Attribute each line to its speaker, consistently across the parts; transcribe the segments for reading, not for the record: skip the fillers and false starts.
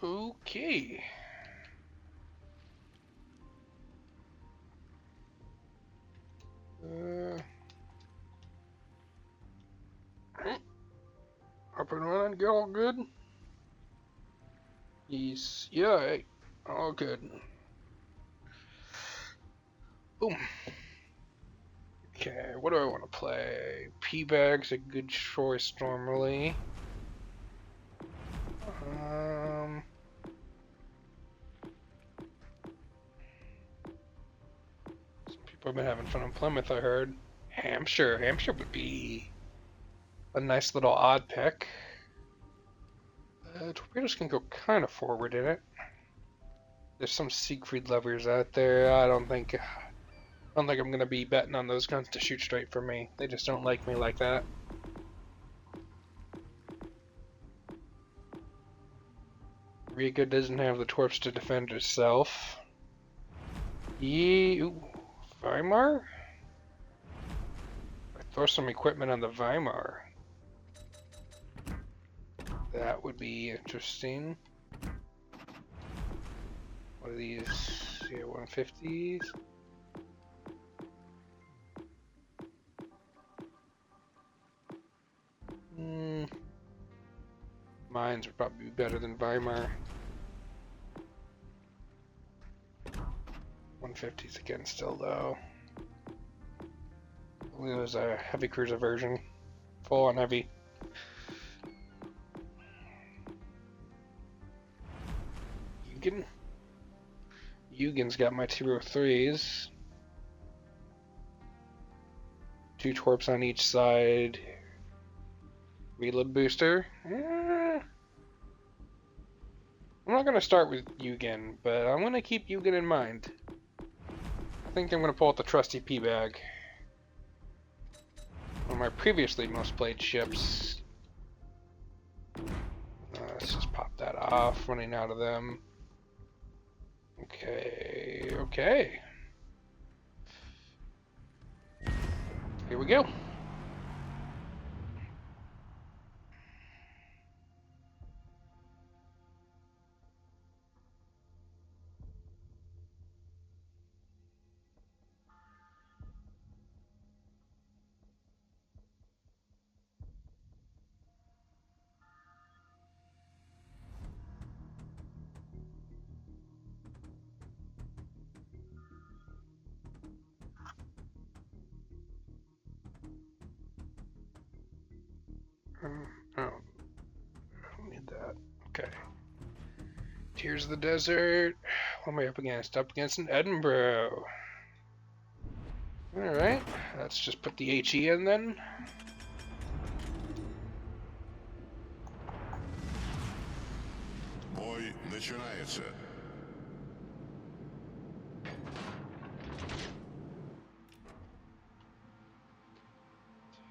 Speaker 1: Okay. Up and running, get all good? Yeah, all good. Boom. Okay, what do I want to play? P-Bag's a good choice normally. Some people have been having fun in Plymouth, I heard. Hampshire. Hampshire would be a nice little odd pick. Torpedoes can go kind of forward in it. There's some Siegfried lovers out there. I don't think I'm gonna be betting on those guns to shoot straight for me. They just don't like me like that. Riga doesn't have the torps to defend herself. Ooh, Weimar? I throw some equipment on the Weimar. That would be interesting. What are these? Yeah, 150s. Mines would probably be better than Weimar. 150s again, still low. It was a heavy cruiser version. Full on heavy. Eugen's got my 203s. 2 torps on each side. Reload booster. I'm not going to start with Eugen, but I'm going to keep Eugen in mind. I think I'm going to pull out the trusty P-Bag. One of my previously most played ships. Let's just pop that off, running out of them. Okay. Here we go. Oh, I don't need that. Okay. Tears of the Desert. What am I up against? Up against an Edinburgh. Alright, let's just put the HE in then.
Speaker 2: Бой начинается.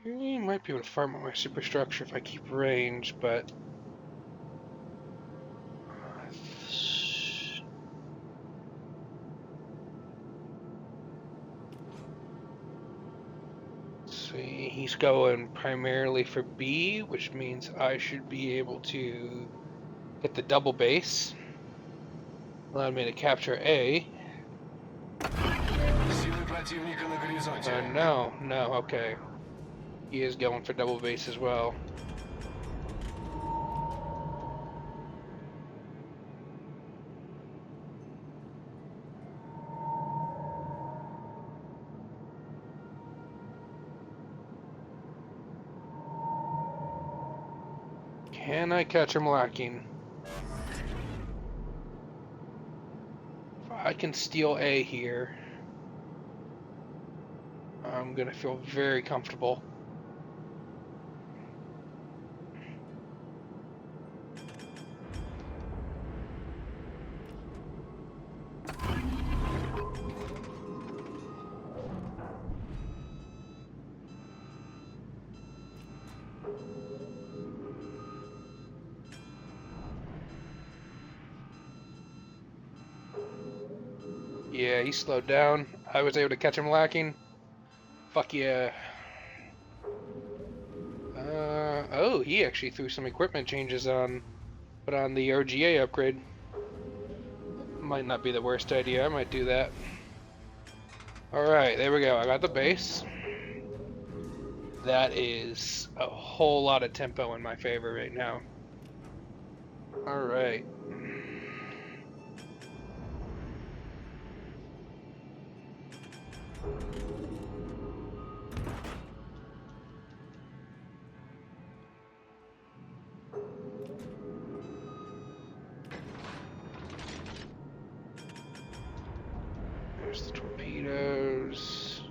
Speaker 1: I might be able to farm out my superstructure if I keep range, but see, he's going primarily for B, which means I should be able to get the double base. Allowed me to capture A. No, okay. He is going for double base as well. Can I catch him lacking? If I can steal A here, I'm gonna feel very comfortable. Yeah, he slowed down. I was able to catch him lacking. Fuck yeah. Oh, he actually threw some equipment changes on. Put on the RGA upgrade. Might not be the worst idea. I might do that. Alright, there we go. I got the base. That is a whole lot of tempo in my favor right now. Alright. There's the torpedoes.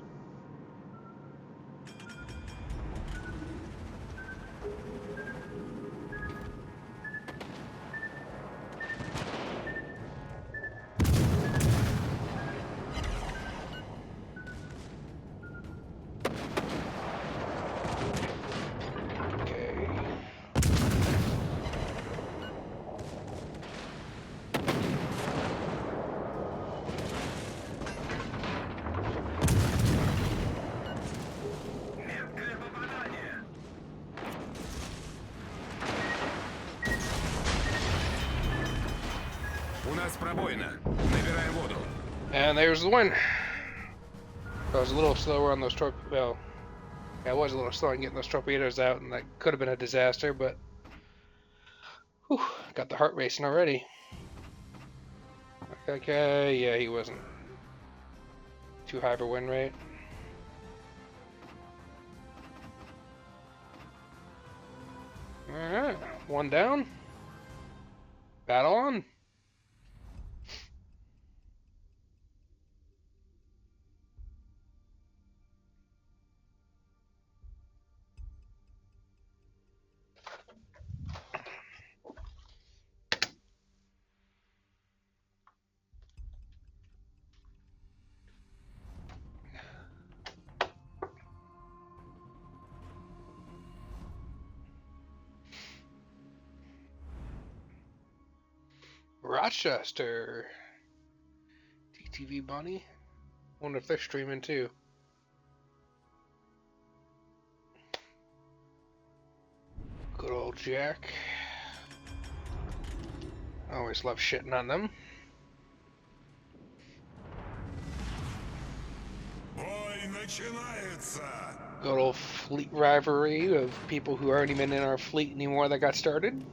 Speaker 1: And there's the win. I was a little slower on those torpedoes. Well, I was a little slow on getting those torpedoes out, and that could have been a disaster, but whew, got the heart racing already. Okay, yeah, he wasn't too high of a win rate. Alright, one down. Battle on. Rochester. TTV Bunny. Wonder if they're streaming too. Good old Jack. Always love shitting on them. Good old fleet rivalry of people who aren't even in our fleet anymore that got started.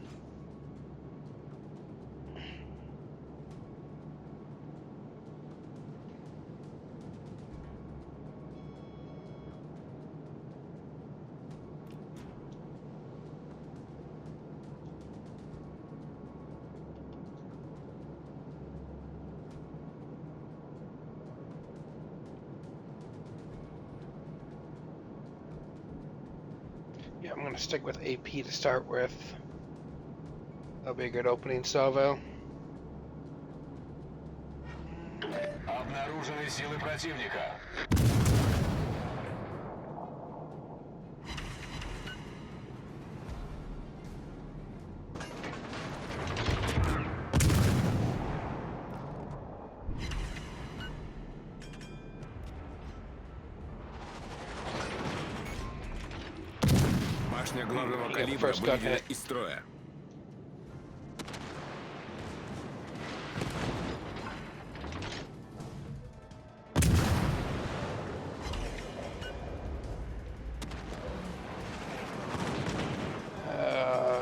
Speaker 1: Yeah, I'm going to stick with AP to start with. That'll be a good opening salvo.
Speaker 2: Обнаружены силы противника. Башня главного калибра выведена из строя.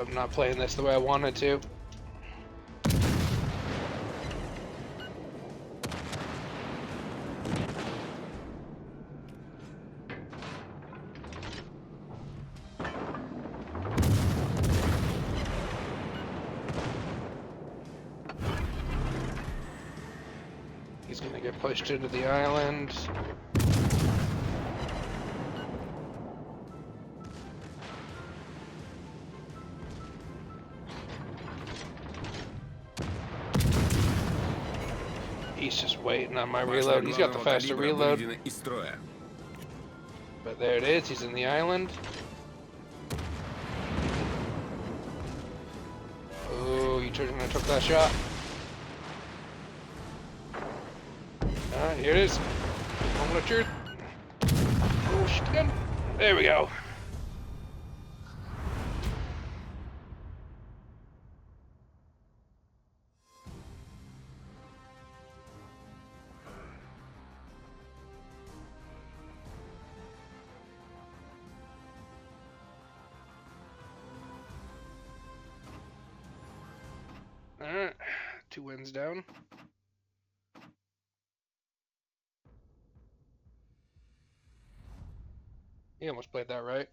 Speaker 1: I'm not playing this the way I wanted to. He's gonna get pushed into the island. He's just waiting on my reload. He's got the faster reload. But there it is, he's in the island. Oh, you took that shot. Alright, here it is. Moment of truth. Oh, shit again. There we go. 2 wins down. He almost played that right.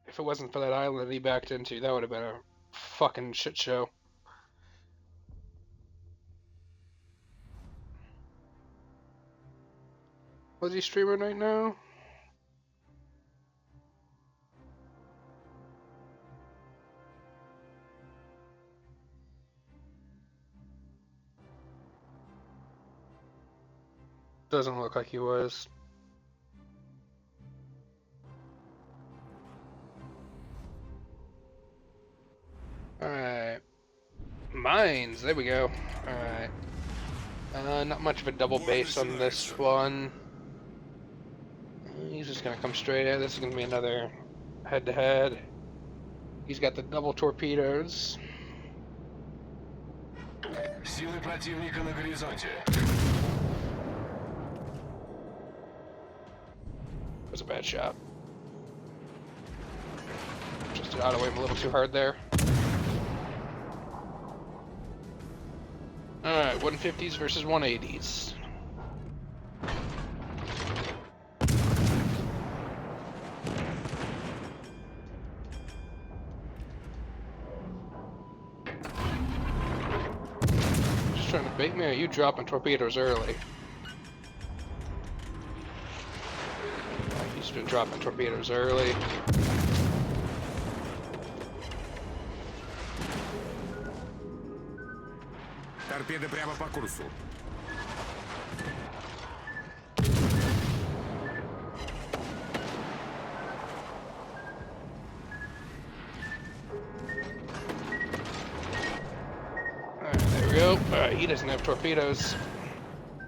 Speaker 1: If it wasn't for that island that he backed into, that would have been a fucking shit show. Was he streaming right now? Doesn't look like he was. Alright. Mines, there we go. Alright. Not much of a double base on this one. He's just gonna come straight at. This is gonna be another head-to-head. He's got the double torpedoes.
Speaker 2: Силы противника на горизонте.
Speaker 1: That was a bad shot. Just got away a little too hard there. Alright, 150s versus 180s. Just trying to bait me, or are you dropping torpedoes early? He's been dropping torpedoes early.
Speaker 2: Торпеды прямо по курсу.
Speaker 1: Alright, there we go. Alright, he doesn't have torpedoes.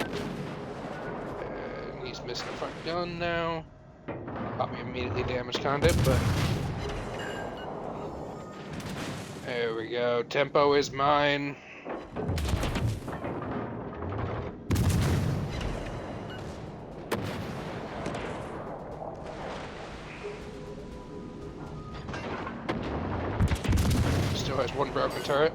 Speaker 1: And he's missing the front gun now. Probably immediately damaged conduit, but... There we go. Tempo is mine. Still has one broken turret.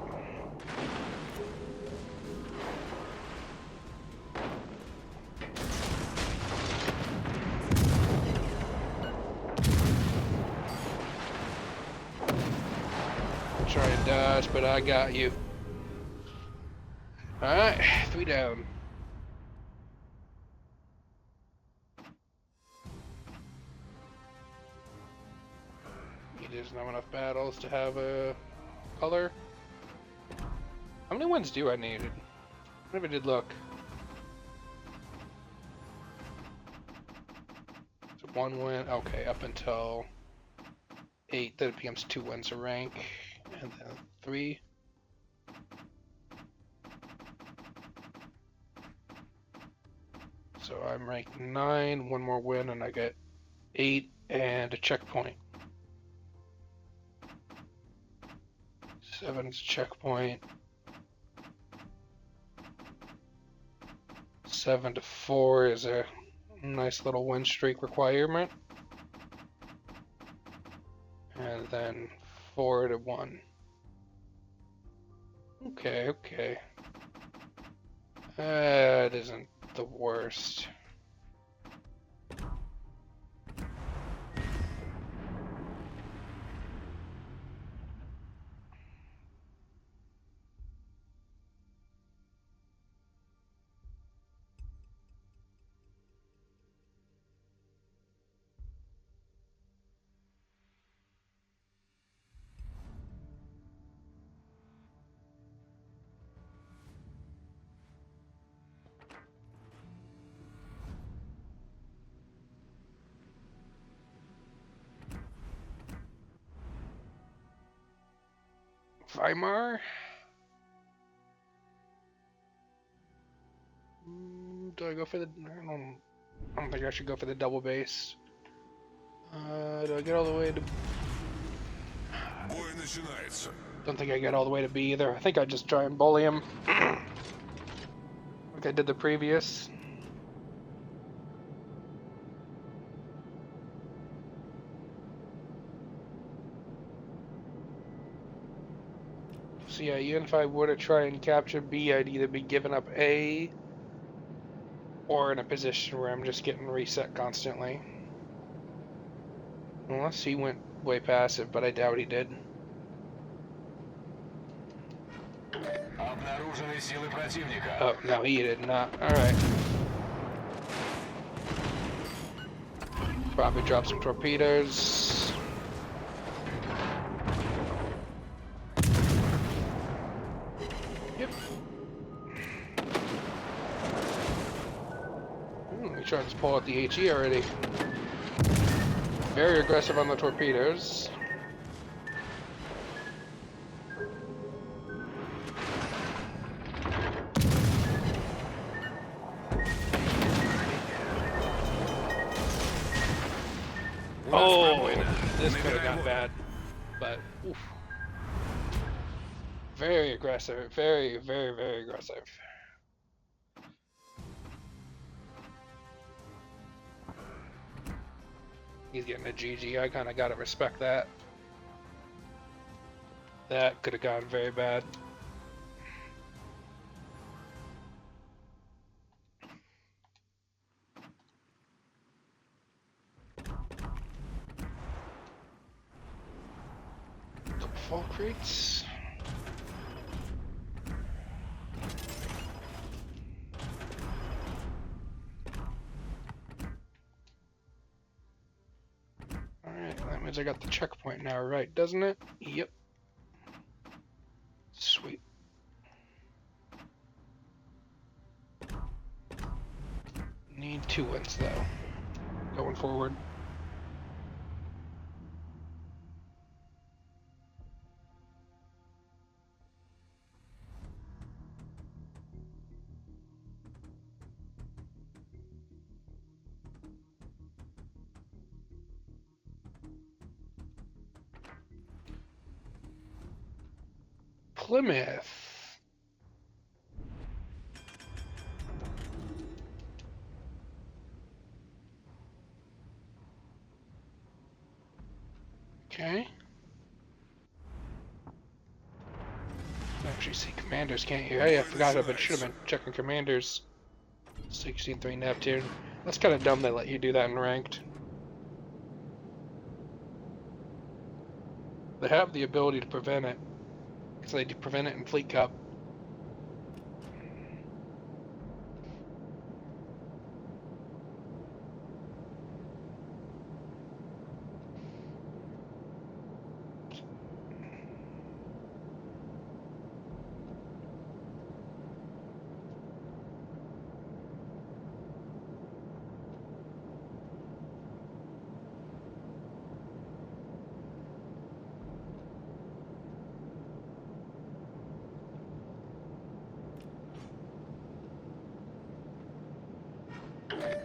Speaker 1: Try and dodge, but I got you. Alright, 3 down. He doesn't have enough battles to have a color. How many wins do I need? I never did look. So 1 win, okay, up until 8, then it becomes 2 wins a rank, and then 3. So I'm ranked 9, 1 more win, and I get 8 and a checkpoint. 7's checkpoint. 7 to 4 is a nice little win streak requirement. And then 4 to 1. Okay, okay. That isn't the worst. Weimar? Do I go for the... I don't think I should go for the double base. Do I get all the way to...
Speaker 2: Бой начинается.
Speaker 1: Don't think I get all the way to B either. I think I just try and bully him. Like I did the previous. So yeah, even if I were to try and capture B, I'd either be giving up A or in a position where I'm just getting reset constantly. Unless he went way passive, but I doubt he did.
Speaker 2: Обнаружены силы противника.
Speaker 1: Oh, no, he did not. Alright. Probably drop some torpedoes. Yep. He tried to pull out the HE already. Very aggressive on the torpedoes. Oh, this could have gone bad, but oof. Very aggressive, very, very, very aggressive. He's getting a GG. I kind of gotta respect that. That could have gone very bad. Couple fall crates. Alright, that means I got the checkpoint now, right, doesn't it? Yep. Sweet. Need 2 wins, though, going forward. Plymouth. Okay. Actually see commanders, can't you? Oh yeah, I forgot I should have been checking commanders. 16-3 Neptune. That's kind of dumb they let you do that in ranked. They have the ability to prevent it, because they prevent it in Fleet Cup.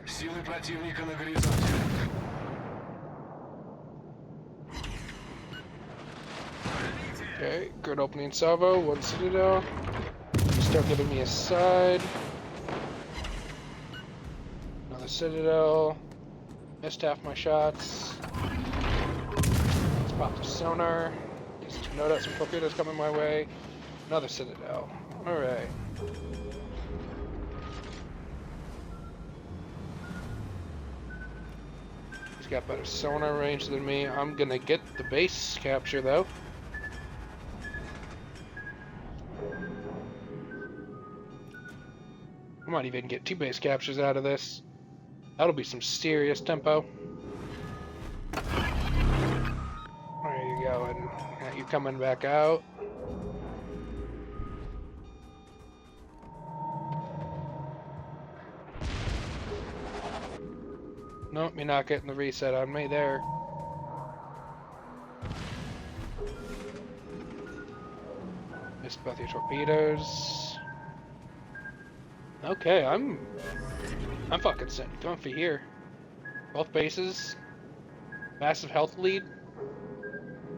Speaker 2: Силы противника на горизонте.
Speaker 1: Okay, good opening salvo, 1 Citadel. Start giving me a side. Another Citadel. Missed half my shots. Let's pop the sonar. Just to note out some torpedoes coming my way. Another Citadel. Alright. He's got better sonar range than me. I'm gonna get the base capture though. I might even get 2 base captures out of this. That'll be some serious tempo. There you go, and you coming back out. Nope, you're not getting the reset on me there. Missed both your torpedoes. Okay, I'm fucking sitting comfy here. Both bases. Massive health lead.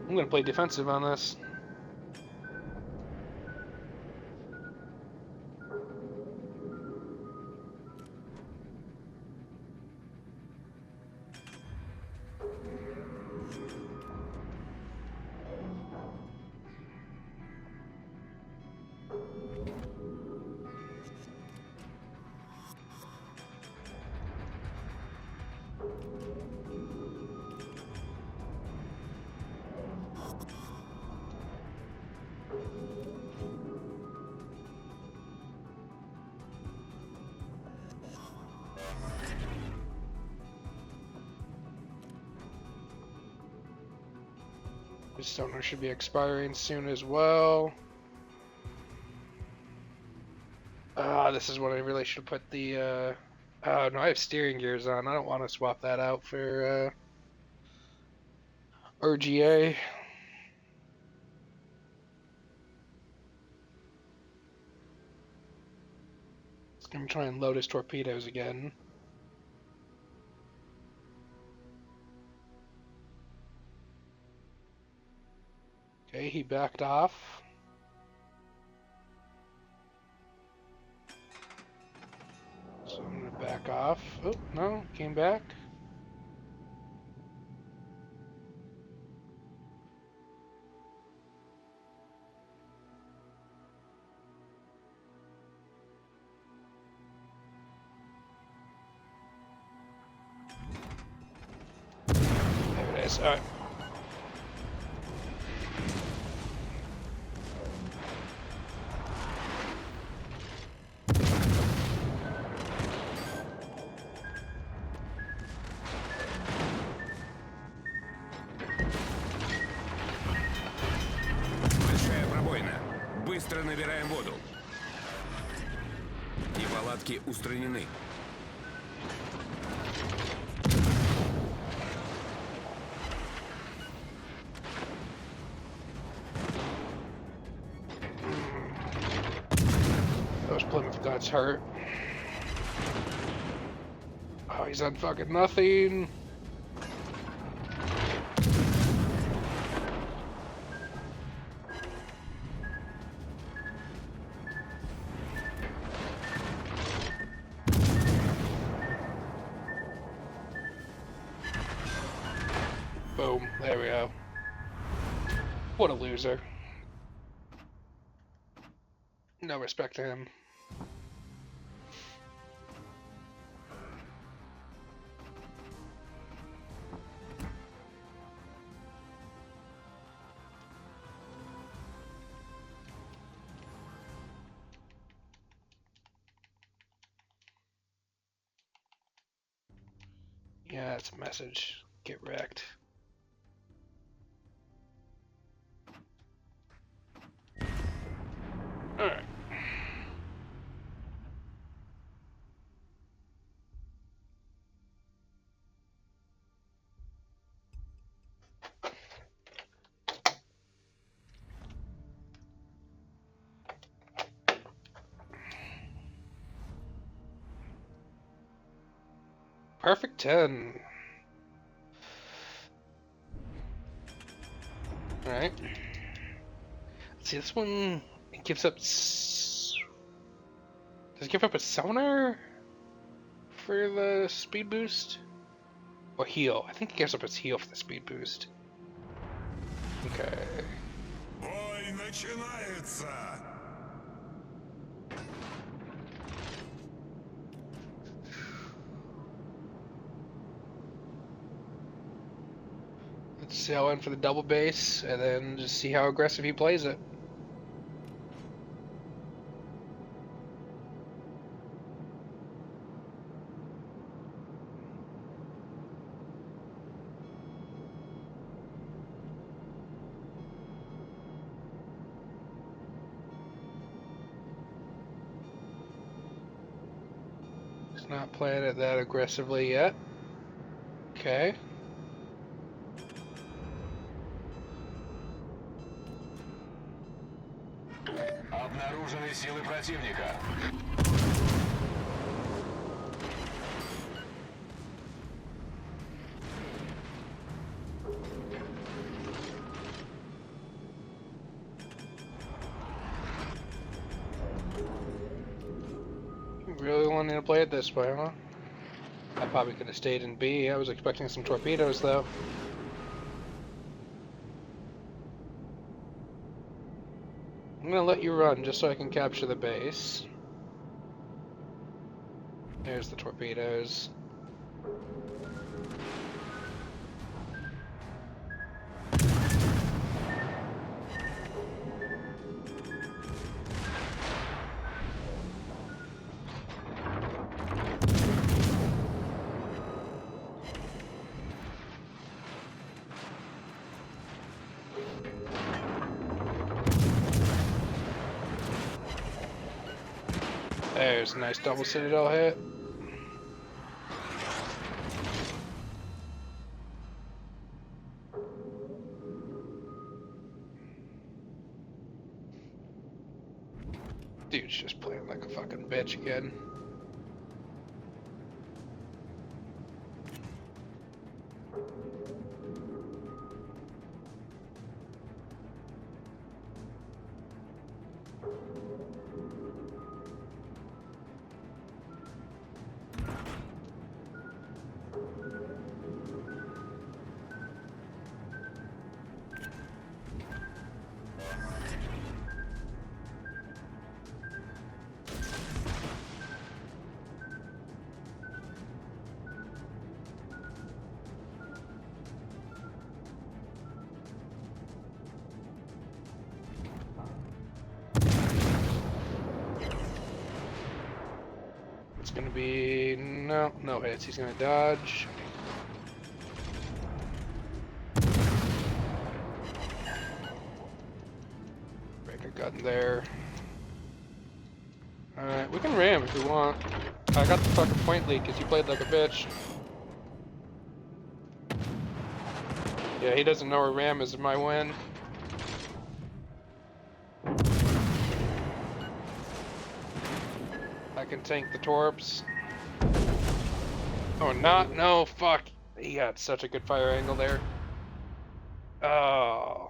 Speaker 1: I'm gonna play defensive on this. This sonar should be expiring soon as well. This is what I really should put the, oh no, I have steering gears on. I don't want to swap that out for, RGA. It's gonna try and load his torpedoes again. Okay, he backed off. So I'm gonna back off. Oh, no, came back. There it is. Alright.
Speaker 3: Большая пробоина. Быстро набираем воду. Неполадки устранены.
Speaker 1: Those Plymouth guys hurt. Oh, he's on fucking nothing. Boom. There we go. What a loser. No respect to him. Yeah, that's a message. Get wrecked. Alright. Perfect 10. Alright. See, this one, it gives up... Does it give up a sonar for the speed boost? Or heal? I think it gives up its heal for the speed boost. Okay.
Speaker 4: Бой начинается!
Speaker 1: Let's sail in for the double base, and then just see how aggressive he plays it. He's not playing it that aggressively yet. Okay.
Speaker 2: Обнаружены силы противника.
Speaker 1: You really wanting to play it this way, huh? I probably could have stayed in B. I was expecting some torpedoes, though. I'm gonna let you run just so I can capture the base. There's the torpedoes. There's a nice double citadel hit. Dude's just playing like a fucking bitch again. It's gonna be no hits. He's gonna dodge. Break a gun there. Alright, we can ram if we want. I got the fucking point lead because you played like a bitch. Yeah, he doesn't know where ram is my win. I can tank the torps. Oh, not, no, fuck. He had such a good fire angle there. Oh.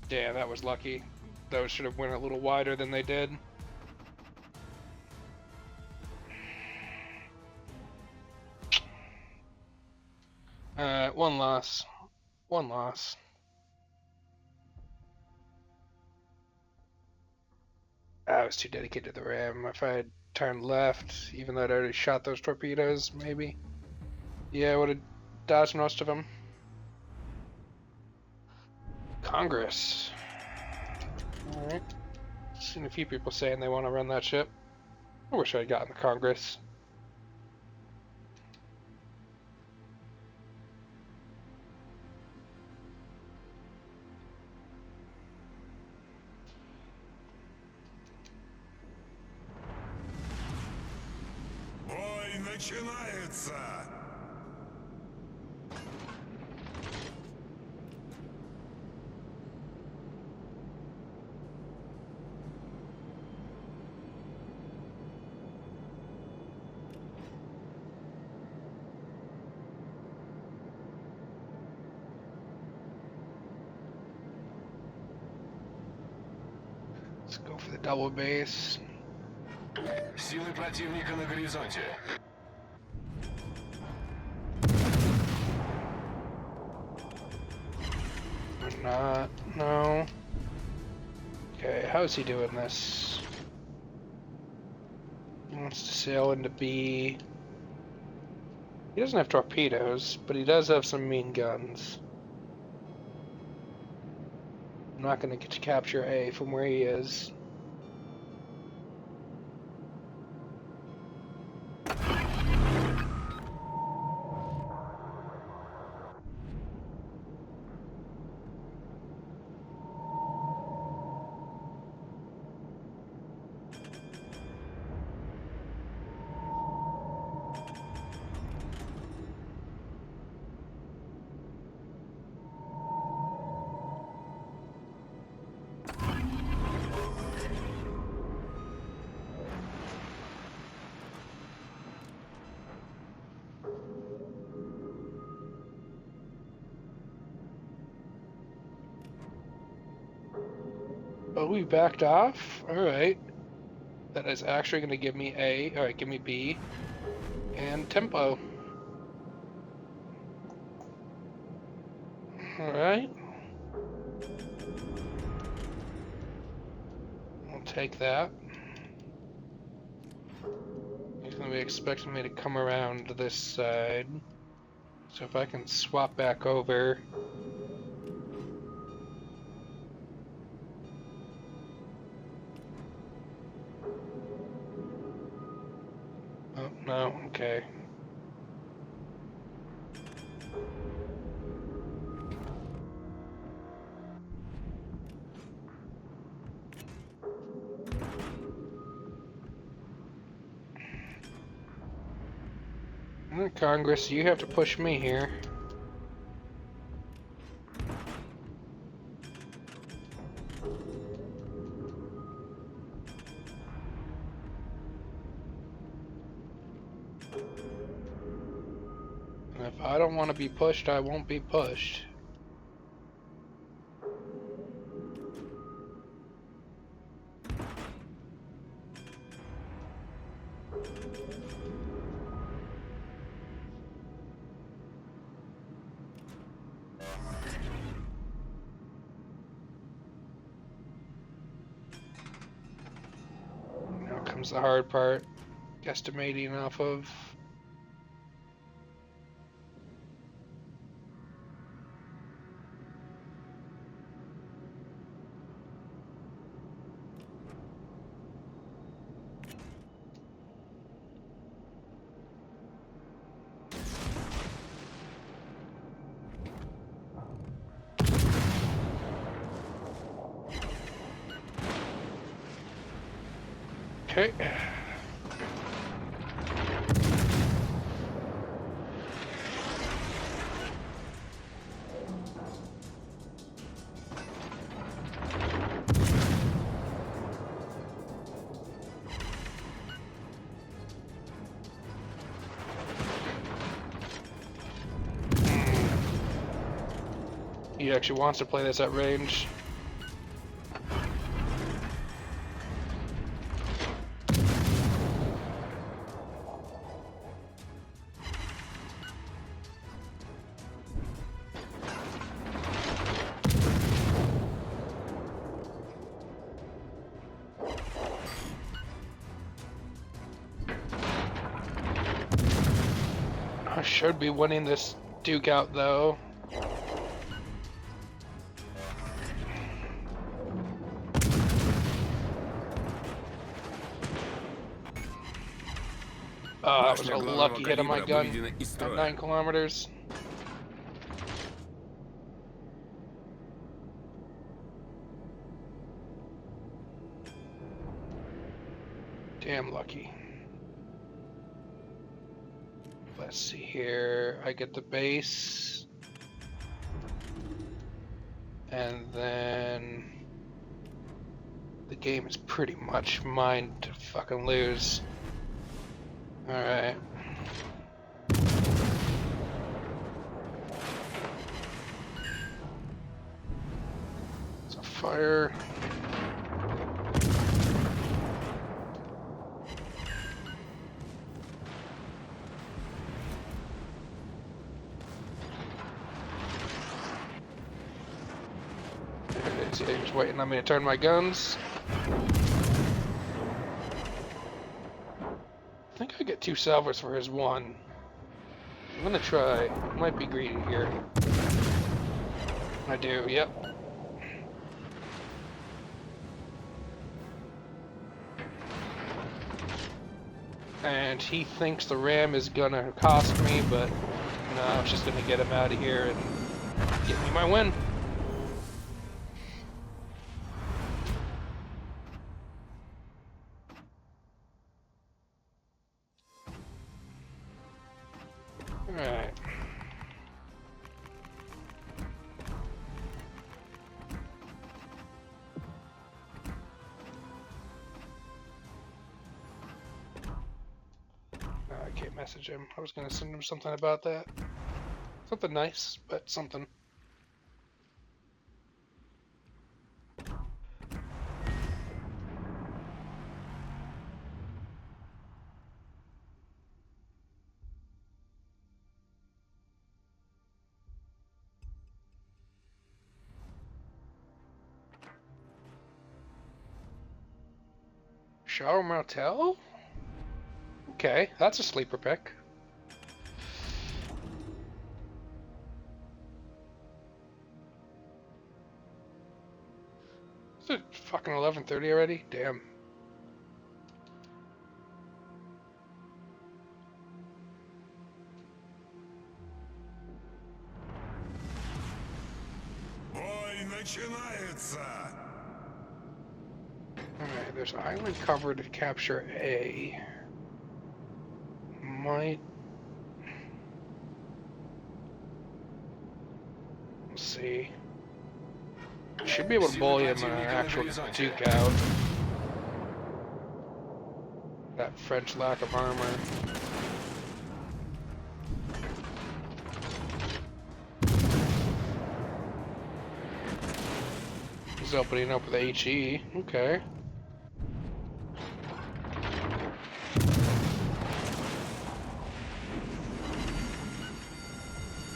Speaker 1: Damn, that was lucky. Those should have went a little wider than they did. One loss. One loss. I was too dedicated to the ram. If I had turned left, even though I'd already shot those torpedoes, maybe. Yeah, I would have dodged most of them. Congress. Alright. Seen a few people saying they want to run that ship. I wish I'd gotten the Congress.
Speaker 4: Бой начинается!
Speaker 1: Let's go for the double base.
Speaker 2: Силы противника на горизонте.
Speaker 1: Not, no. Okay, how's he doing this? He wants to sail into B. He doesn't have torpedoes, but he does have some mean guns. I'm not going to get to capture A from where he is. Oh, we backed off? Alright. That is actually going to give me A. Alright, give me B. And tempo. Alright. I'll take that. He's going to be expecting me to come around to this side. So if I can swap back over. Oh, no, okay. Congress, you have to push me here. And if I don't want to be pushed, I won't be pushed. Now comes the hard part, guesstimating off of. Okay. He actually wants to play this at range. I should be winning this Duke out though. Oh, that was a lucky hit of my gun at 9 kilometers. Damn lucky. Let's see here. I get the base. And then the game is pretty much mine to fucking lose. Alright. So fire. He's waiting on me to turn my guns. I think I get 2 salvers for his 1. I'm gonna try. Might be greedy here. I do, yep. And he thinks the ram is gonna cost me, but no, it's just gonna get him out of here and get me my win. Alright. I can't message him. I was gonna send him something about that. Something nice, but something. Shower Martel? Okay, that's a sleeper pick. Is it fucking 11:30 already? Damn.
Speaker 4: Бой начинается!
Speaker 1: Alright, there's an island cover to capture A. Might... see. Should be able to bully him in an
Speaker 2: Противника на
Speaker 1: actual
Speaker 2: горизонте.
Speaker 1: duke out. That French lack of armor. He's opening up with HE. Okay.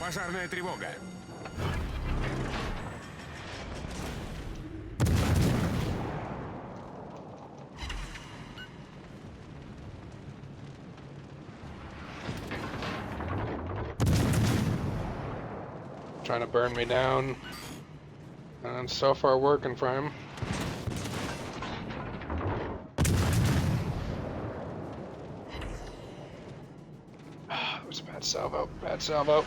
Speaker 3: Пожарная тревога.
Speaker 1: Trying to burn me down. And so far working for him. That was a bad salvo. Bad salvo.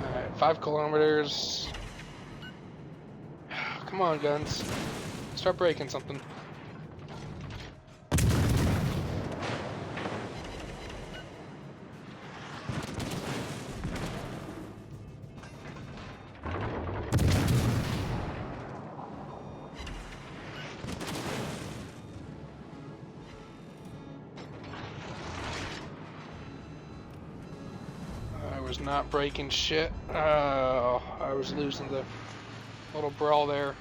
Speaker 1: Alright, 5 kilometers. Come on, guns. Start breaking something. I was not breaking shit. Oh, I was losing the little brawl there.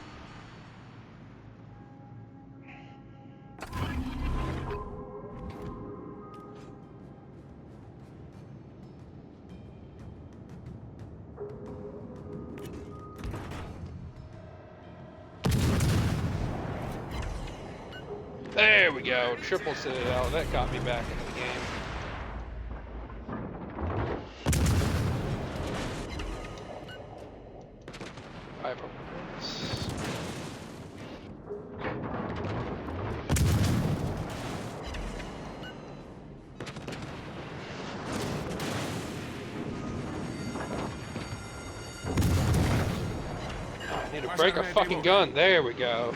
Speaker 1: There we go, triple citadel. That got me back into the game. Five upwards. I need to break a fucking gun. There we go.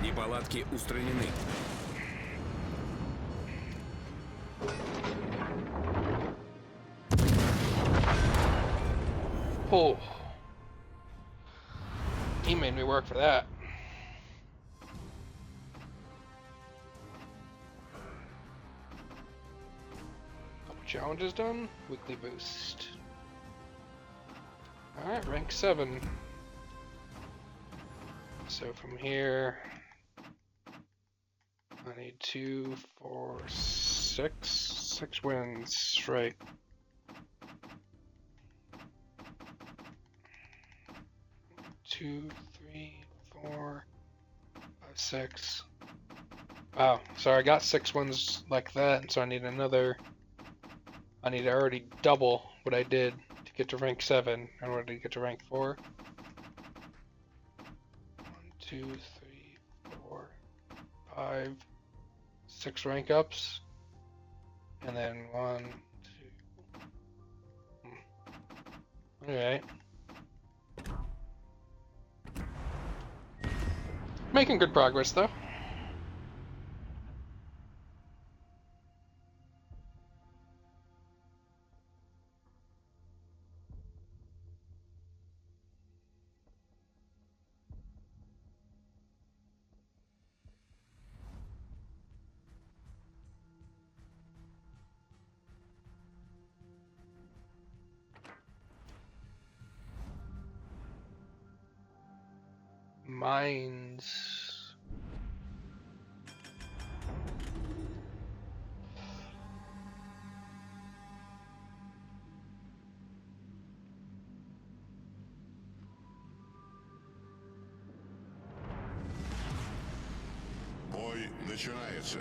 Speaker 3: Неполадки устранены.
Speaker 1: Oh. He made me work for that. Couple challenges done. Weekly boost. Alright, rank 7. So from here, I need 2, 4, 6. 6 wins, right. 2, 3, 4, 5, 6. Wow, so I got 6 ones like that, so I need another. I need to already double what I did to get to rank 7 in order to get to rank 4. 1, 2, 3, 4, 5, 6 rank ups, and then 1, 2. Alright. Making good progress though. Mines.
Speaker 4: Бой начинается.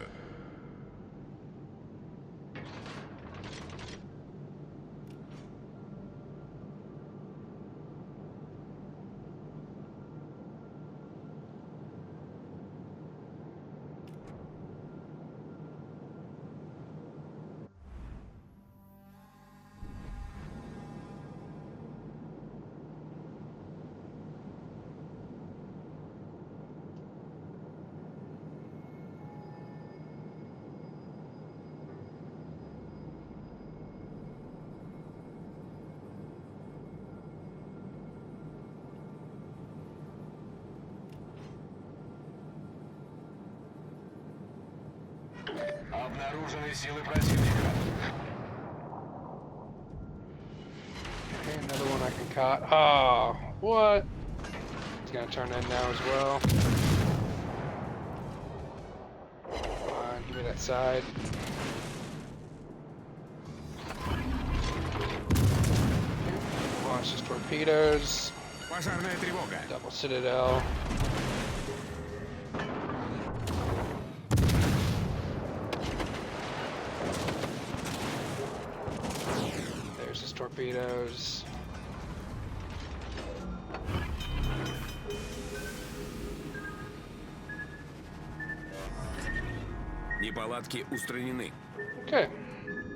Speaker 2: Обнаружены силы противника.
Speaker 1: Okay, another one I can cut. Oh, what? He's gonna turn in now as well. Come on, give me that side. Launch his torpedoes.
Speaker 3: Пожарная тревога.
Speaker 1: Double citadel. There's his torpedoes.
Speaker 3: Неполадки устранены.
Speaker 1: Okay.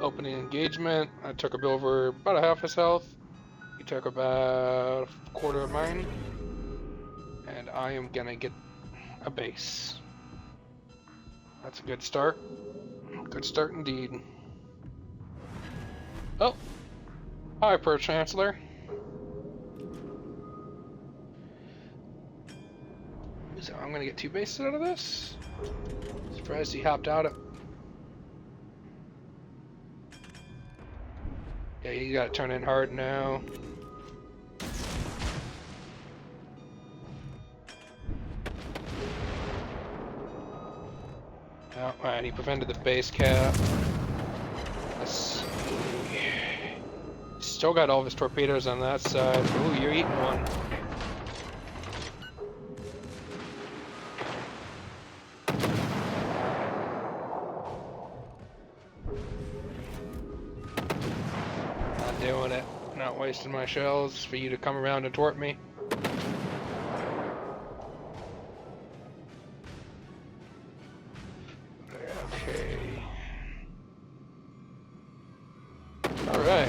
Speaker 1: Opening engagement. I took him over about a half his health. He took about a quarter of mine. And I am gonna get a base. That's a good start. Good start indeed. Oh! Hi, Pro Chancellor. So I'm gonna get 2 bases out of this? Surprised he hopped out of... Yeah, you gotta turn in hard now. Oh, alright, he prevented the base cap. Let's see. Still got all of his torpedoes on that side. Ooh, you're eating one. Not doing it. Not wasting my shells for you to come around and torp me. Okay. Alright.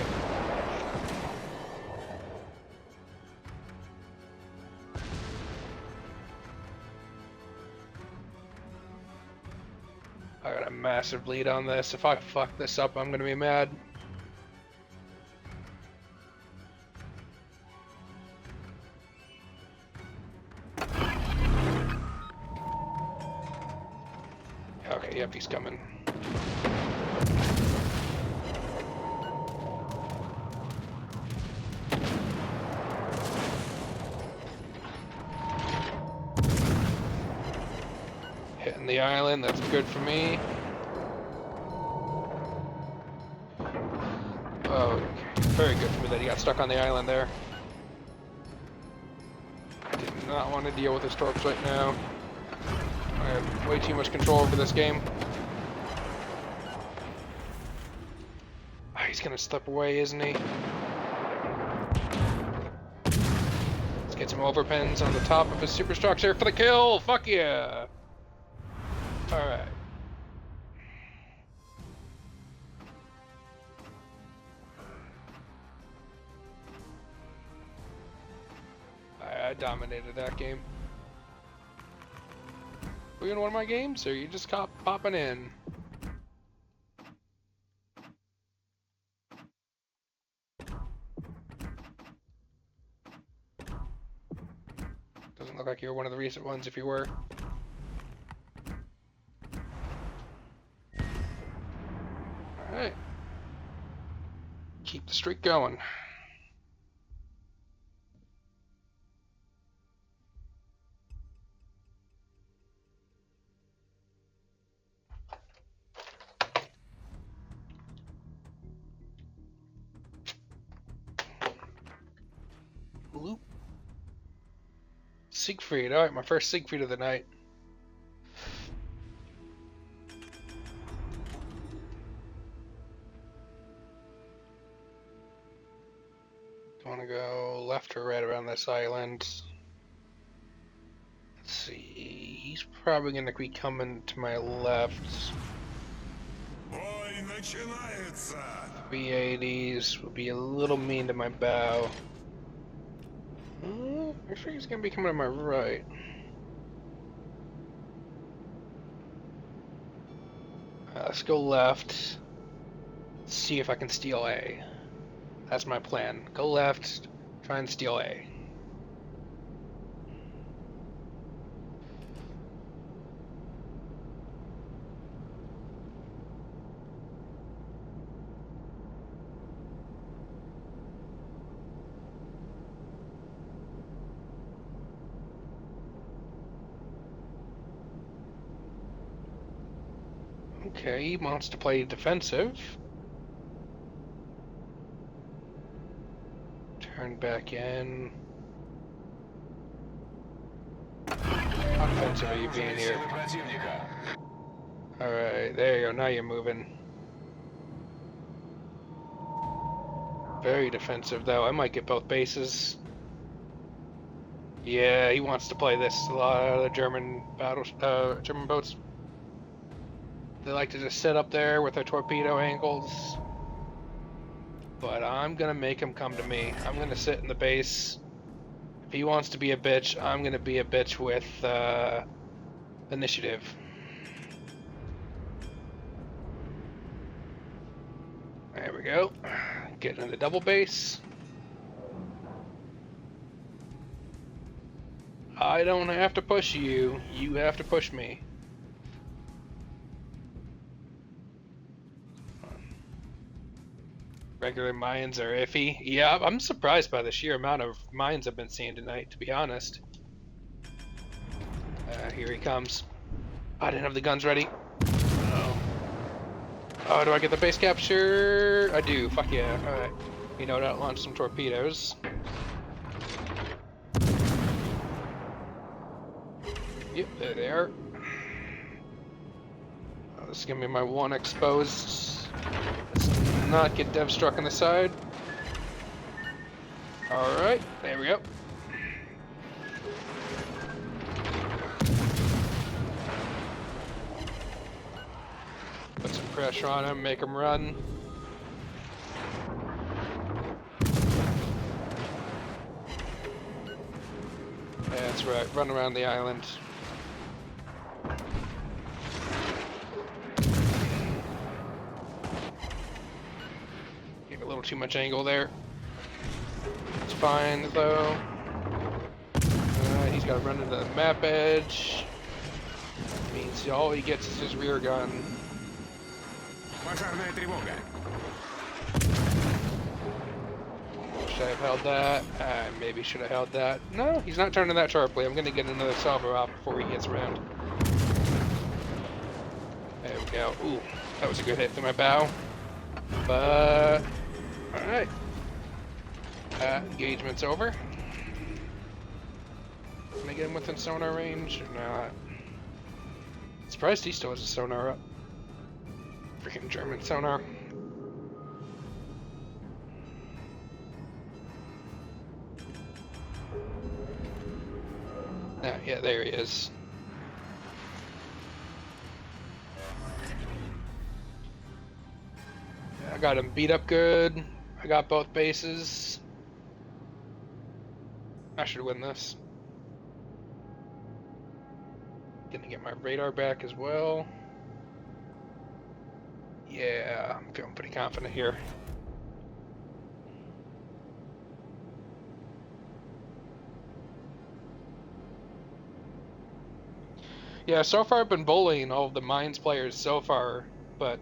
Speaker 1: I got a massive lead on this. If I fuck this up, I'm gonna be mad. Okay, yep, he's coming. Hitting the island, that's good for me. Oh, okay. Very good for me that he got stuck on the island there. I did not want to deal with his torps right now. I have way too much control over this game. Ah, he's gonna slip away, isn't he? Let's get some overpins on the top of his superstructure for the kill! Fuck yeah! Alright. I dominated that game. Were you in one of my games, or you just popping in? Doesn't look like you're one of the recent ones if you were. Alright. Keep the streak going. Loop. Siegfried. Alright, my first Siegfried of the night. Do you want to go left or right around this island? Let's see. He's probably going to be coming to my left.
Speaker 4: Бой начинается!
Speaker 1: B-80s will be a little mean to my bow. I think he's gonna be coming to my right. Let's go left. See if I can steal A. That's my plan. Go left, try and steal A. Okay, he wants to play defensive. Turn back in. How defensive are you being
Speaker 2: Обнаружили
Speaker 1: here?
Speaker 2: силы противника.
Speaker 1: Alright, there you go. Now you're moving. Very defensive, though. I might get both bases. Yeah, he wants to play this. A lot of the German German boats. They like to just sit up there with their torpedo angles. But I'm gonna make him come to me. I'm gonna sit in the base. If he wants to be a bitch, I'm gonna be a bitch with initiative. There we go. Getting in the double base. I don't have to push you. You have to push me. Regular mines are iffy. Yeah, I'm surprised by the sheer amount of mines I've been seeing tonight, to be honest. Here he comes. I didn't have the guns ready. Oh. Oh, do I get the base capture? I do. Fuck yeah. Alright. You know what? Launch some torpedoes. Yep, there they are. This is gonna be my one exposed. Let's not get dev struck on the side. Alright, there we go. Put some pressure on him, make him run. That's right, run around the island. Get a little too much angle there. It's fine though. He's got to run into the map edge. Means all he gets is his rear gun.
Speaker 3: Пожарная тревога.
Speaker 1: Should I have held that? Maybe should have held that. No, he's not turning that sharply. I'm going to get another salvo off before he gets around. There we go. Ooh, that was a good hit through my bow. But, alright. Engagement's over. Can I get him within sonar range or not? Surprised he still has a sonar up. Freaking German sonar. Yeah, there he is. I got him beat up good. I got both bases. I should win this. Gonna get my radar back as well. Yeah, I'm feeling pretty confident here. Yeah, so far I've been bullying all of the Mines players so far, but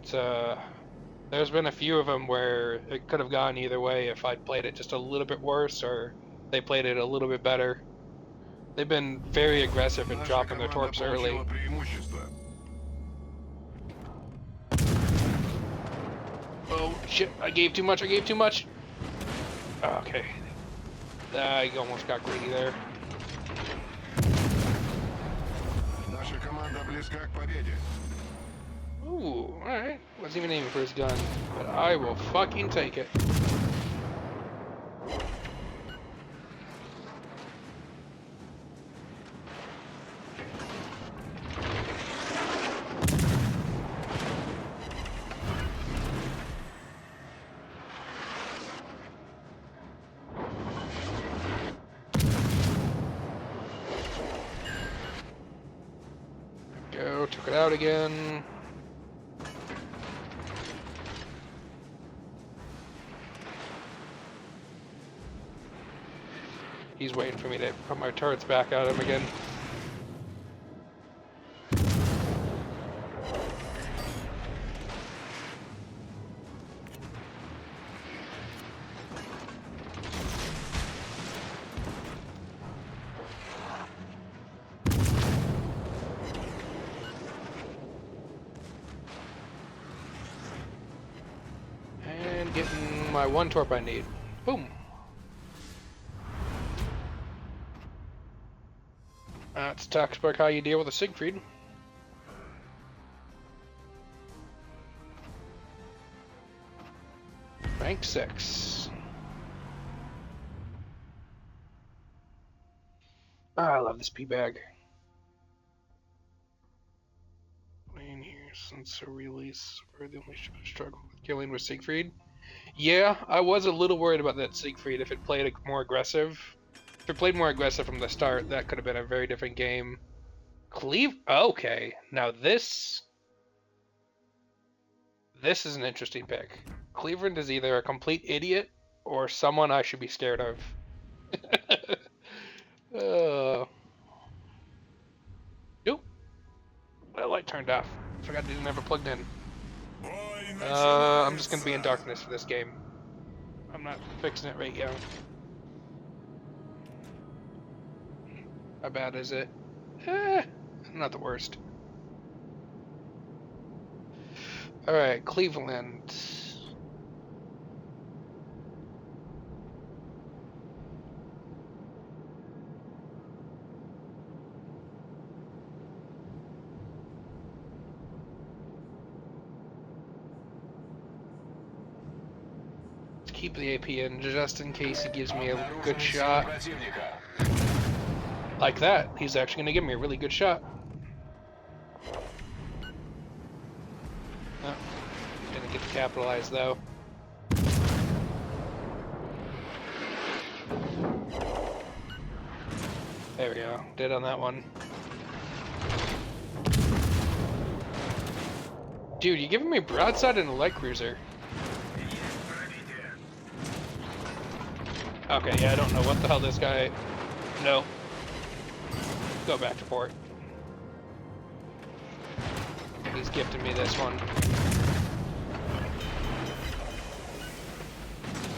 Speaker 1: there's been a few of them where it could have gone either way if I'd played it just a little bit worse or they played it a little bit better. They've been very aggressive in
Speaker 4: Наша
Speaker 1: dropping their
Speaker 4: команда
Speaker 1: torps early.
Speaker 4: получила преимущество.
Speaker 1: Oh shit, I gave too much, Okay. I almost got greedy there.
Speaker 4: Наша команда близка к победе.
Speaker 1: Ooh, alright. Wasn't even aiming for his gun, but I will fucking take it. Go, took it out again. He's waiting for me to put my turrets back at him again. Getting my one torp I need. Boom. That's talks about how you deal with a Siegfried. Rank 6. Oh, I love this P bag. Playing here since a release for the only ship I struggled with killing was Siegfried. Yeah, I was a little worried about that Siegfried if it played more aggressive. If it played more aggressive from the start, that could have been a very different game. Okay, now this is an interesting pick. Cleveland is either a complete idiot or someone I should be scared of. uh, Nope, that light turned off. Forgot I didn't have it plugged in. I'm just gonna be in darkness for this game. I'm not fixing it right now. How bad is it? Not the worst. Alright, Cleveland. Let's keep the AP in just in case he gives me a good
Speaker 2: Обнаружены силы
Speaker 1: shot.
Speaker 2: противника.
Speaker 1: Like that, he's actually going to give me a really good shot. Oh, didn't get to capitalize though. There we go, did on that one. Dude, you giving me broadside and a light cruiser. Okay, yeah, I don't know what the hell this guy... No. Go back to port. He's gifting me this one.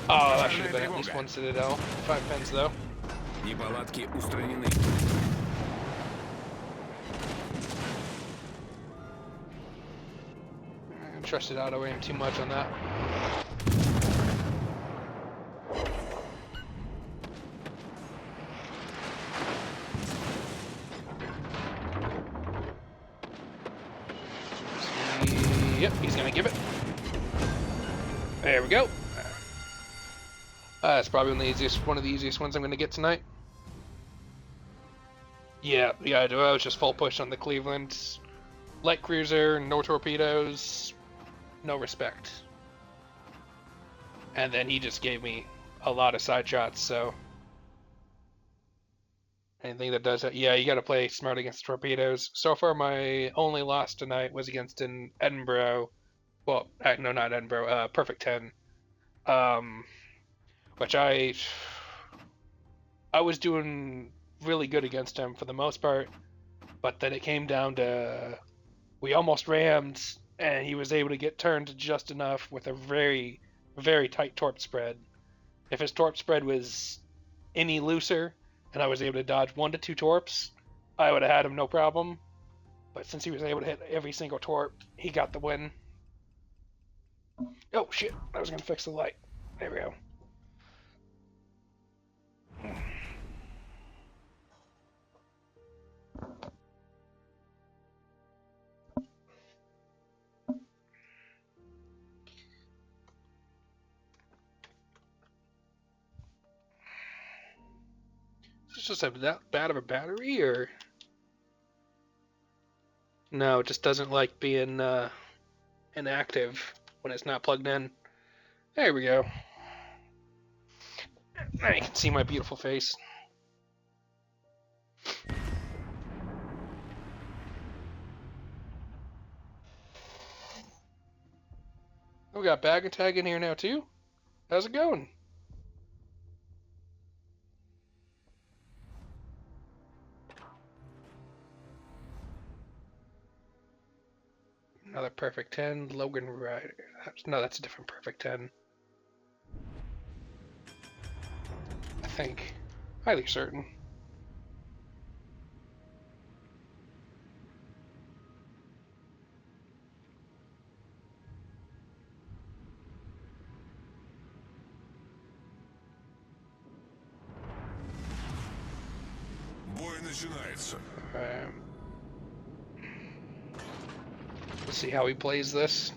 Speaker 1: Oh, that should have been at least one citadel. 5 pence though.
Speaker 3: Неполадки устранены.
Speaker 1: I trusted auto aim too much on that. Yep, he's gonna give it. There we go. That's probably one of the easiest ones I'm gonna get tonight. Yeah, I was just full push on the Cleveland. Light cruiser, no torpedoes, no respect. And then he just gave me a lot of side shots, so... Anything that does that, yeah, you gotta play smart against torpedoes. So far, my only loss tonight was against an Edinburgh. Well, no, not Edinburgh. Perfect 10. Which I was doing really good against him for the most part, but then it came down to we almost rammed, and he was able to get turned just enough with a very, very tight torp spread. If his torp spread was any looser, and I was able to dodge 1 to 2 torps, I would have had him no problem. But since he was able to hit every single torp, he got the win. Oh shit, I was gonna fix the light. There we go. Is this just that bad of a battery, or? No, it just doesn't like being inactive when it's not plugged in. There we go. Now you can see my beautiful face. We got Bag and Tag in here now too. How's it going? Another perfect 10. Logan Ryder. No, that's a different perfect 10. I think. Highly certain.
Speaker 4: начинается.
Speaker 1: Let's see how he plays this.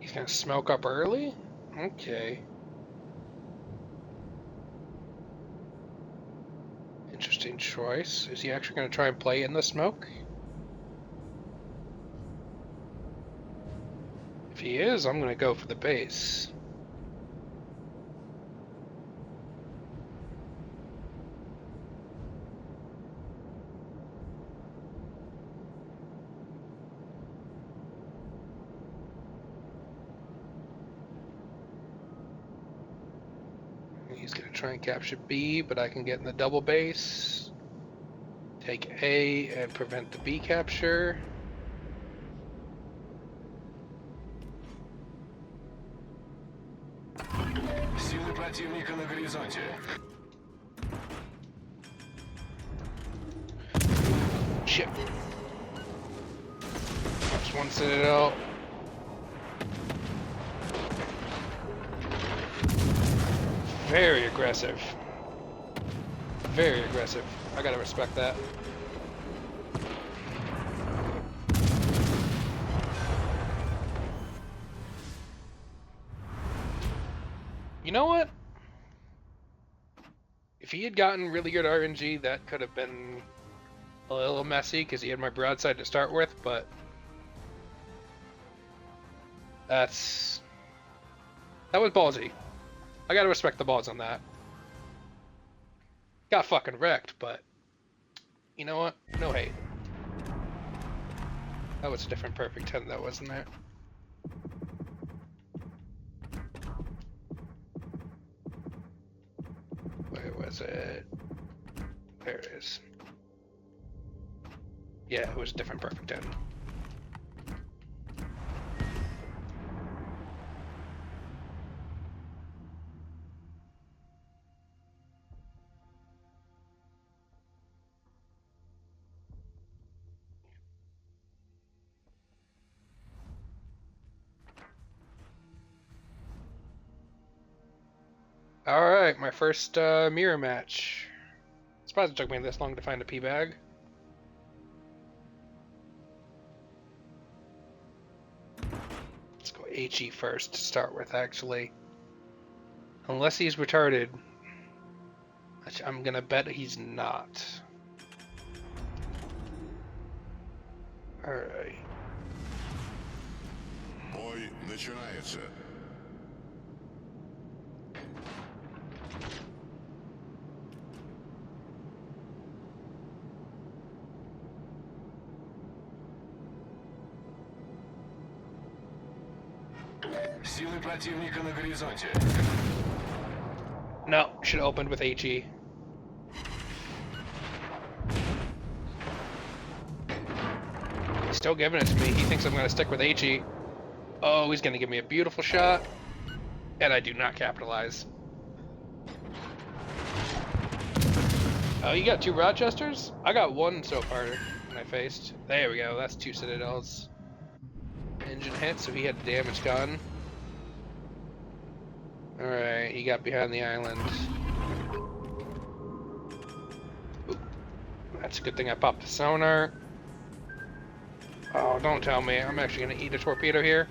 Speaker 1: He's gonna smoke up early? Okay. Interesting choice. Is he actually gonna try and play in the smoke? If he is, I'm gonna go for the base. He's gonna try and capture B, but I can get in the double base. Take A and prevent the B capture.
Speaker 2: Силы противника на горизонте.
Speaker 1: Shit. That's one citadel. Very aggressive. Very aggressive. I gotta respect that. You know what? If he had gotten really good RNG, that could have been a little messy because he had my broadside to start with, but that was ballsy. I gotta respect the balls on that. Got fucking wrecked, but you know what? No hate. That was a different perfect 10 that wasn't there. Where was it? There it is. Yeah, it was a different perfect 10. Alright, my first mirror match. Surprised it took me this long to find a P-bag. Let's go HE first to start with, actually. Unless he's retarded. Which I'm gonna bet he's not. Alright.
Speaker 4: Бой начинается.
Speaker 2: Силы противника на горизонте.
Speaker 1: No, should have opened with HE. He's still giving it to me. He thinks I'm gonna stick with HE. Oh, he's gonna give me a beautiful shot. And I do not capitalize. Oh, you got two Rochesters? I got one so far when I faced. There we go, that's two Citadels. Engine hit, so he had damage gun. Alright, he got behind the island. Ooh, that's a good thing I popped the sonar. Oh, don't tell me. I'm actually gonna eat a torpedo here.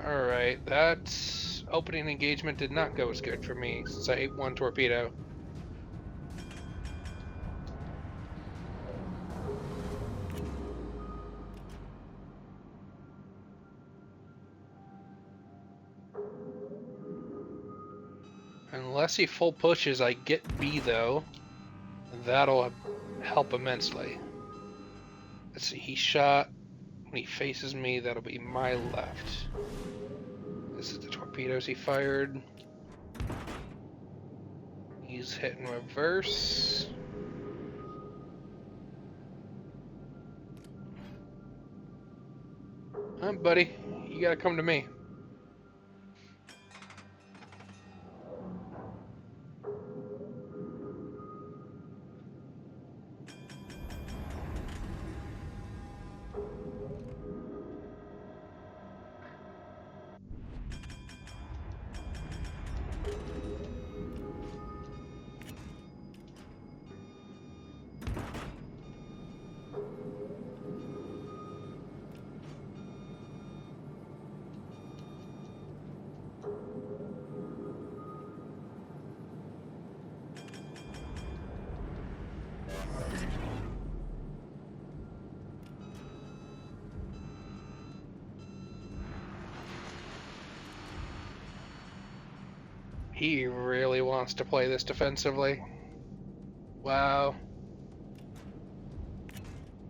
Speaker 1: Alright, that opening engagement did not go as good for me since I ate one torpedo. Unless he full pushes, I get B though. That'll help immensely. Let's see, he shot. When he faces me, that'll be my left. This is the torpedoes he fired. He's hitting reverse. Buddy, you gotta come to me. He really wants to play this defensively. Wow.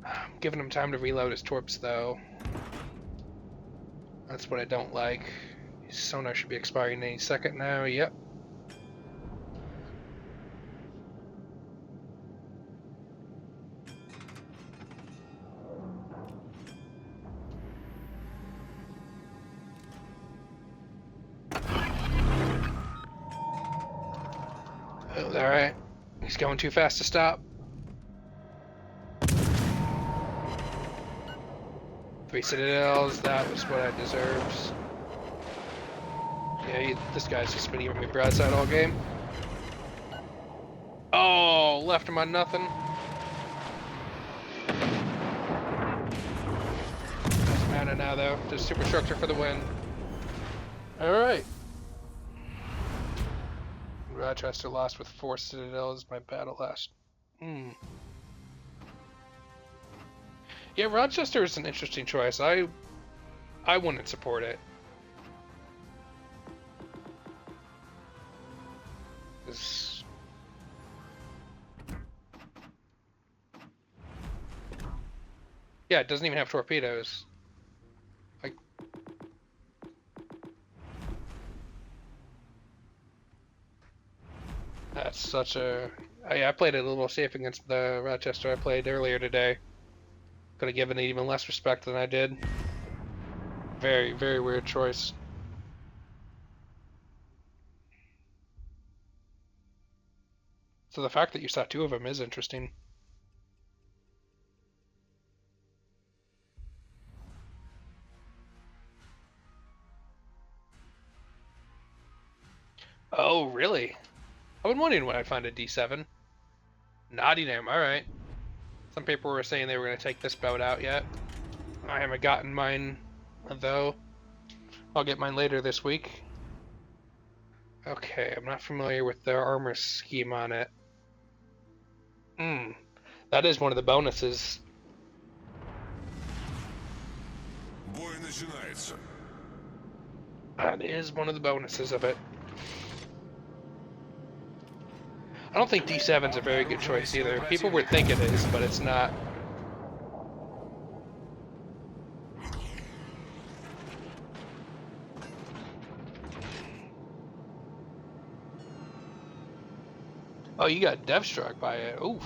Speaker 1: I'm giving him time to reload his torps, though. That's what I don't like. His sonar should be expiring any second now. Yep. Oh, alright. He's going too fast to stop. 3 citadels, that was what I deserved. Yeah, this guy's just been giving me broadside all game. Oh, left him on nothing. Doesn't matter now, though. Just superstructure for the win. Alright. Rochester lost with 4 citadels. My battle last. Yeah, Rochester is an interesting choice. I wouldn't support it. Yeah, it doesn't even have torpedoes. Like, that's such a. I played it a little safe against the Rochester I played earlier today. Could have given it even less respect than I did. Very, very weird choice. So the fact that you saw 2 of them is interesting. Oh, really? I've been wondering when I'd find a D7. Nottingham, alright. Some people were saying they were going to take this boat out yet. I haven't gotten mine, though. I'll get mine later this week. Okay, I'm not familiar with the armor scheme on it. That is one of the bonuses.
Speaker 4: Бой начинается.
Speaker 1: That is one of the bonuses of it. I don't think D7's a very good choice either. People would think it is, but it's not. Oh, you got dev struck by it. Oof.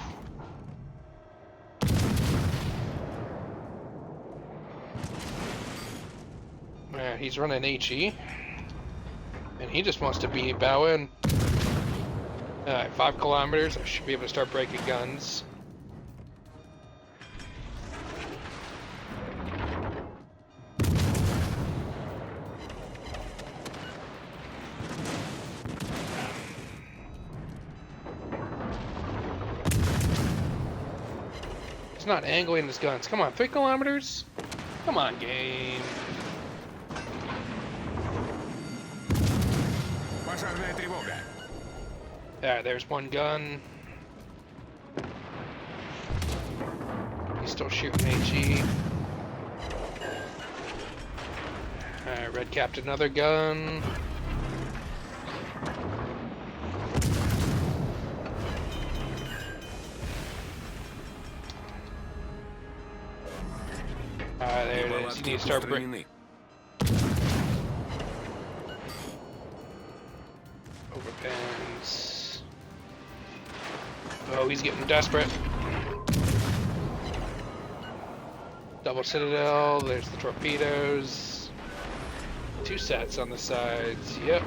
Speaker 1: Man, he's running HE. And he just wants to be bowing. Alright, 5 kilometers. I should be able to start breaking guns. He's not angling his guns. Come on, 3 kilometers? Come on, game.
Speaker 3: Пожарная тревога.
Speaker 1: Alright, there's one gun. He's still shooting HE. Alright, red capped another gun. There it is. You need to start breaking. Overpins. Oh, he's getting desperate. Double citadel. There's the torpedoes. 2 sets on the sides. Yep.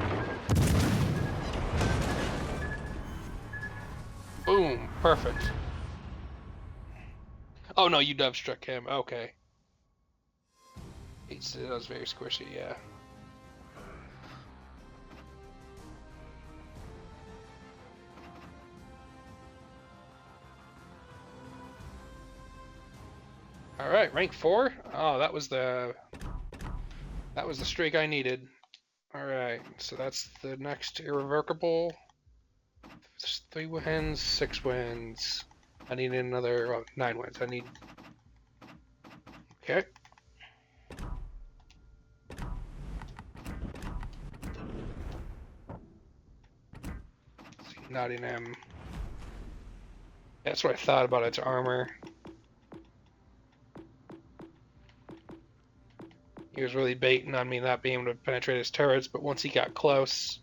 Speaker 1: Boom. Perfect. Oh no, you dove struck him. Okay. That was very squishy, yeah. All right, rank 4. Oh, that was the streak I needed. All right, so that's the next irrevocable. 3 wins, 6 wins. I need another 9 wins. I need. Okay. Nottingham. That's what I thought about its armor. He was really baiting on me not being able to penetrate his turrets, but once he got close,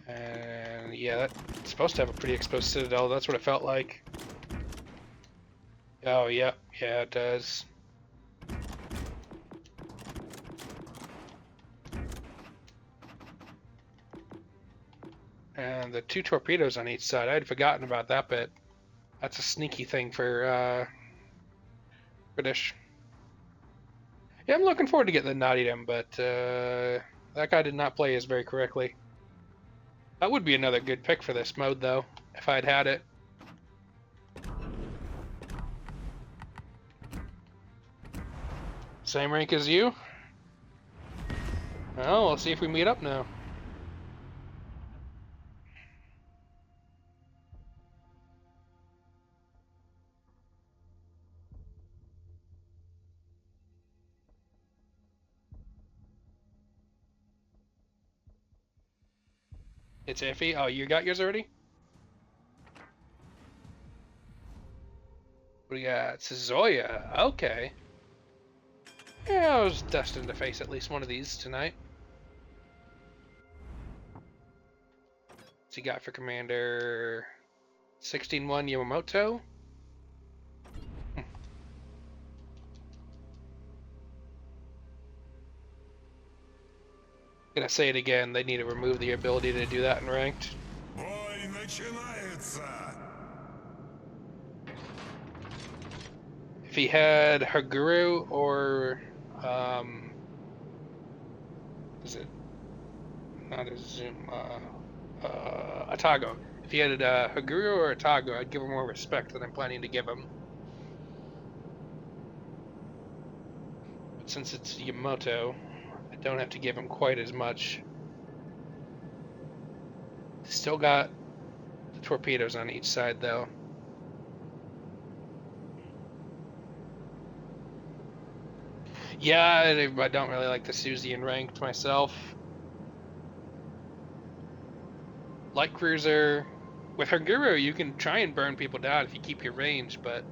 Speaker 1: and yeah, that's supposed to have a pretty exposed citadel. That's what it felt like. Oh, yep, yeah, it does. And the 2 torpedoes on each side. I'd forgotten about that bit. That's a sneaky thing for British. Yeah, I'm looking forward to getting the Nottingham, but that guy did not play as very correctly. That would be another good pick for this mode, though, if I'd had it. Same rank as you? Oh, we'll see if we meet up now. It's iffy. Oh, you got yours already? What do you got? Sazoya. Okay. Yeah, I was destined to face at least one of these tonight. What's he got for commander? 16-1 Yamamoto? Gonna say it again, they need to remove the ability to do that in ranked.
Speaker 4: Бой начинается!
Speaker 1: If he had Haguru or is it not a Zoom Atago? If he had Haguru or Atago, I'd give him more respect than I'm planning to give him. But since it's Yamamoto, I don't have to give him quite as much. Still got the torpedoes on each side though. Yeah, I don't really like the Susie in ranked myself. Light cruiser. With her guru, you can try and burn people down if you keep your range, but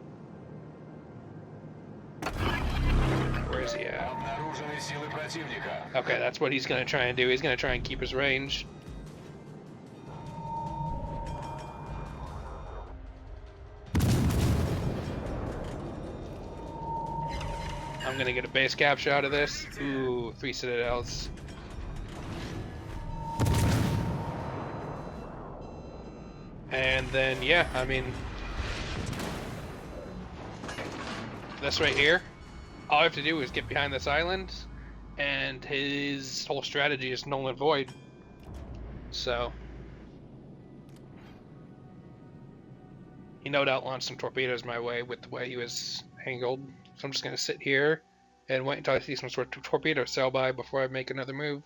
Speaker 1: where is he at?
Speaker 2: Обнаружены силы противника.
Speaker 1: Okay, that's what he's gonna try and do. He's gonna try and keep his range. I'm gonna get a base capture out of this. Ooh, 3 citadels. And then, yeah, I mean, this right here, all I have to do is get behind this island, and his whole strategy is null and void. So, he no doubt launched some torpedoes my way with the way he was angled. So I'm just going to sit here and wait until I see some sort of torpedo sail by before I make another move.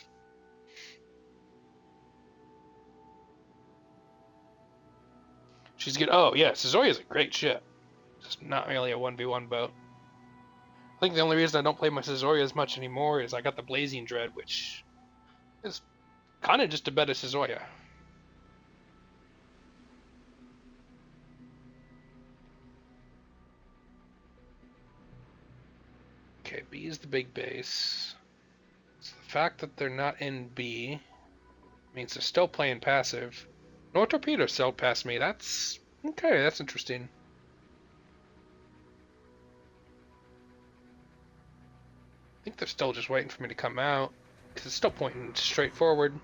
Speaker 1: She's good. Oh, yeah, Suzoya is a great ship. Just not really a 1v1 boat. I think the only reason I don't play my Suzoya as much anymore is I got the Blazing Dread, which is kind of just a better Suzoya. Okay, B is the big base. So the fact that they're not in B means they're still playing passive. No torpedoes sailed past me. That's okay. That's interesting. I think they're still just waiting for me to come out because it's still pointing straight forward.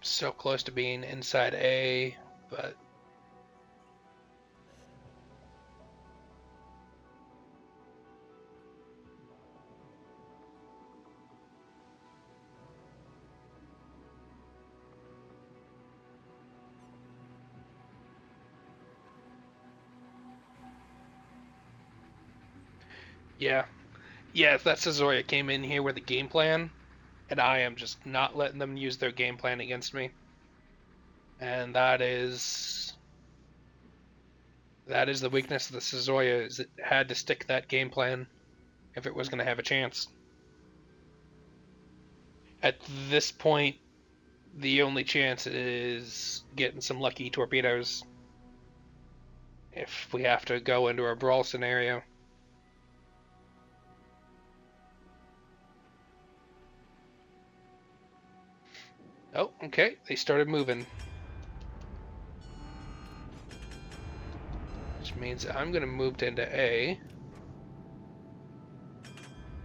Speaker 1: So close to being inside A, but yeah. Yeah, if that Suzoya came in here with a game plan, and I am just not letting them use their game plan against me. And that is That is the weakness of the Suzoya, is it had to stick that game plan if it was going to have a chance. At this point, the only chance is getting some lucky torpedoes if we have to go into a brawl scenario. Oh, okay, they started moving. Which means I'm going to move into A.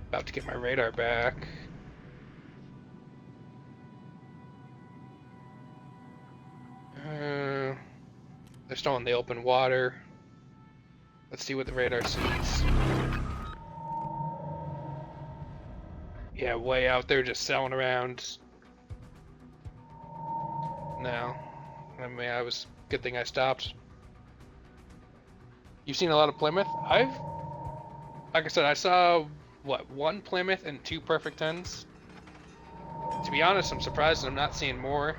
Speaker 1: About to get my radar back. They're still in the open water. Let's see what the radar sees. Yeah, way out there just sailing around. No. I mean, good thing I stopped. You've seen a lot of Plymouth? Like I said, I saw, what, one Plymouth and two Perfect Tens? To be honest, I'm surprised I'm not seeing more.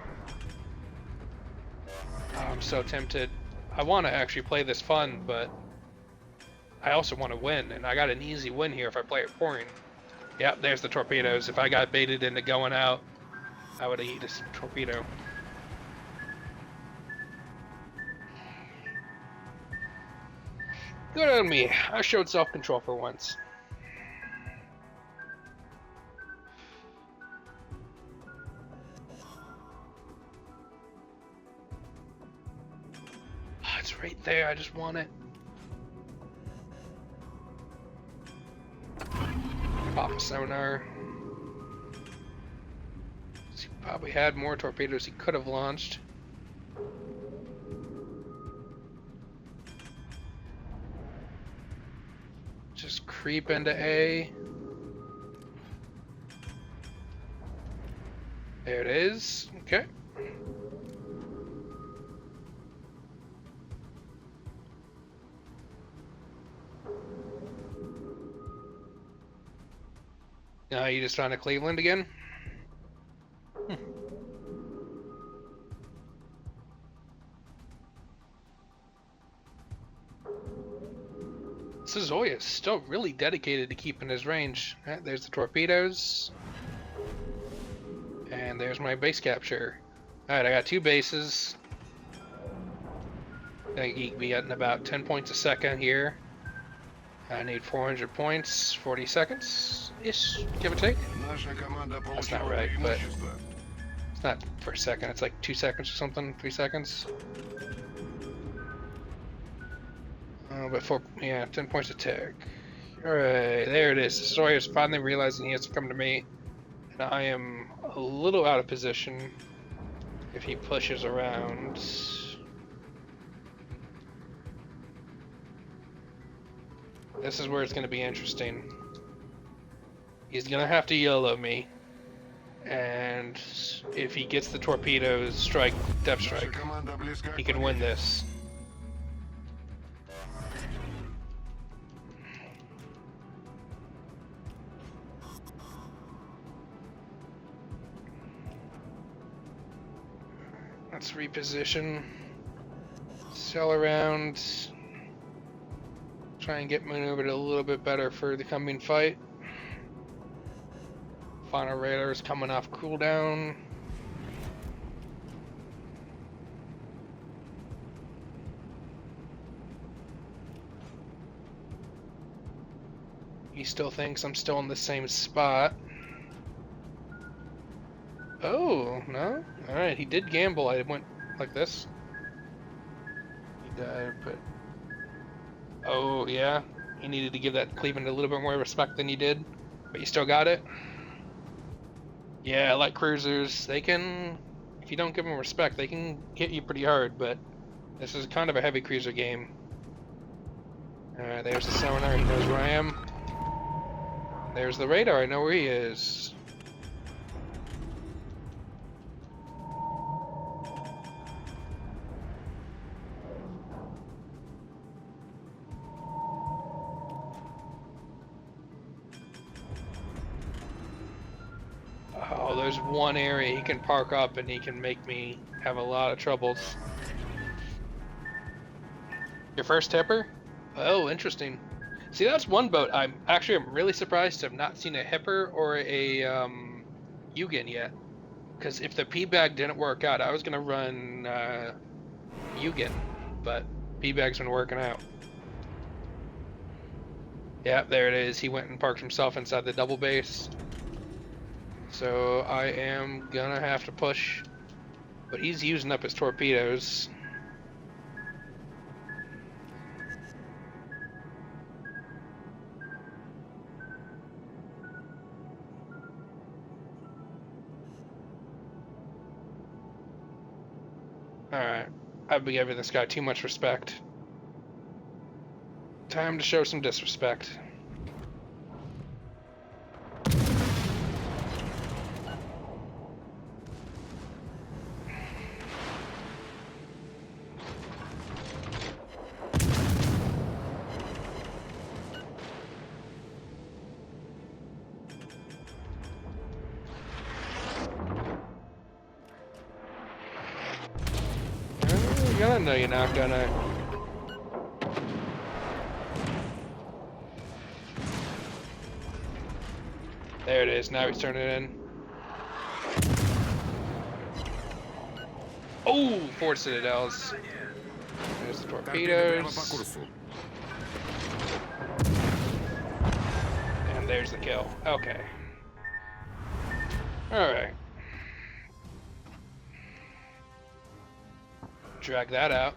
Speaker 1: I'm so tempted. I want to actually play this fun, but I also want to win, and I got an easy win here if I play it pouring. Yep, there's the torpedoes. If I got baited into going out, I would have eaten a torpedo. Good on me. I showed self-control for once. Oh, it's right there. I just want it. Pop a sonar. He probably had more torpedoes he could have launched. Just creep into A. There it is. Okay. Now you just trying to Cleveland again? Suzoya is still really dedicated to keeping his range. Right, there's the torpedoes. And there's my base capture. Alright, I got two bases. Gonna be getting about 10 points a second here. I need 400 points, 40 seconds-ish, give or take. That's not right, but it's not per second. It's like 2 seconds or something, 3 seconds. But 10 points attack. Alright, there it is. Sawyer's finally realizing he has to come to me. And I am a little out of position if he pushes around. This is where it's going to be interesting. He's going to have to YOLO me. And if he gets the torpedoes, depth strike, he can win this. Let's reposition. Sail around. Try and get maneuvered a little bit better for the coming fight. Final radar is coming off cooldown. He still thinks I'm still in the same spot. Oh, no? Alright, he did gamble. I went like this. He died, but... Oh, yeah. He needed to give that Cleveland a little bit more respect than he did. But you still got it? Yeah, like cruisers, they can... If you don't give them respect, they can hit you pretty hard, but... This is kind of a heavy cruiser game. Alright, there's the sonar. He knows where I am. There's the radar. I know where he is. Oh, there's one area he can park up and he can make me have a lot of troubles. Your first hipper? Oh, interesting. See, that's one boat I'm really surprised to have not seen a hipper or a Yugen yet. Because if the P bag didn't work out, I was gonna run Yugen, but P bag's been working out. Yeah, there it is. He went and parked himself inside the double base. So I am gonna have to push, but he's using up his torpedoes. Alright, I've been giving this guy too much respect. Time to show some disrespect. You're gonna know you're not gonna. There it is, now he's turning it in. Oh, 4 citadels. There's the
Speaker 3: Торпеды прямо по
Speaker 1: torpedoes.
Speaker 3: курсу.
Speaker 1: And there's the kill. Okay. Alright. Drag that out.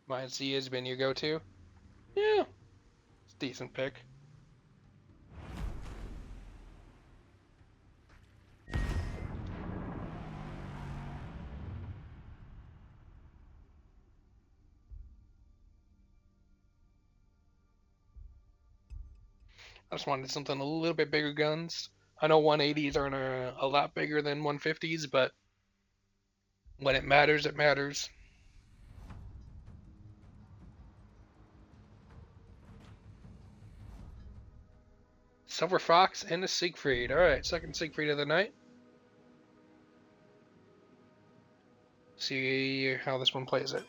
Speaker 1: Mine C has been your go-to. Yeah. It's a decent pick. I just wanted something a little bit bigger guns. I know 180s aren't a lot bigger than 150s, but when it matters, it matters. Silver Fox and a Siegfried. Alright, second Siegfried of the night. See how this one plays it.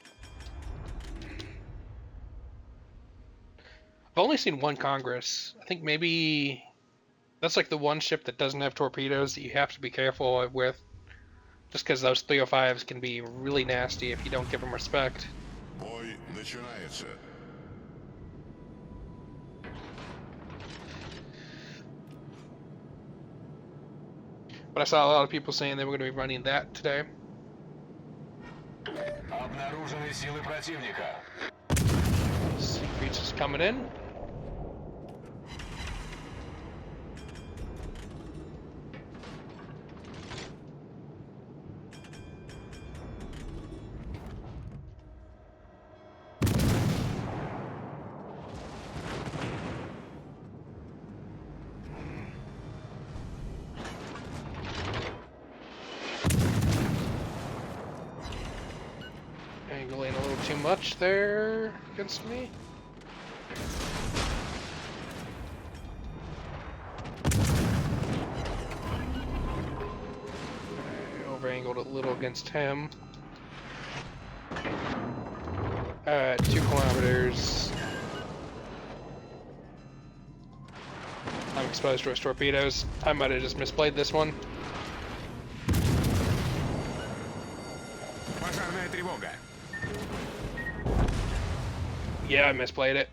Speaker 1: I've only seen one Congress. I think maybe that's like the one ship that doesn't have torpedoes that you have to be careful with. Just because those 305s can be really nasty if you don't give them respect.
Speaker 4: Бой начинается.
Speaker 1: But I saw a lot of people saying they were going to be running that today.
Speaker 2: Обнаружены силы противника.
Speaker 1: Siegfried's just coming in. Angling a little too much there against me. I over-angled a little against him. 2 kilometers. I'm exposed to his torpedoes. I might have just misplayed this one.
Speaker 3: Пожарная тревога.
Speaker 1: Yeah, I misplayed it.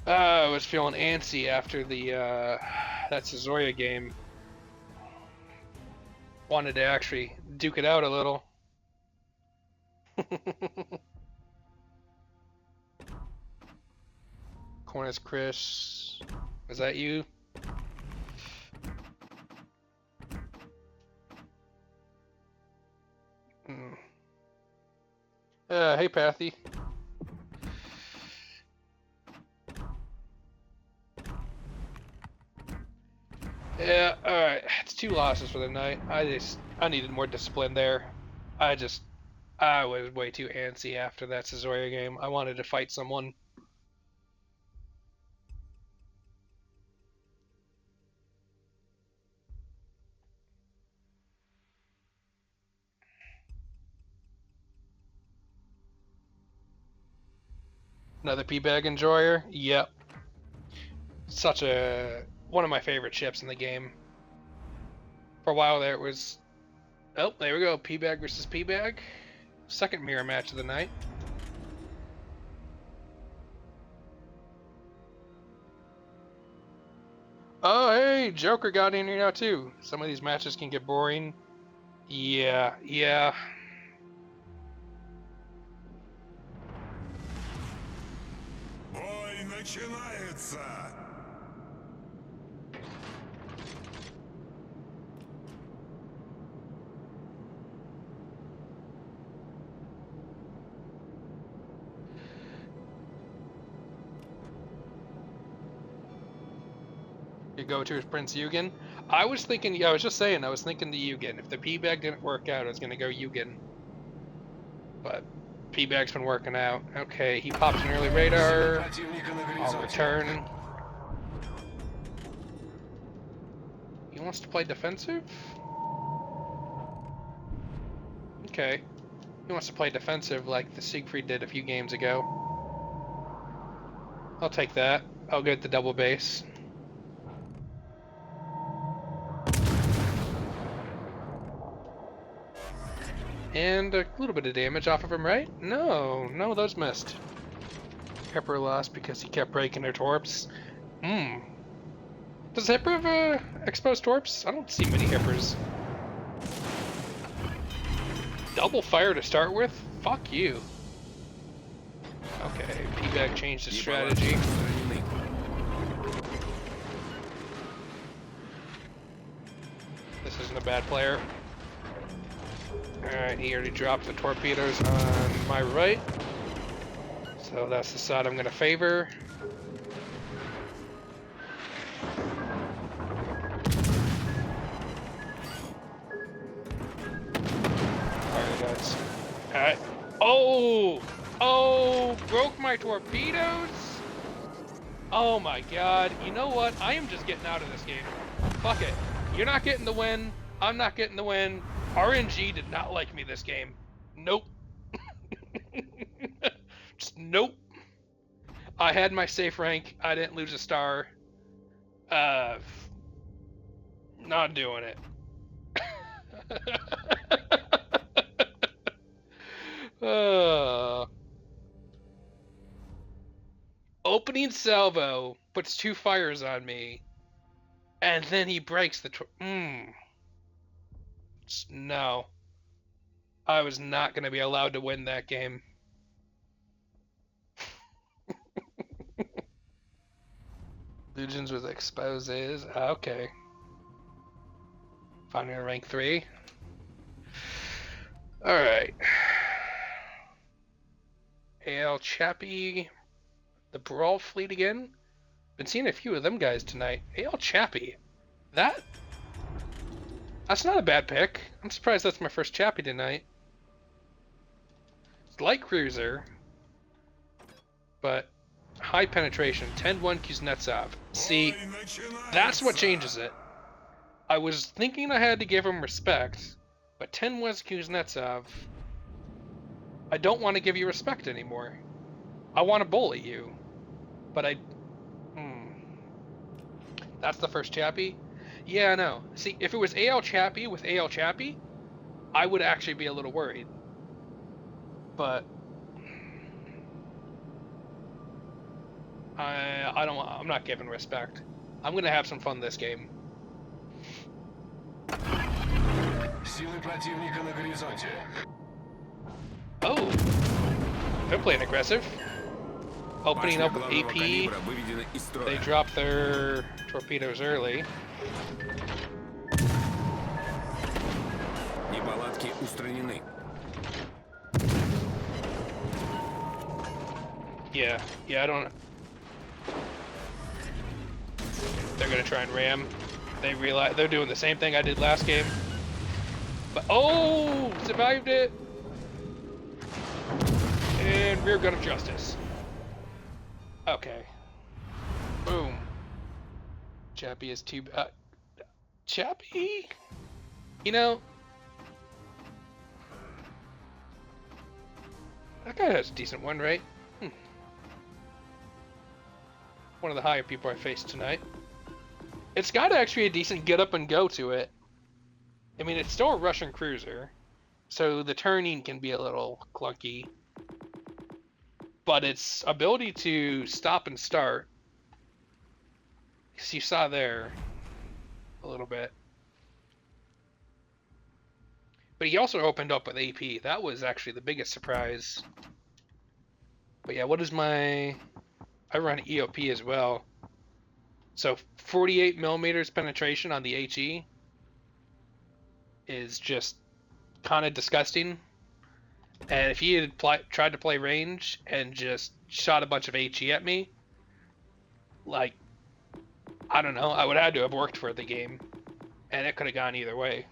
Speaker 1: I was feeling antsy after the that Suzoya game. Wanted to actually duke it out a little. Corners Chris, was that you? Hey Pathy. Yeah, alright. It's 2 losses for the night. I needed more discipline there. I just I was way too antsy after that Caesarea game. I wanted to fight someone. Another P-Bag Enjoyer? Yep. Such a one of my favorite ships in the game. For a while there it was oh, there we go. P-Bag versus P-Bag. Second mirror match of the night. Oh, hey, Joker got in here now too. Some of these matches can get boring. Yeah, yeah.
Speaker 4: Бой начинается!
Speaker 1: Your go-to is Prince Eugen. I was thinking, yeah, I was just saying, I was thinking the Eugen. If the P-Bag didn't work out, I was gonna go Eugen. But P-Bag's been working out. Okay, he pops an early
Speaker 2: Силы
Speaker 1: radar.
Speaker 2: противника на
Speaker 1: I'll
Speaker 2: горизонте.
Speaker 1: return. He wants to play defensive? Okay. He wants to play defensive like the Siegfried did a few games ago. I'll take that. I'll get the double base. And a little bit of damage off of him, right? No, those missed. Hipper lost because he kept breaking their torps. Does Hipper have exposed torps? I don't see many Hippers. Double fire to start with? Fuck you. Okay, P-Bag changed his strategy.
Speaker 3: Устранены.
Speaker 1: This isn't a bad player. Alright, he already dropped the torpedoes on my right. So that's the side I'm gonna favor. Alright, guys. Alright. Oh! Oh! Broke my torpedoes? Oh my god. You know what? I am just getting out of this game. Fuck it. You're not getting the win. I'm not getting the win. RNG did not like me this game. Nope. Just nope. I had my safe rank. I didn't lose a star. Not doing it. Opening salvo puts 2 fires on me, and then he breaks the. No. I was not going to be allowed to win that game. Legends with exposes. Okay. Finding a rank 3. Alright. AL Chappie. The Brawl Fleet again. Been seeing a few of them guys tonight. AL Chappie. That's not a bad pick. I'm surprised that's my first Chappie tonight. It's light cruiser. But high penetration. 10-1 Kuznetsov. See, that's what changes it. I was thinking I had to give him respect, but 10-1 Kuznetsov, I don't want to give you respect anymore. I want to bully you. But that's the first Chappie? Yeah, I know. See, if it was AL Chappie with AL Chappie, I would actually be a little worried. But I'm not giving respect. I'm gonna have some fun this game.
Speaker 2: Силы противника на горизонте.
Speaker 1: Oh, they're playing aggressive. Opening
Speaker 3: Башня
Speaker 1: up with
Speaker 3: главного
Speaker 1: AP.
Speaker 3: калибра выведена из
Speaker 1: They
Speaker 3: строя.
Speaker 1: drop their torpedoes early.
Speaker 3: Неполадки устранены.
Speaker 1: Yeah, I don't. They're gonna try and ram. They realize they're doing the same thing I did last game. But oh, survived it. And rear gun of justice. Okay. Boom. Chappie is too. Chappie. You know, that guy has a decent one, right? One of the higher people I faced tonight. It's got actually a decent get up and go to it. I mean, it's still a Russian cruiser, so the turning can be a little clunky. But its ability to stop and start, as you saw there, a little bit. But he also opened up with AP. That was actually the biggest surprise. But yeah, what is my... I run EOP as well. So 48 millimeters penetration on the HE is just kind of disgusting. And if he had tried to play range and just shot a bunch of HE at me, like, I don't know, I would have had to have worked for the game. And it could have gone either way.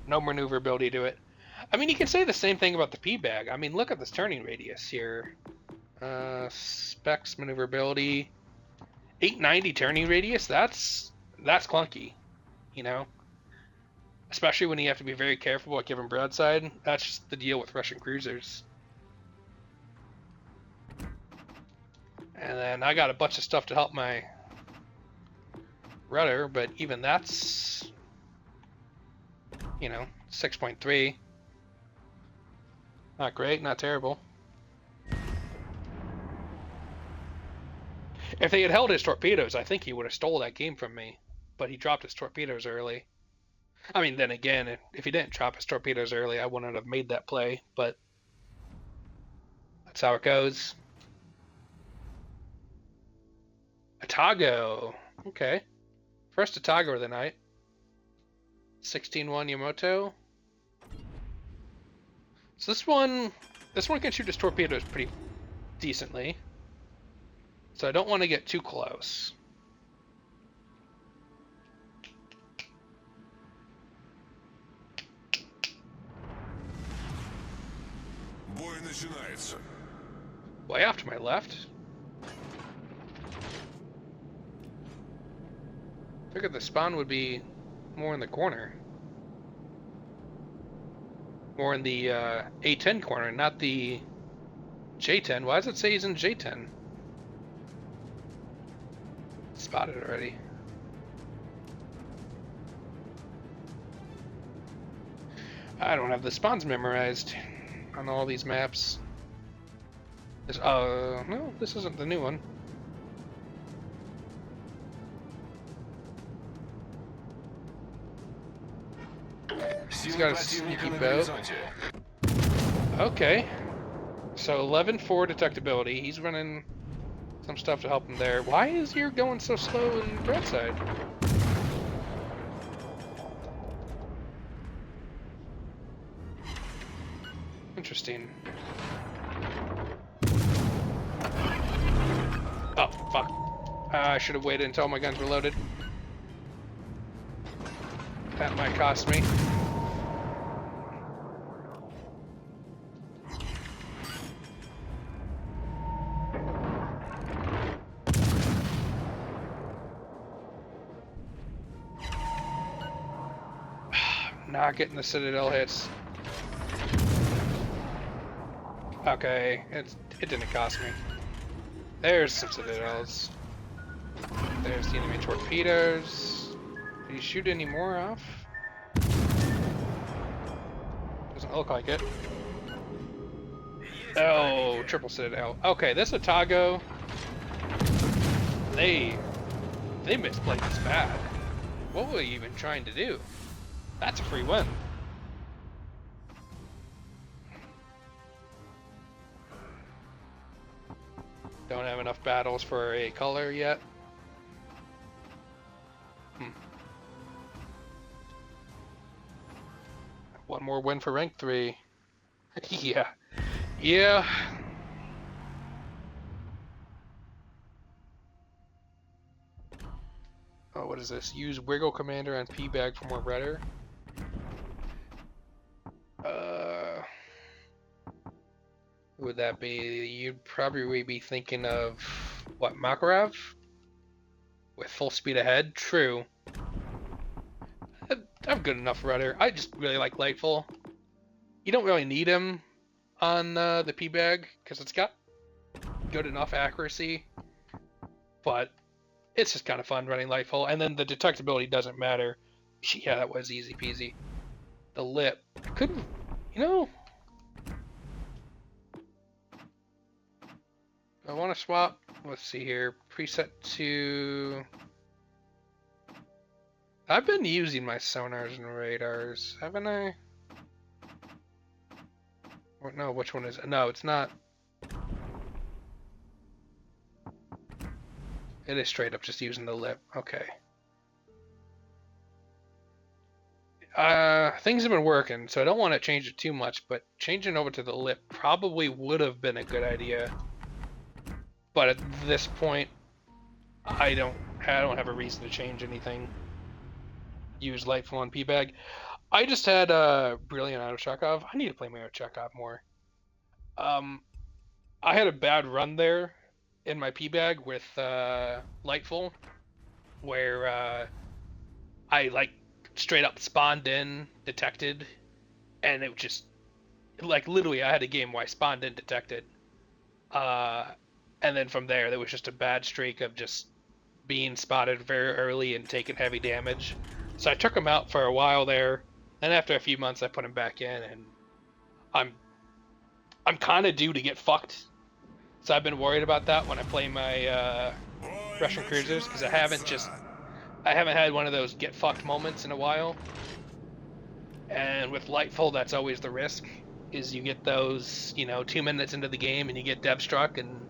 Speaker 1: No maneuverability to it. I mean, you can say the same thing about the P-Bag. I mean, look at this turning radius here. Specs, maneuverability. 890 turning radius, that's clunky, you know? Especially when you have to be very careful about giving broadside. That's just the deal with Russian cruisers. And then I got a bunch of stuff to help my rudder, but even that's, you know, 6.3. Not great, not terrible. If they had held his torpedoes, I think he would have stole that game from me. But he dropped his torpedoes early. I mean, then again, if he didn't drop his torpedoes early, I wouldn't have made that play. But that's how it goes. Atago. Okay. First Atago of the night. 16-1 Yamato. So this one can shoot his torpedoes pretty decently. So I don't want to get too close.
Speaker 2: Бой начинается.
Speaker 1: Way off to my left. Figured the spawn would be more in the corner. More in the A10 corner, not the J10. Why does it say he's in J10? Spotted already. I don't have the spawns memorized on all these maps. This, no, this isn't the new one. He's got a sneaky boat. Okay. So 11-4 detectability. He's running some stuff to help him there. Why is your going so slow in broadside? Interesting. Oh, fuck. I should have waited until my guns were loaded. That might cost me. Not getting the Citadel hits. Okay, it didn't cost me. There's some Citadels. There's the enemy torpedoes. Did he shoot any more off? Doesn't look like it. Oh, triple Citadel. Okay, this Atago. They misplayed this bad. What were you even trying to do? That's a free win. Don't have enough battles for a color yet. One more win for rank 3. Yeah. Yeah. Oh, what is this? Use Wiggle Commander on P-Bag for more rudder. Who would that be? You'd probably be thinking of, what, Makarov? With full speed ahead? True. I'm good enough rudder. I just really like Lightful. You don't really need him on the P-Bag, because it's got good enough accuracy. But it's just kind of fun running Lightful. And then the detectability doesn't matter. Yeah, that was easy peasy. The lip. I couldn't, you know... I want to swap, let's see here, preset to... I've been using my sonars and radars, haven't I? Or, no, which one is it? No, it's not. It is straight up just using the lip, okay. Things have been working, so I don't want to change it too much, but changing over to the lip probably would have been a good idea. But at this point, I don't have a reason to change anything. Use Lightful on P-Bag. I just had Brilliant out of Chekhov. I need to play my Chekhov more. I had a bad run there in my P-Bag with Lightful, where I like straight up spawned in, detected, and it just like literally I had a game where I spawned in, detected, and then from there was just a bad streak of just being spotted very early and taking heavy damage. So I took him out for a while there, and after a few months I put him back in, and I'm kind of due to get fucked. So I've been worried about that when I play my Russian cruisers, because I haven't had one of those get fucked moments in a while. And with Lightful, that's always the risk, is you get those, 2 minutes into the game and you get dev struck and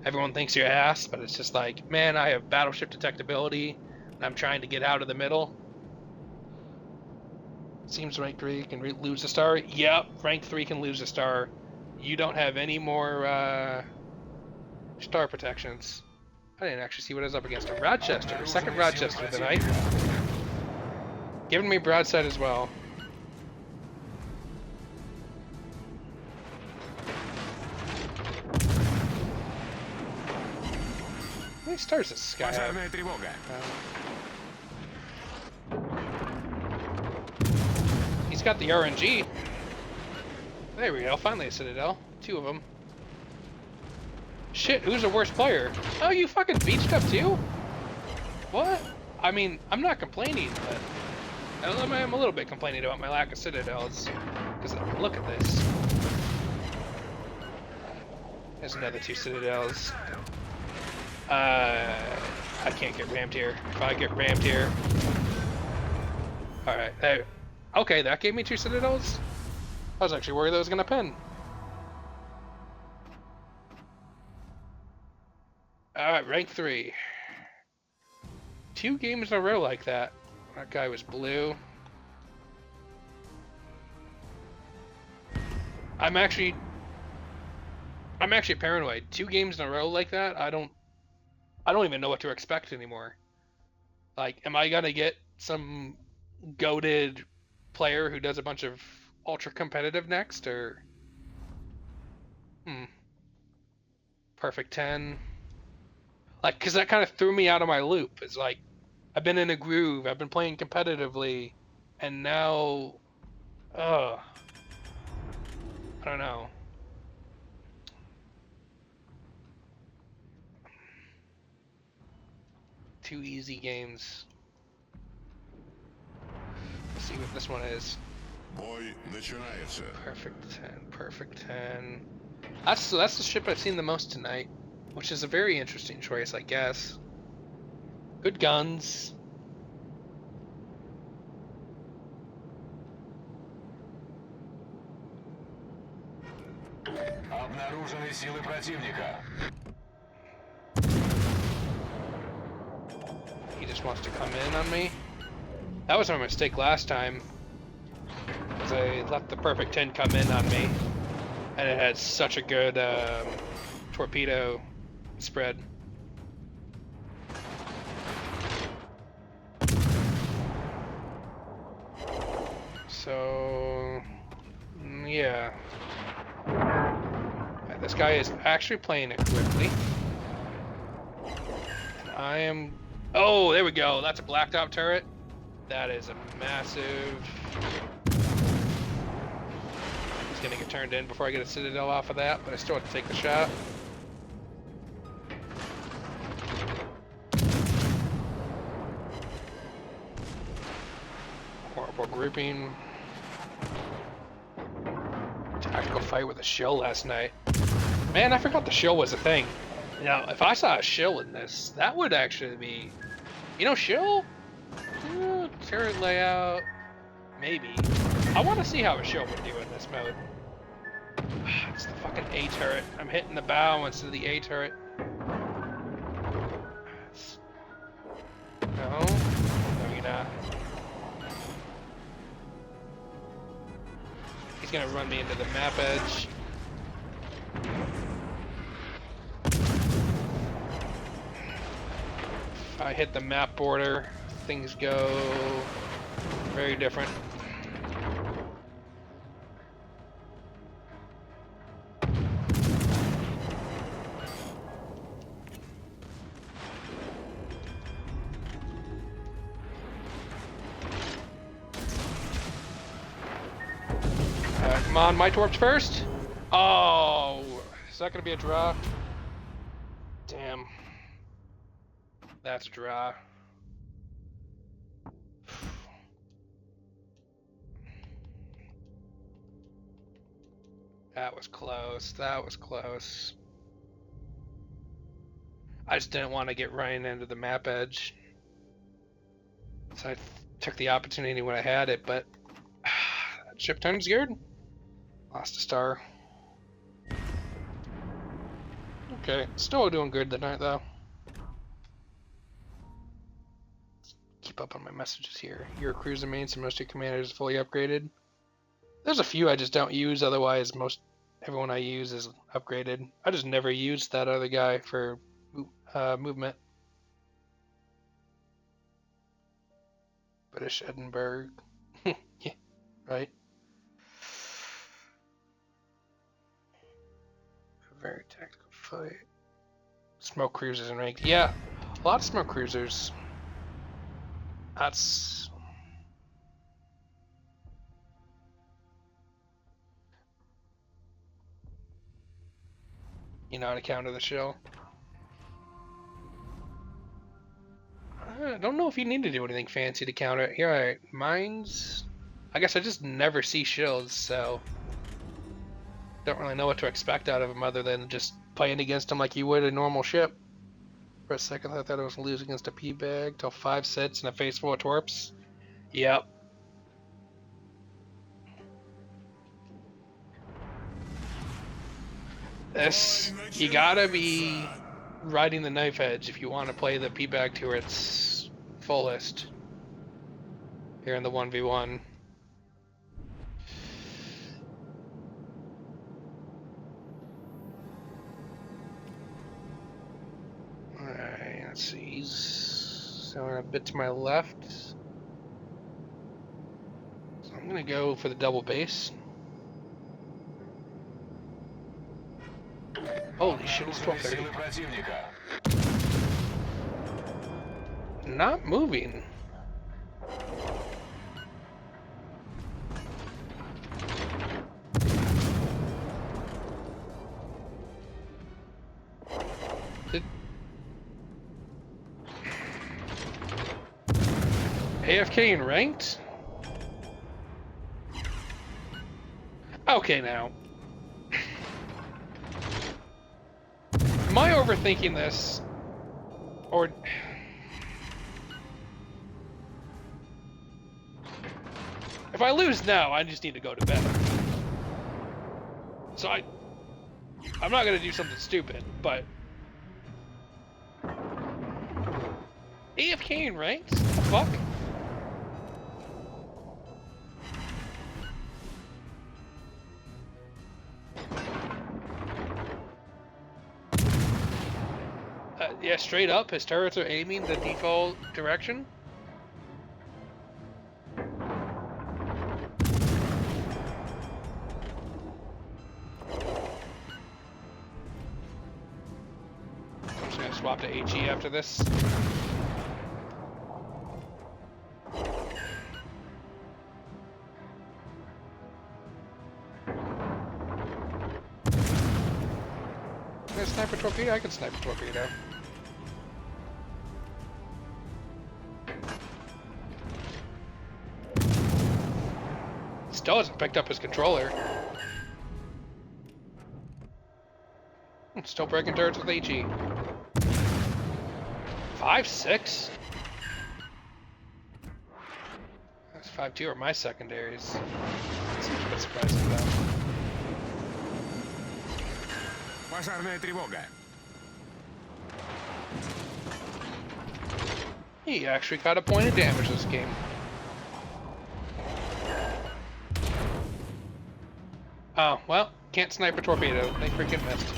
Speaker 1: everyone thinks you're ass, but it's just like, man, I have battleship detectability and I'm trying to get out of the middle. Seems rank 3 can lose a star. Yep, rank 3 can lose a star. You don't have any more star protections. I didn't actually see what I was up against. A Rochester. Second Rochester tonight. Giving me broadside as well. How many stars does this guy have?
Speaker 3: Пожарная тревога.
Speaker 1: He's got the RNG. There we go. Finally a Citadel. 2 of them. Shit, who's the worst player? Oh, you fucking beat stuff too? What? I mean, I'm not complaining, but I'm a little bit complaining about my lack of Citadels. Because look at this. There's another 2 Citadels. I can't get rammed here. If I get rammed here... Alright, there. Okay, that gave me 2 Citadels? I was actually worried that was gonna pin. Alright, rank 3. 2 games in a row like that. That guy was blue. I'm actually paranoid. 2 games in a row like that, I don't even know what to expect anymore. Like, am I gonna get some goated player who does a bunch of ultra competitive next, or perfect 10? Like, because that kind of threw me out of my loop. It's like, I've been in a groove, I've been playing competitively, and now, I don't know. Two easy games. Let's see what this one is.
Speaker 2: Бой начинается.
Speaker 1: Perfect 10, perfect 10. That's the ship I've seen the most tonight, which is a very interesting choice, I guess. Good guns.
Speaker 4: Обнаружены силы противника.
Speaker 1: He just wants to come in on me. That was my mistake last time, because I let the perfect 10 come in on me, and it had such a good torpedo spread. So, yeah. This guy is actually playing it quickly. And I am... Oh, there we go. That's a blacktop turret. That is a massive... He's gonna get turned in before I get a citadel off of that, but I still have to take the shot. Horrible grouping. Tactical fight with a shill last night. Man, I forgot the shill was a thing. Now, if I saw a shill in this, that would actually be... You know, shill? Turret layout... Maybe. I want to see how a shill would do in this mode. It's the fucking A turret. I'm hitting the bow instead of the A turret. No? No, you're not. He's gonna run me into the map edge. If I hit the map border, things go very different. Come on, my torps first. Oh, is that gonna be a draw? Damn. That's a draw. That was close. That was close. I just didn't want to get right into the map edge. So I took the opportunity when I had it, but that ship turned scared. Lost a star. Okay, still doing good tonight though. Keep up on my messages here. Your cruiser mains and most of your commanders is fully upgraded. There's a few I just don't use, otherwise everyone I use is upgraded. I just never used that other guy for movement. British Edinburgh. Yeah, right. Very tactical fight. Smoke cruisers and ranked. Yeah, a lot of smoke cruisers. That's... You know how to counter the shill. I don't know if you need to do anything fancy to counter it. Here, alright, mines... I guess I just never see shills, so... Don't really know what to expect out of them other than just playing against them like you would a normal ship. For a second I thought I was losing against a P-bag till 5 sits and a face full of torps. Yep. This, you gotta be riding the knife edge if you want to play the P-bag turrets fullest here in the 1v1. Alright, let's see, he's sailing a bit to my left. So I'm gonna go for the double base. Holy shit, it's 12:30. Not moving. AFK and ranked? Okay, now. Am I overthinking this? Or... If I lose now, I just need to go to bed. So I'm not gonna do something stupid, but... AFK and ranked? What the fuck? Yeah, straight up, his turrets are aiming the default direction. swap to HE after this. Can I sniper torpedo? I can sniper torpedo. Still hasn't picked up his controller. Still breaking turrets with HE. 5-6? That's 5-2 are my secondaries. Seems a bit surprising though.
Speaker 3: Пожарная тревога.
Speaker 1: He actually got a point of damage this game. Oh, well, can't snipe a torpedo. They freaking missed.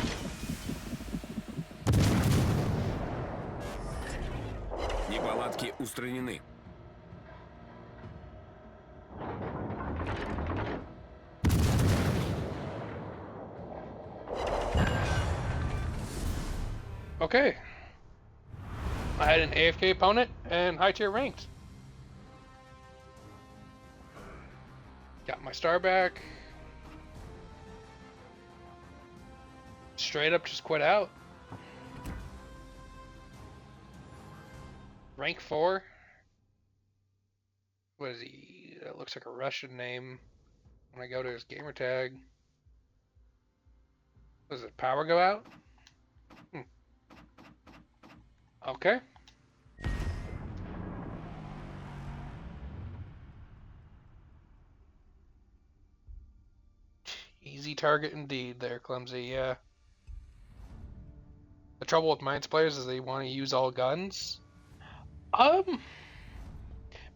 Speaker 3: Неполадки устранены.
Speaker 1: Okay. I had an AFK opponent and high tier ranked. Got my star back. Straight up just quit out. Rank 4. What is he? That looks like a Russian name. When I go to his gamer tag. Does it power go out? Okay. Easy target indeed there, Clumsy, yeah. The trouble with Mines players is they want to use all guns.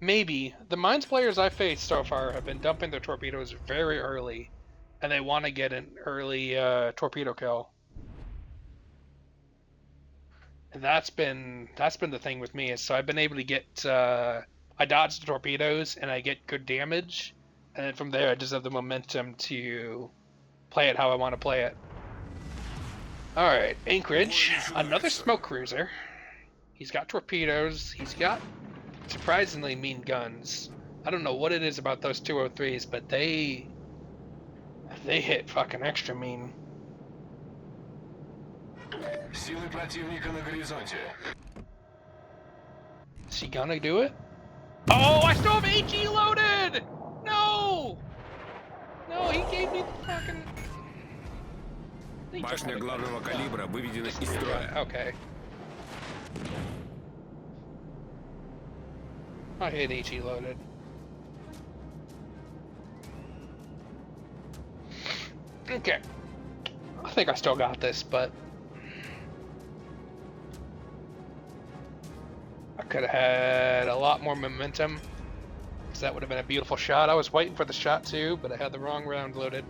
Speaker 1: Maybe. The Mines players I faced so far have been dumping their torpedoes very early, and they want to get an early torpedo kill. And that's been the thing with me, is so I've been able to get I dodge the torpedoes and I get good damage, and then from there I just have the momentum to play it how I want to play it. Alright, Anchorage, another smoke cruiser. He's got torpedoes, he's got surprisingly mean guns. I don't know what it is about those 203s, but they hit fucking extra mean.
Speaker 4: Силы противника на горизонте.
Speaker 1: Is he gonna do it? Oh, I still have HE loaded! No! No, he gave me the fucking...
Speaker 3: Башня главного калибра выведена из строя.
Speaker 1: Okay. I hate HE loaded. Okay. I think I still got this, but... I could have had a lot more momentum, because that would have been a beautiful shot. I was waiting for the shot too, but I had the wrong round loaded.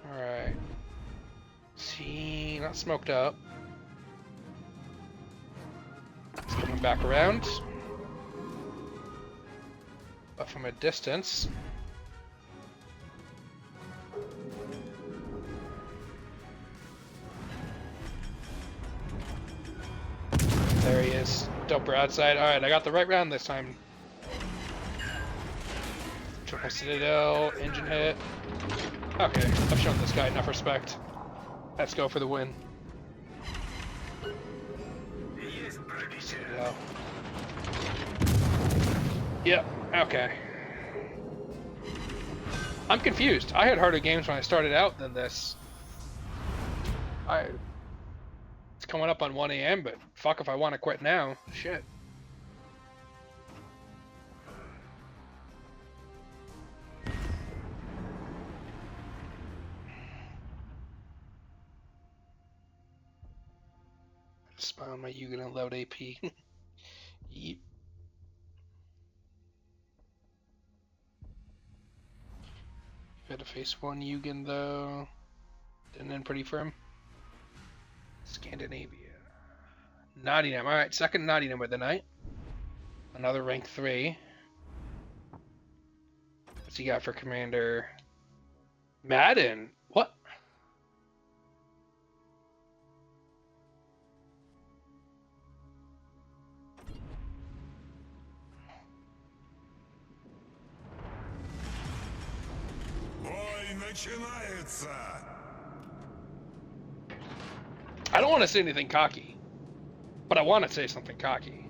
Speaker 1: Alright. See, not smoked up. It's coming back around. But from a distance. There he is. Dope broadside. Alright, I got the right round this time. Triple Citadel, engine hit. Okay, I've shown this guy enough respect. Let's go for the win. Citadel. Yep, okay. I'm confused. I had harder games when I started out than this. It's coming up on 1 AM, but fuck if I want to quit now. Shit. Spy on my Yugen and load AP. Yeet. Had to face one Yugen though. Didn't end pretty firm. Scandinavia. Nottingham. Alright, second Nottingham of the night. Another rank 3. What's he got for commander? Madden? What?
Speaker 2: Бой начинается!
Speaker 1: I don't want to say anything cocky, but I want to say something cocky.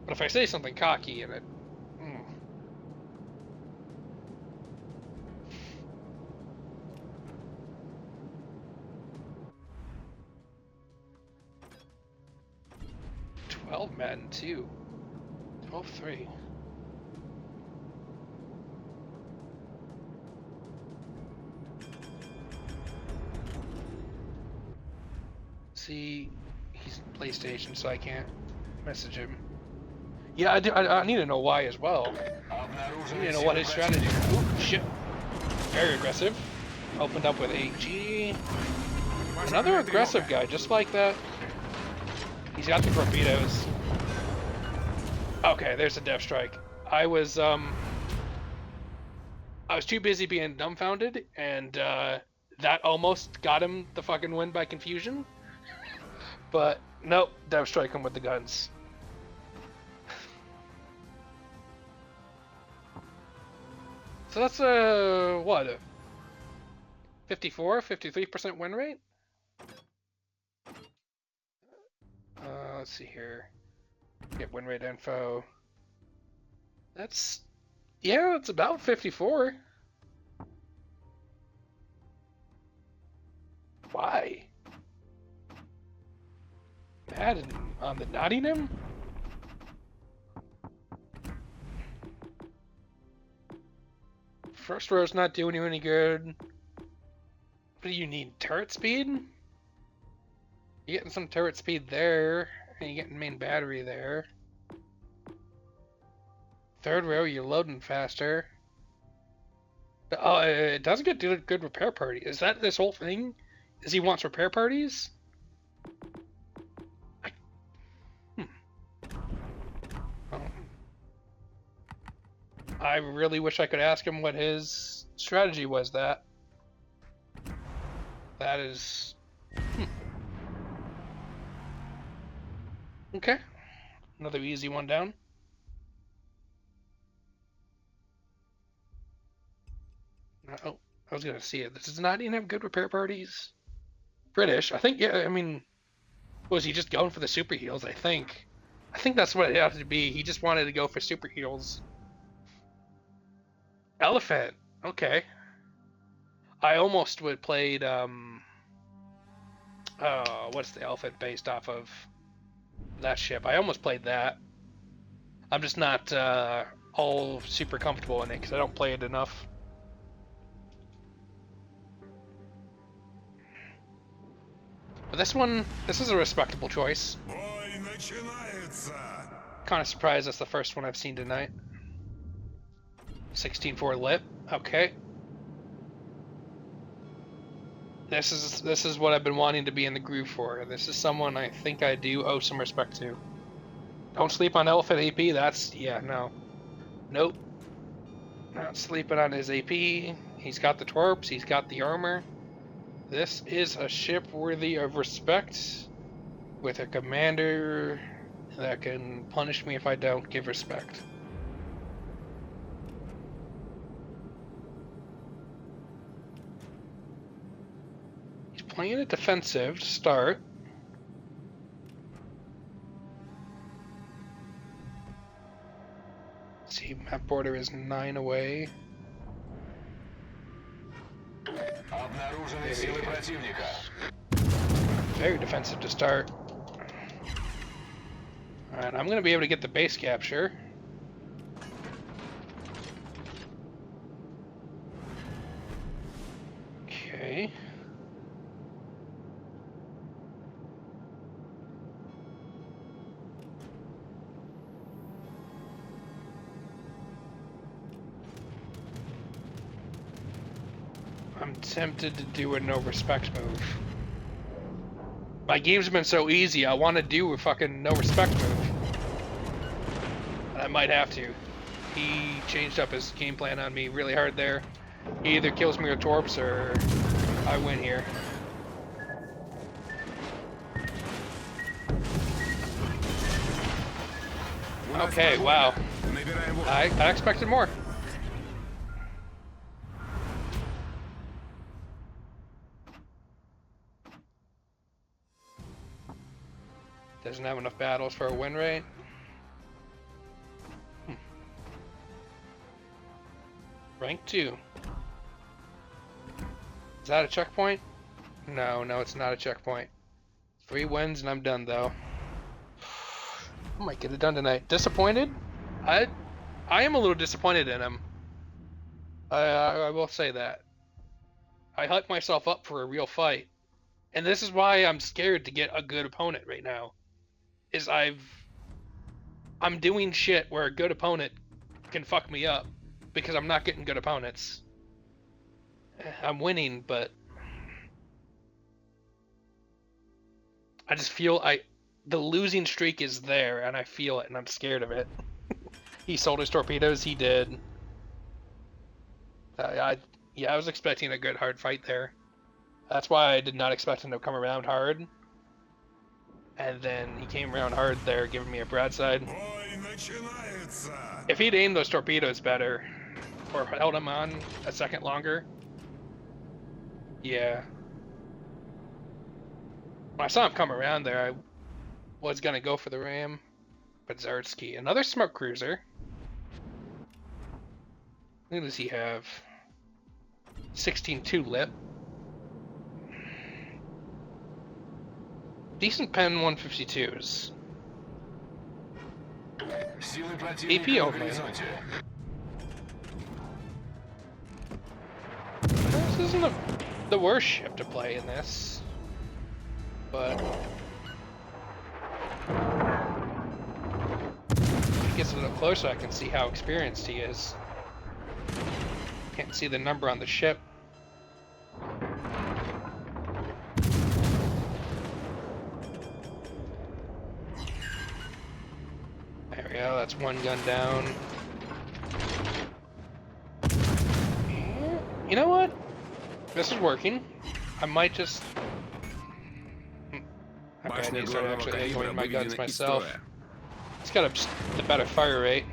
Speaker 1: But if I say something cocky and it... Mm. $12 Madden 2. 12-3. See, he's PlayStation, so I can't message him. Yeah, I do. I need to know why as well. I need to know what his strategy is. Ooh, shit. Very aggressive. Opened up with AG. Another aggressive guy, just like that. He's got the torpedoes. Okay, there's a death strike. I was too busy being dumbfounded, and that almost got him the fucking win by confusion. But nope, death strike him with the guns. So that's what, a 53% win rate? Let's see here. Get win rate info. That's, yeah, it's about 54. Why? Madden on the Nottingham? First row's not doing you any good. What do you need? Turret speed? You're getting some turret speed there, and you're getting main battery there. Third row, you're loading faster. Oh, it doesn't get good repair party. Is that this whole thing? Is he wants repair parties? I really wish I could ask him what his strategy was. That is... Okay. Another easy one down. Oh, I was gonna see it. This does not even have good repair parties. British, I think. Yeah, I mean, was he just going for the super heals? I think that's what it had to be. He just wanted to go for super heals. Elephant. Okay. I almost would played what's the elephant based off of that ship? I almost played that. I'm just not all super comfortable in it because I don't play it enough. But this is a respectable choice. Kind of surprised that's the first one I've seen tonight. 16-4 lit. Okay. This is what I've been wanting to be in the groove for. This is someone I think I do owe some respect to. Don't sleep on Elephant AP. That's, yeah, no. Nope. Not sleeping on his AP. He's got the torps. He's got the armor. This is a ship worthy of respect, with a commander that can punish me if I don't give respect. He's playing it defensive to start. Let's see, map border is 9 away. Very defensive to start. Alright, I'm going to be able to get the base capture. Okay. I'm tempted to do a no respect move. My game's been so easy, I want to do a fucking no respect move. And I might have to. He changed up his game plan on me really hard there. He either kills me with torps or I win here. Okay, wow.
Speaker 3: Набираем воздух.
Speaker 1: I expected more. Doesn't have enough battles for a win rate. Rank 2. Is that a checkpoint? No, it's not a checkpoint. 3 wins and I'm done though. I might get it done tonight. Disappointed? I am a little disappointed in him. I will say that. I hyped myself up for a real fight. And this is why I'm scared to get a good opponent right now. Is I'm doing shit where a good opponent can fuck me up because I'm not getting good opponents. I'm winning, but I just feel the losing streak is there and I feel it and I'm scared of it. He sold his torpedoes, he did. Yeah, I was expecting a good hard fight there. That's why I did not expect him to come around hard. And then he came around hard there, giving me a broadside.
Speaker 2: Бой начинается!
Speaker 1: If he'd aimed those torpedoes better, or held them on a second longer, yeah. When I saw him come around there, I was gonna go for the ram. But Zardsky, another smoke cruiser. Who does he have? 16-2 lip. Decent pen 152s.
Speaker 4: Силы
Speaker 1: AP
Speaker 4: противника на
Speaker 1: only.
Speaker 4: горизонте.
Speaker 1: This isn't the worst ship to play in this, but if he gets a little closer, I can see how experienced he is. Can't see the number on the ship. There we go, that's one gun down. You know what? This is working. I might just... Okay, I
Speaker 3: Башня
Speaker 1: need to start
Speaker 3: главного
Speaker 1: actually
Speaker 3: калибра
Speaker 1: angling my guns
Speaker 3: выведена из
Speaker 1: myself.
Speaker 3: строя.
Speaker 1: It's got the better fire rate.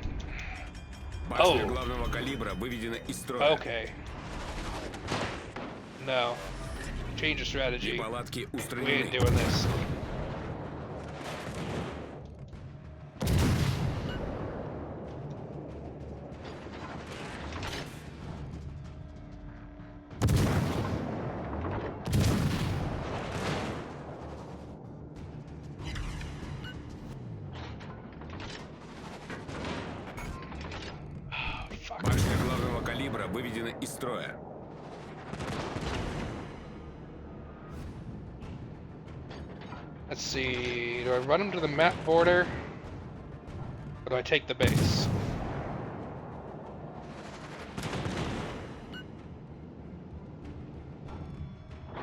Speaker 3: Башня
Speaker 1: Oh.
Speaker 3: главного калибра выведена из строя.
Speaker 1: Okay. No. Change of strategy.
Speaker 3: Неполадки
Speaker 1: We ain't
Speaker 3: устранены.
Speaker 1: doing this. Fuck.
Speaker 3: Башня главного калибра выведена из строя.
Speaker 1: Let's see. Do I run him to the map border? Or do I take the base?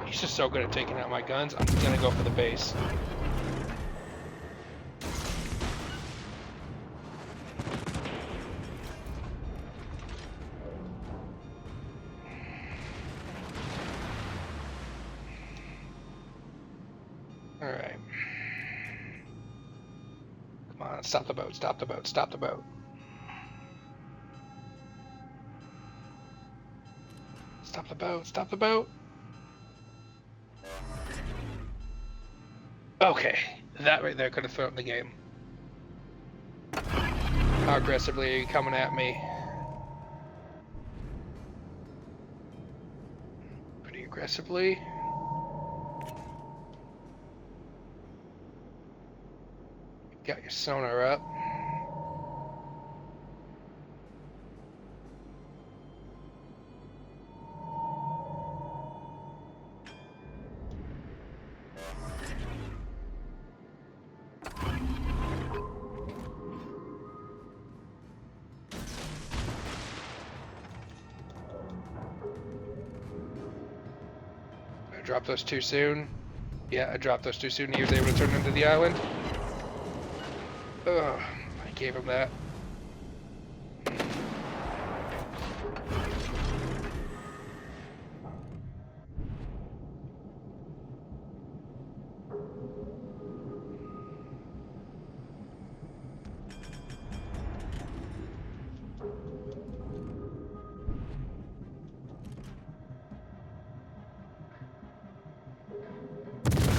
Speaker 1: He's just so good at taking out my guns. I'm gonna go for the base. Alright. Come on, stop the boat, stop the boat, stop the boat. Stop the boat, stop the boat. Okay, that right there could have thrown the game. How aggressively are you coming at me? Pretty aggressively. Got your sonar up. I dropped those too soon. Yeah, I dropped those too soon. He was able to turn into the island. Ugh, I gave him that.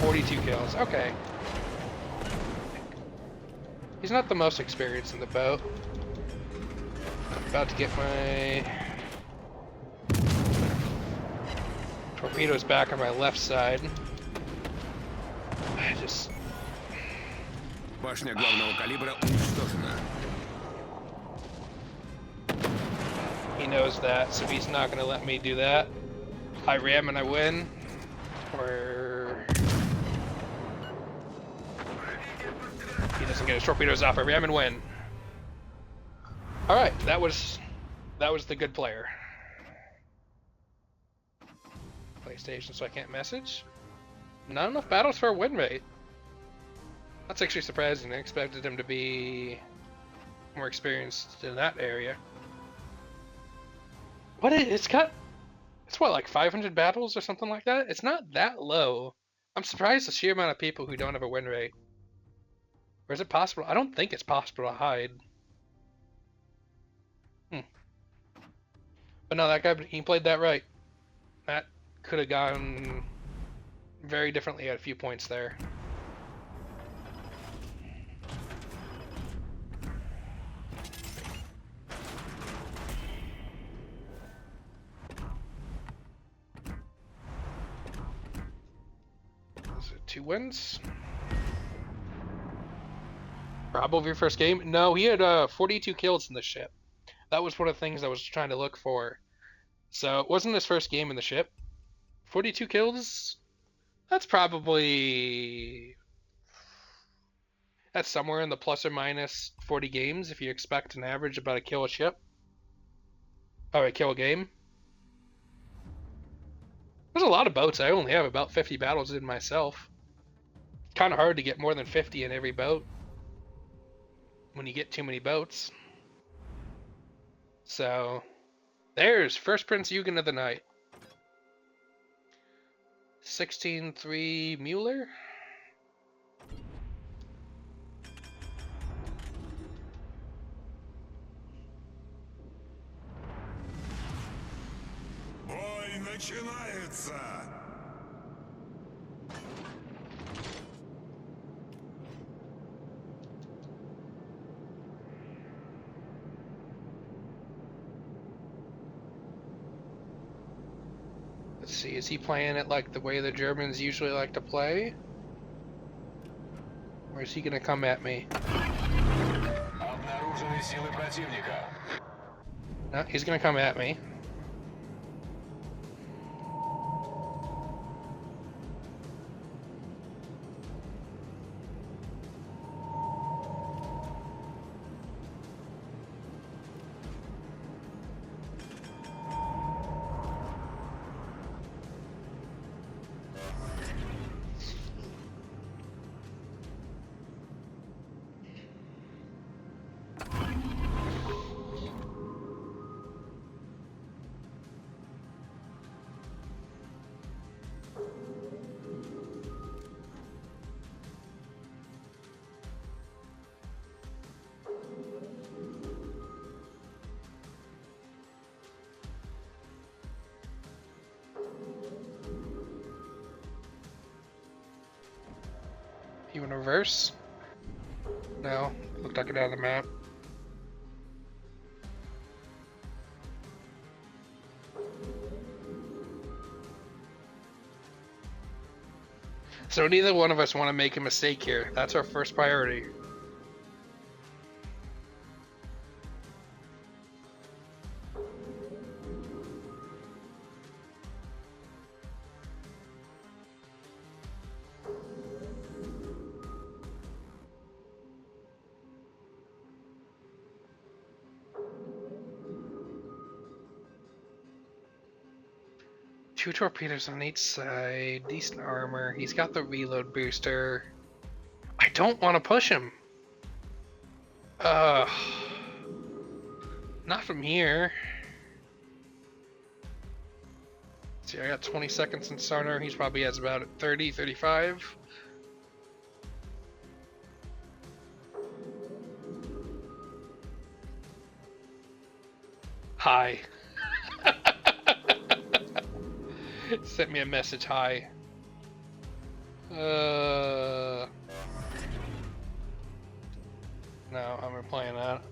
Speaker 1: 42 kills. Okay. He's not the most experienced in the boat. I'm about to get my torpedoes back on my left side. I just...
Speaker 3: Башня главного калибра уничтожена.
Speaker 1: He knows that, so he's not going to let me do that. I ram and I win. Or... He doesn't get his torpedoes off. I ram and win. Alright, that was the good player. PlayStation, so I can't message. Not enough battles for a win rate. That's actually surprising. I expected him to be more experienced in that area. It's what, like 500 battles or something like that? It's not that low. I'm surprised the sheer amount of people who don't have a win rate. Or is it possible? I don't think it's possible to hide. But no, that guy, he played that right. That could have gone very differently at a few points there. Those are 2 wins. Bravo, your first game? No, he had 42 kills in the ship. That was one of the things I was trying to look for. So it wasn't his first game in the ship. 42 kills? That's probably... That's somewhere in the plus or minus 40 games if you expect an average about a kill a ship. Or a kill a game. There's a lot of boats. I only have about 50 battles in myself. It's kind of hard to get more than 50 in every boat when you get too many boats. So, there's first Prince Eugen of the night. 16-3 Mueller.
Speaker 2: Бой начинается!
Speaker 1: Let's see, is he playing it like the way the Germans usually like to play? Or is he gonna come at me?
Speaker 4: Обнаружены силы противника.
Speaker 1: No, he's gonna come at me. You want to reverse? No, looked like it out of the map. So neither one of us want to make a mistake here. That's our first priority. Two torpedoes on each side, decent armor. He's got the reload booster. I don't want to push him. Not from here. See, I got 20 seconds in sonar. He's probably has about 30, 35. Hi. Sent me a message, hi. No, I'm replaying that.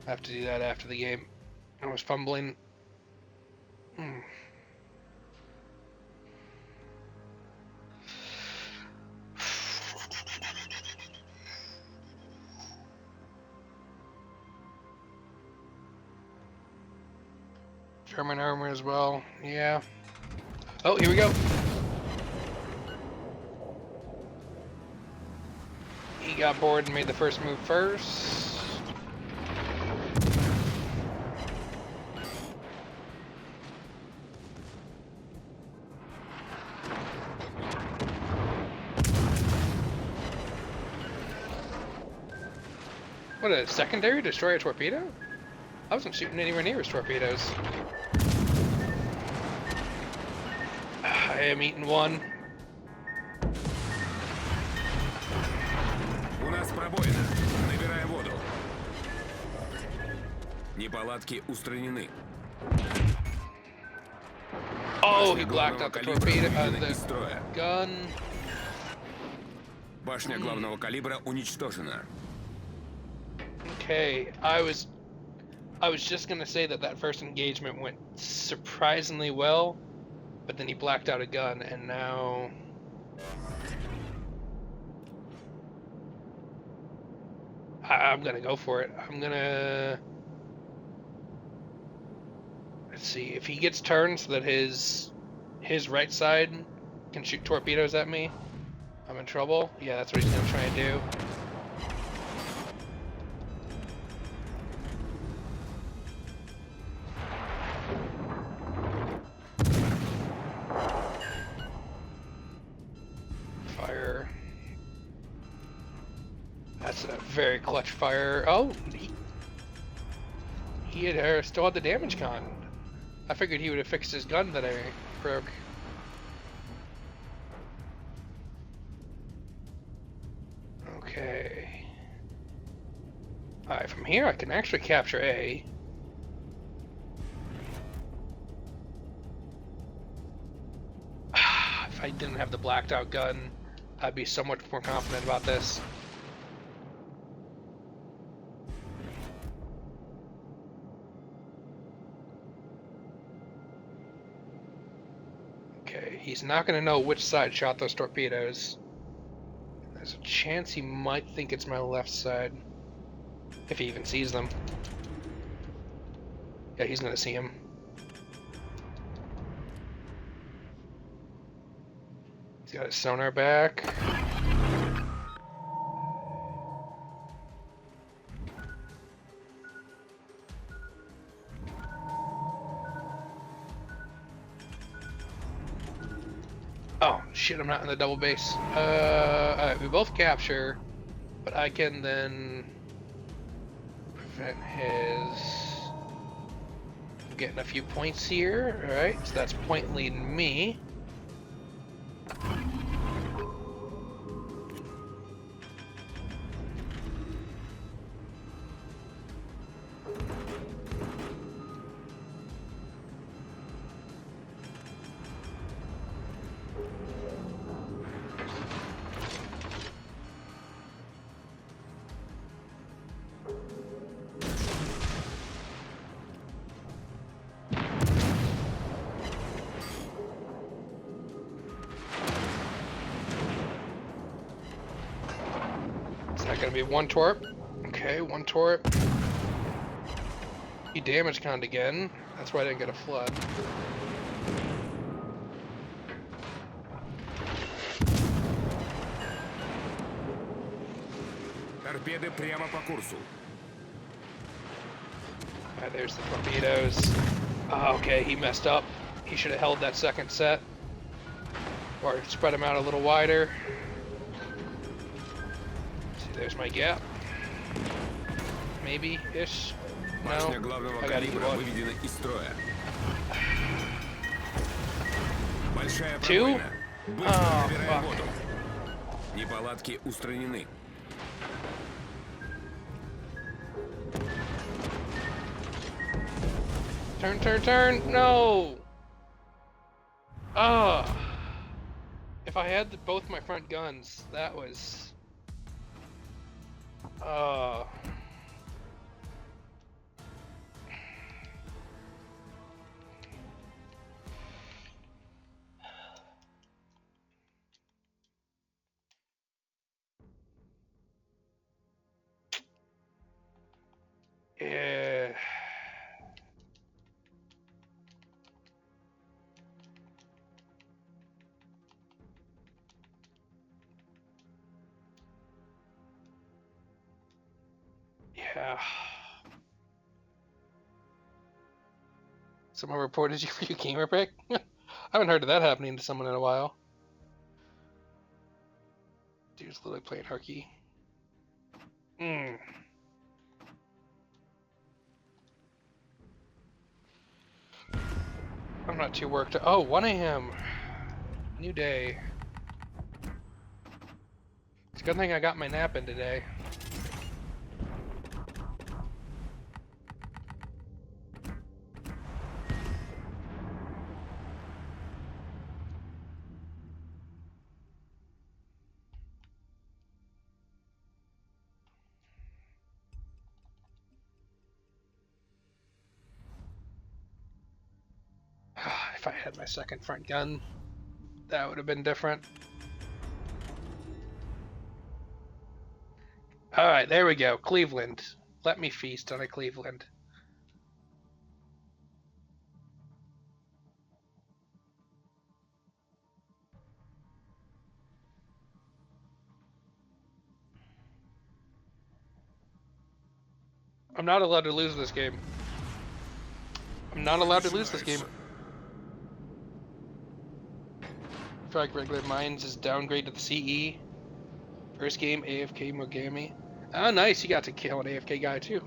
Speaker 1: I have to do that after the game. I was fumbling. German armor as well. Yeah. Oh, here we go. He got bored and made the first move first. What, a secondary destroyer torpedo? I wasn't shooting anywhere near his torpedoes. I am eating one.
Speaker 3: У нас пробоина. Набираем воду. Неполадки устранены.
Speaker 1: Oh, he
Speaker 3: Башня
Speaker 1: blacked
Speaker 3: главного
Speaker 1: out the
Speaker 3: калибра
Speaker 1: torpedo,
Speaker 3: выведена
Speaker 1: the
Speaker 3: из строя.
Speaker 1: gun.
Speaker 3: Башня главного калибра уничтожена.
Speaker 1: Okay, I was just gonna say that first engagement went surprisingly well, but then he blacked out a gun, and now I'm gonna go for it. Let's see if he gets turned so that his right side can shoot torpedoes at me. I'm in trouble. Yeah, that's what he's gonna try and do. Fire. That's a very clutch fire. Oh, he had still had the damage con. I figured he would have fixed his gun that I broke. Okay. Alright, from here I can actually capture A. If I didn't have the blacked out gun, I'd be somewhat more confident about this. Okay, he's not going to know which side shot those torpedoes. There's a chance he might think it's my left side. If he even sees them. Yeah, he's going to see him. He's got his sonar back. Oh, shit, I'm not in the double base. Alright, we both capture, but I can then prevent his getting a few points here. Alright, so that's point leading me. Gonna be one torp. Okay, one torp. He damage conned again. That's why I didn't get a flood.
Speaker 3: Торпеды прямо по курсу.
Speaker 1: Alright, there's the torpedoes. Oh, okay, he messed up. He should have held that second set. Or spread them out a little wider. There's my gap. Maybe-ish.
Speaker 3: Башня
Speaker 1: No.
Speaker 3: главного
Speaker 1: I gotta eat
Speaker 3: калибра
Speaker 1: one.
Speaker 3: выведена из строя. Большая
Speaker 1: Two?
Speaker 3: пробоина. Быстро
Speaker 1: Oh,
Speaker 3: набираем
Speaker 1: fuck.
Speaker 3: воду. Неполадки устранены.
Speaker 1: Turn, turn, turn! No! Ah! If I had both my front guns, that was... Uh... Yeah... Yeah... Someone reported you for your gamer pick? I haven't heard of that happening to someone in a while. Dude's literally playing hooky. Hmm. I'm not too worked up. Oh, 1 a.m. New day. It's a good thing I got my nap in today. If I had my second front gun, that would have been different. Alright, there we go. Cleveland. Let me feast on a Cleveland. I'm not allowed to lose this game. I'm not allowed to lose this game. Frag regular mines is downgrade to the CE. First game, AFK Mogami. Oh, nice. You got to kill an AFK guy, too.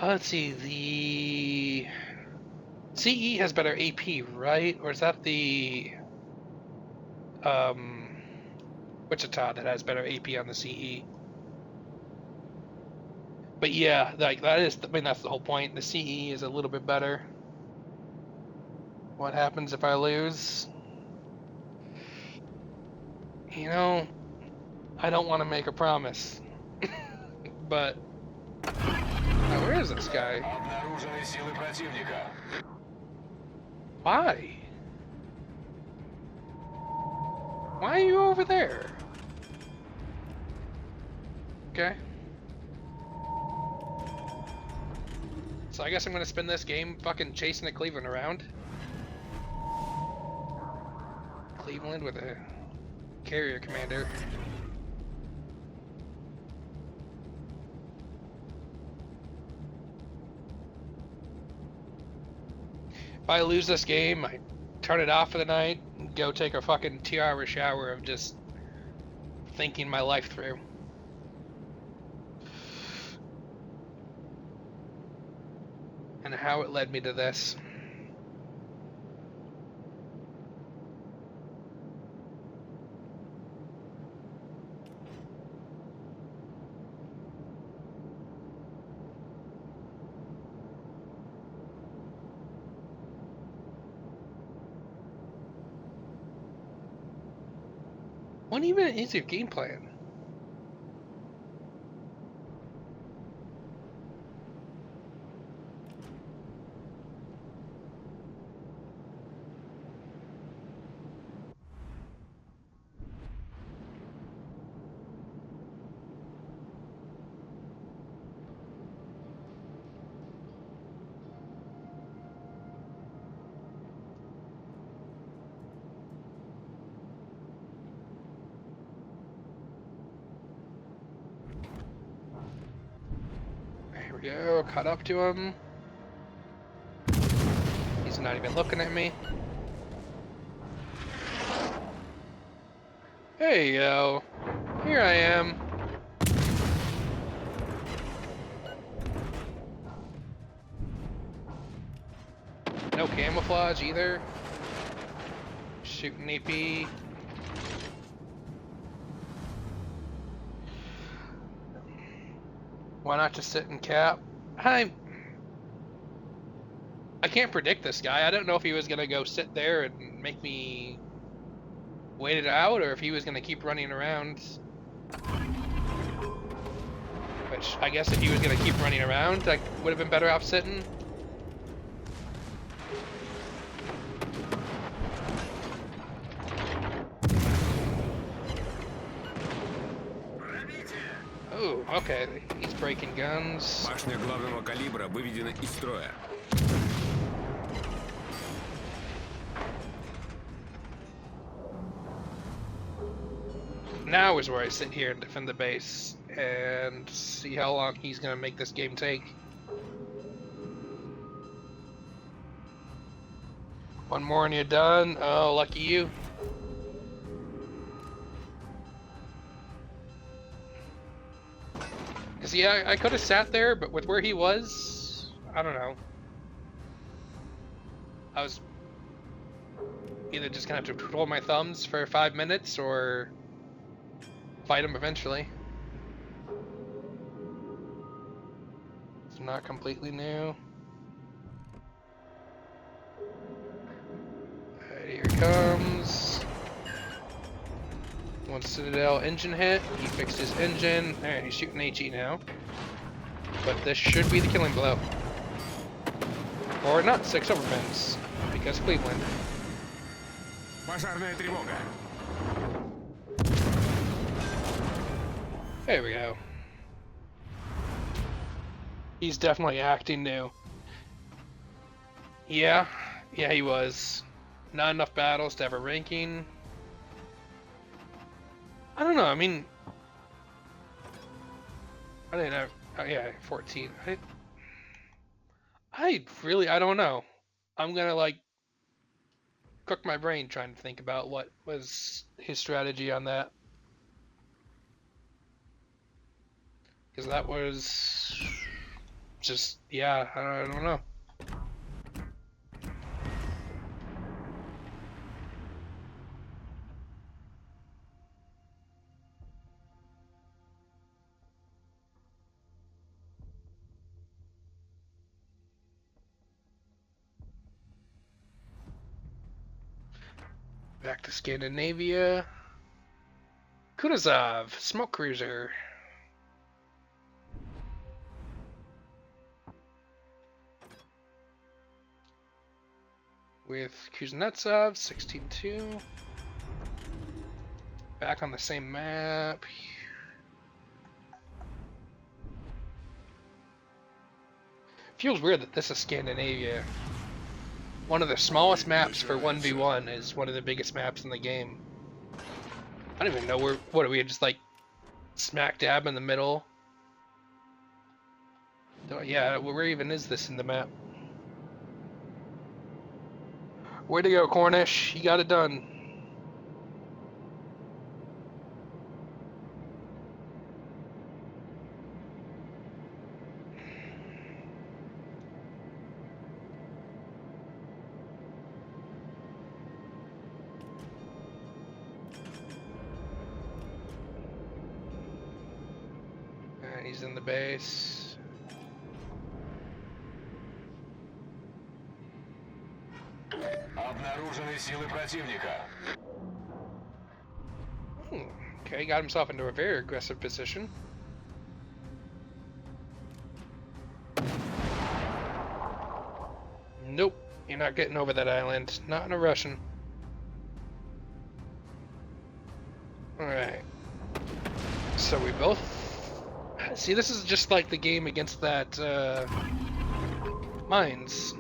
Speaker 1: Let's see. The CE has better AP, right? Or is that the Wichita that has better AP on the CE? But yeah, like that is, I mean, that's the whole point. The CE is a little bit better. What happens if I lose? You know, I don't want to make a promise. But now, where is this guy?
Speaker 4: Обнаружены силы противника.
Speaker 1: Why? Why are you over there? Okay. So I guess I'm gonna spend this game fucking chasing the Cleveland around. Cleveland with a carrier commander. If I lose this game, I turn it off for the night and go take a fucking 2-hour shower of just thinking my life through. And how it led me to this. What even is your game plan? There we go, caught up to him. He's not even looking at me. Hey yo, here I am. No camouflage either. Shooting AP. Why not just sit and cap? I can't predict this guy. I don't know if he was gonna go sit there and make me wait it out, or if he was gonna keep running around. Which I guess if he was gonna keep running around, I would have been better off sitting. Oh, okay. He's breaking guns.
Speaker 3: Башня главного калибра выведена из строя.
Speaker 1: Now is where I sit here and defend the base and see how long he's gonna make this game take. One more and you're done. Oh, lucky you. Cause yeah, I could have sat there, but with where he was, I don't know. I was either just gonna have to twiddle my thumbs for 5 minutes or fight him eventually. It's not completely new. Alright, here he comes. One Citadel engine hit. He fixed his engine. Alright, he's shooting HE now. But this should be the killing blow. Or not 6 overpins, because Cleveland.
Speaker 3: Пожарная тревога.
Speaker 1: There we go. He's definitely acting new. Yeah, he was. Not enough battles to have a ranking. I don't know, I mean... I didn't have... Oh yeah, 14. I don't know. I'm gonna, like, cook my brain trying to think about what was his strategy on that. Because that was... just, yeah, I don't know. Back to Scandinavia. Kutuzov, smoke cruiser. With Kuznetsov, 16-2. Back on the same map. Feels weird that this is Scandinavia. One of the smallest maps for 1v1 is one of the biggest maps in the game. I don't even know what are we, just like smack dab in the middle? Yeah, where even is this in the map? Way to go, Cornish. You got it done. He's in the base.
Speaker 4: Обнаружены силы противника.
Speaker 1: Okay, got himself into a very aggressive position. Nope, you're not getting over that island. Not in a Russian. Alright. So we both... See, this is just like the game against that, Mines.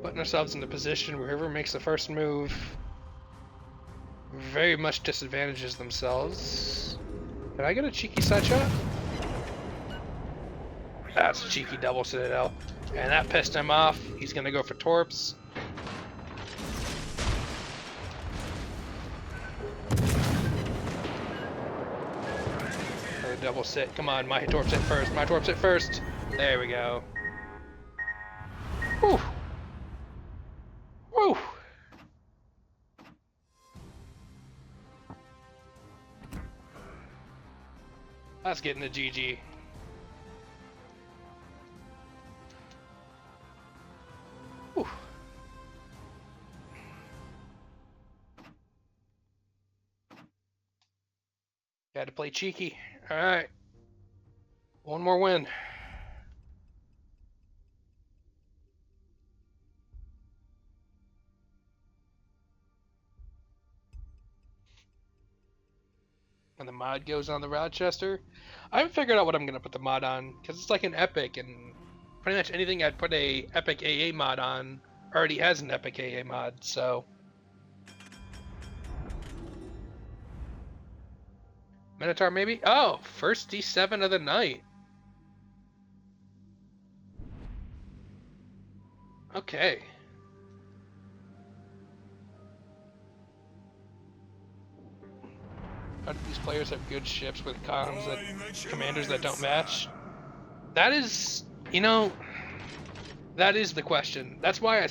Speaker 1: Putting ourselves in a position where whoever makes the first move very much disadvantages themselves. Did I get a cheeky side shot? That's a cheeky double Citadel. And that pissed him off. He's gonna go for torps. Another double sit. Come on, my torps hit first. My torps hit first. There we go. Whew. Whew. Let's get into GG. Whew. Got to play cheeky. All right. One more win. And the mod goes on the Rochester. I haven't figured out what I'm gonna put the mod on because it's like an epic, and pretty much anything I'd put a epic AA mod on already has an epic AA mod. So Minotaur maybe. Oh, first D7 of the night. Okay. How do these players have good ships with comms that commanders that don't match? That is, that is the question. That's why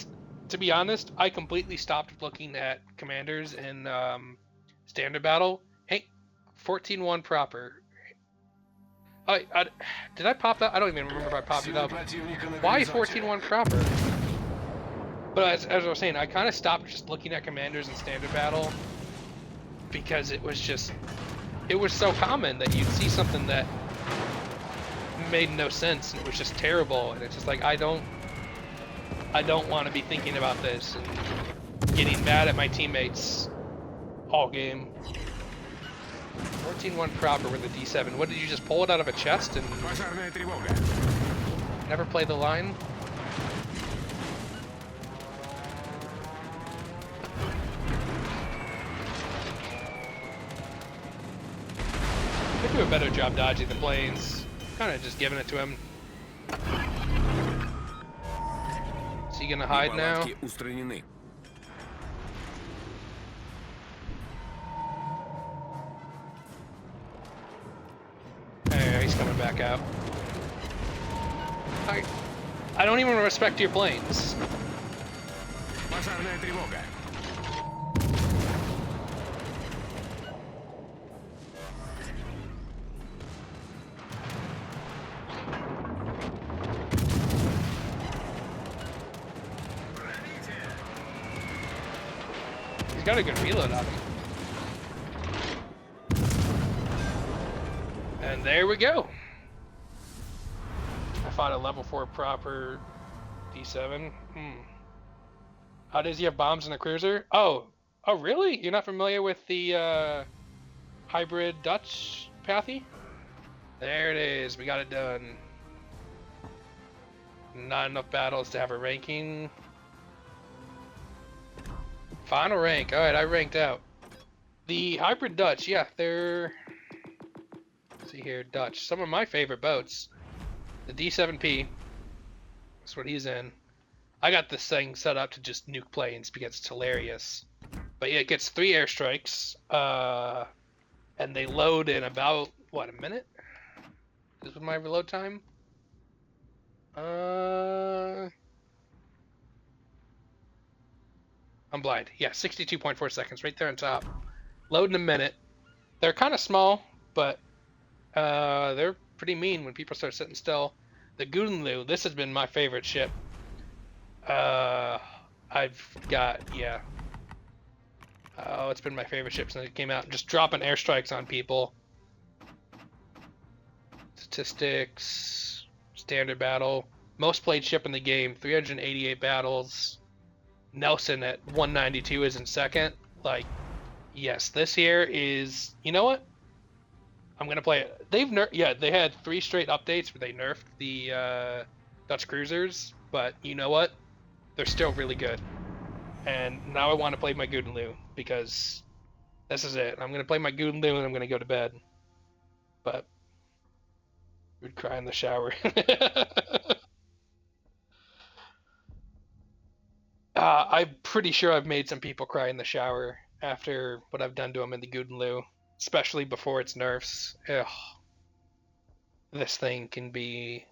Speaker 1: to be honest, I completely stopped looking at commanders in standard battle. Hey, 14-1 proper. Did I pop that? I don't even remember if I popped it up. Why 14-1 proper? But as I was saying, I kind of stopped just looking at commanders in standard battle because it was so common that you'd see something that made no sense and it was just terrible, and it's just like I don't want to be thinking about this and getting mad at my teammates all game. 14-1 proper with a D7. What, did you just pull it out of a chest and never play the line? Could do a better job dodging the planes. Kind of just giving it to him. Is he gonna hide now? Hey, he's coming back out. I don't even respect your planes. He's got a good reload on him. And there we go. I fought a level 4 proper D7. How does he have bombs in a cruiser? Oh really? You're not familiar with the hybrid Dutch pathy? There it is. We got it done. Not enough battles to have a ranking. Final rank. Alright, I ranked out. The hybrid Dutch, yeah, they're... Let's see here, Dutch. Some of my favorite boats. The D7P. That's what he's in. I got this thing set up to just nuke planes because it's hilarious. But yeah, it gets 3 airstrikes. And they load in about, what, a minute? This was my reload time? I'm blind. Yeah, 62.4 seconds, right there on top. Load in a minute. They're kind of small, but they're pretty mean when people start sitting still. The Gunlu, this has been my favorite ship. I've got, yeah. Oh, it's been my favorite ship since it came out. Just dropping airstrikes on people. Statistics, standard battle. Most played ship in the game, 388 battles. Nelson at 192 is in second. Like, yes, this here is, you know what? I'm gonna play it. They had 3 straight updates where they nerfed the Dutch cruisers, but you know what? They're still really good. And now I want to play my Gudenlu because this is it. I'm gonna play my Gudenlu and I'm gonna go to bed. But we'd cry in the shower. I'm pretty sure I've made some people cry in the shower after what I've done to them in the Gudenlu, especially before its nerfs. Ugh. This thing can be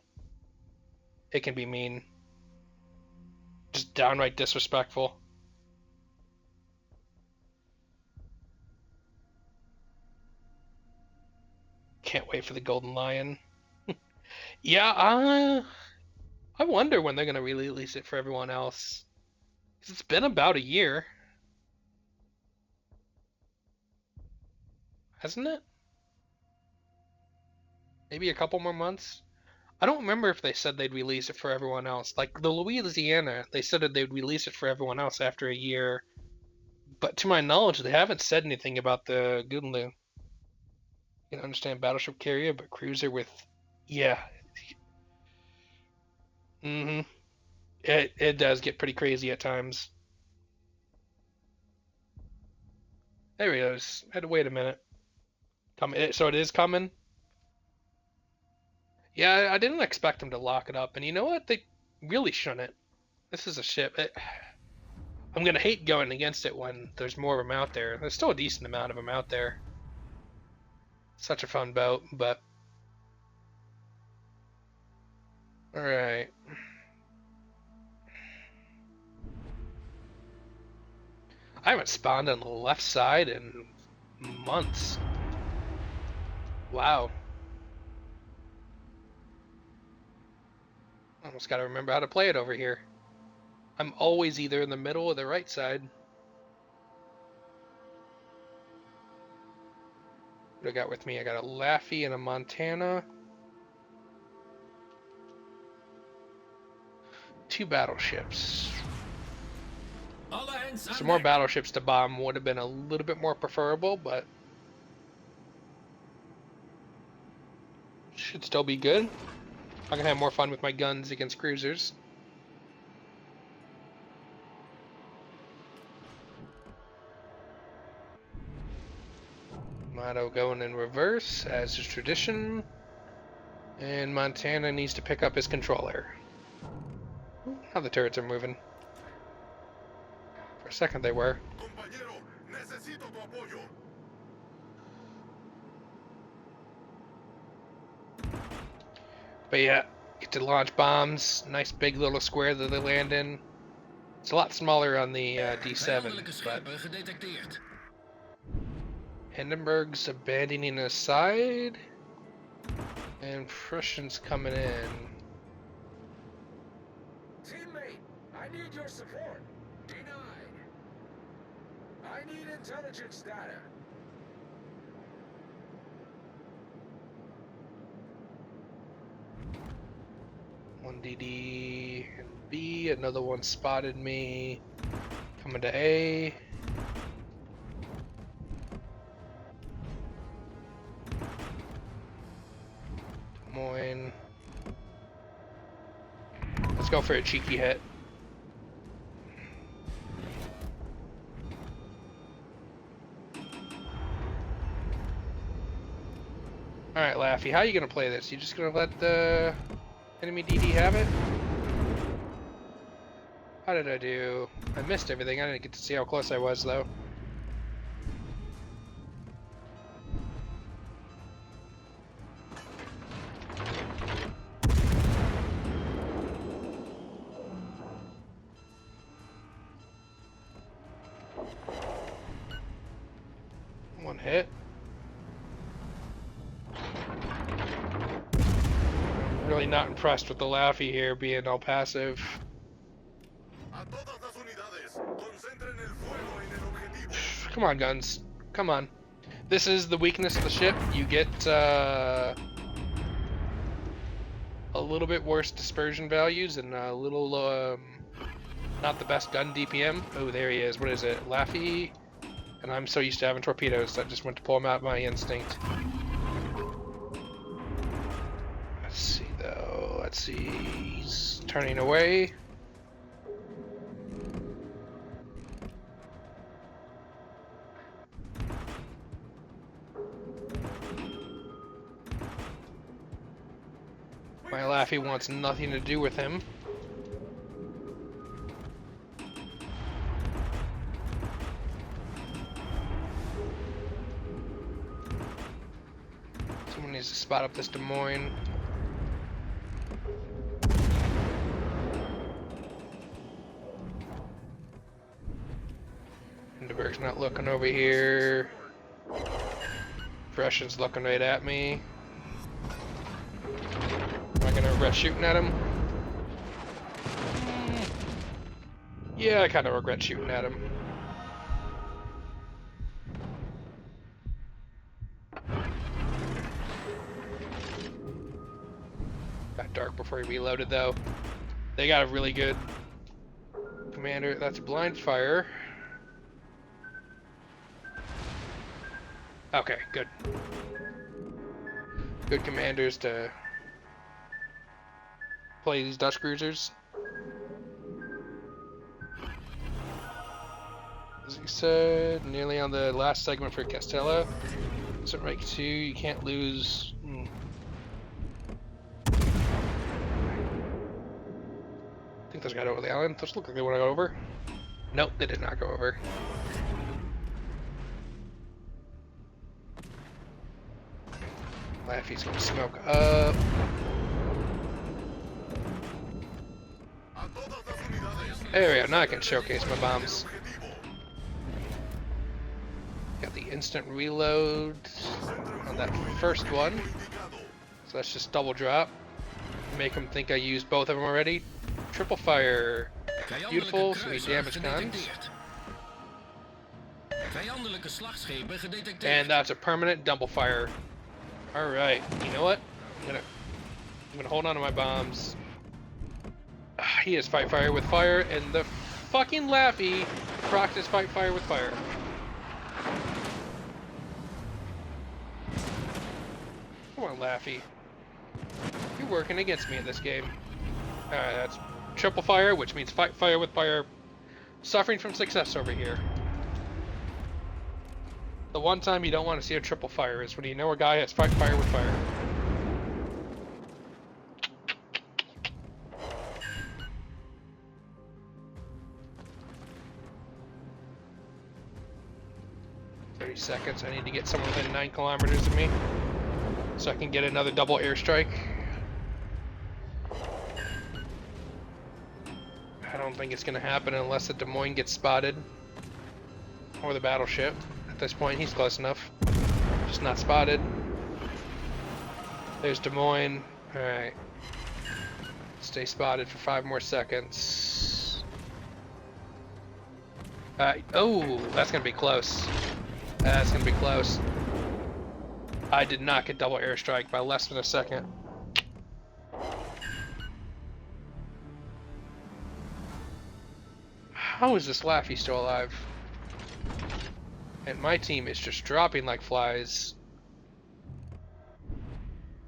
Speaker 1: mean. Just downright disrespectful. can't wait for the Golden Lion. Yeah, I wonder when they're gonna release it for everyone else. 'Cause it's been about a year, hasn't it? Maybe a couple more months. I don't remember if they said they'd release it for everyone else. Like the Louisiana, they said that they'd release it for everyone else after a year. But to my knowledge, they haven't said anything about the Gunlu. You can understand battleship carrier, but cruiser with, yeah, mm-hmm. It does get pretty crazy at times. There he goes. Had to wait a minute. So it is coming. Yeah, I didn't expect them to lock it up, and you know what? They really shouldn't. This is a ship. I'm gonna hate going against it when there's more of them out there. There's still a decent amount of them out there. Such a fun boat, but all right. I haven't spawned on the left side in months. Wow. Almost gotta remember how to play it over here. I'm always either in the middle or the right side. What do I got with me? I got a Laffy and a Montana. 2 battleships. Some more battleships to bomb would have been a little bit more preferable, but should still be good. I'm gonna have more fun with my guns against cruisers. Motto going in reverse, as is tradition. And Montana needs to pick up his controller. Now the turrets are moving. For a second they were.
Speaker 2: Compañero, necesito tu apoyo.
Speaker 1: But yeah, get to launch bombs. Nice big little square that they land in. It's a lot smaller on the D7, but Hindenburg's abandoning his side, and Prussian's coming in.
Speaker 5: Teammate, I need your support. Denied. I need intelligence data.
Speaker 1: One DD and B, another one spotted me. Coming to A. Des Moines. Let's go for a cheeky hit. Alright, Laffy, how are you gonna play this? You just gonna let the enemy DD have it? How did I do? I missed everything. I didn't get to see how close I was, though. One hit. Really not impressed with the Laffy here being all passive.
Speaker 2: A todas las unidades, concentren el fuego en el objetivo.
Speaker 1: Come on, guns. Come on. This is the weakness of the ship. You get a little bit worse dispersion values and a little not the best gun DPM. Oh, there he is. What is it? Laffy? And I'm so used to having torpedoes, I just went to pull him out by instinct. Let's see, though. Let's see. He's turning away. My Laffy wants nothing to do with him. Someone needs to spot up this Des Moines. Hindenburg's not looking over here. Prussian's looking right at me. gonna regret shooting at him. Yeah, I kind of regret shooting at him. Got dark before he reloaded, though. They got a really good commander. That's blind fire. Okay, good. Good commanders to play these Dutch cruisers. As you said, nearly on the last segment for Castella. So rank 2, you can't lose. I think those got over the island. Those look like they want to go over. Nope, they did not go over. Laffy's gonna smoke up. There we go, now I can showcase my bombs. Got the instant reload on that first one. So that's just double drop. Make them think I used both of them already. Triple fire. Beautiful, so we damage cons. And that's a permanent double fire. Alright, you know what? I'm gonna hold on to my bombs. He has fight fire with fire, and the fucking Laffy procs his fight fire with fire. Come on, Laffy. You're working against me in this game. Alright, that's triple fire, which means fight fire with fire. Suffering from success over here. The one time you don't want to see a triple fire is when you know a guy has fight fire with fire. Seconds. I need to get someone within 9 kilometers of me so I can get another double airstrike. I don't think it's gonna happen unless the Des Moines gets spotted or the battleship. At this point, he's close enough. Just not spotted. There's Des Moines. All right. Stay spotted for 5 more seconds. Oh, that's gonna be close. That's gonna be close. I did not get double airstrike by less than a second. How is this Laffy still alive? And my team is just dropping like flies.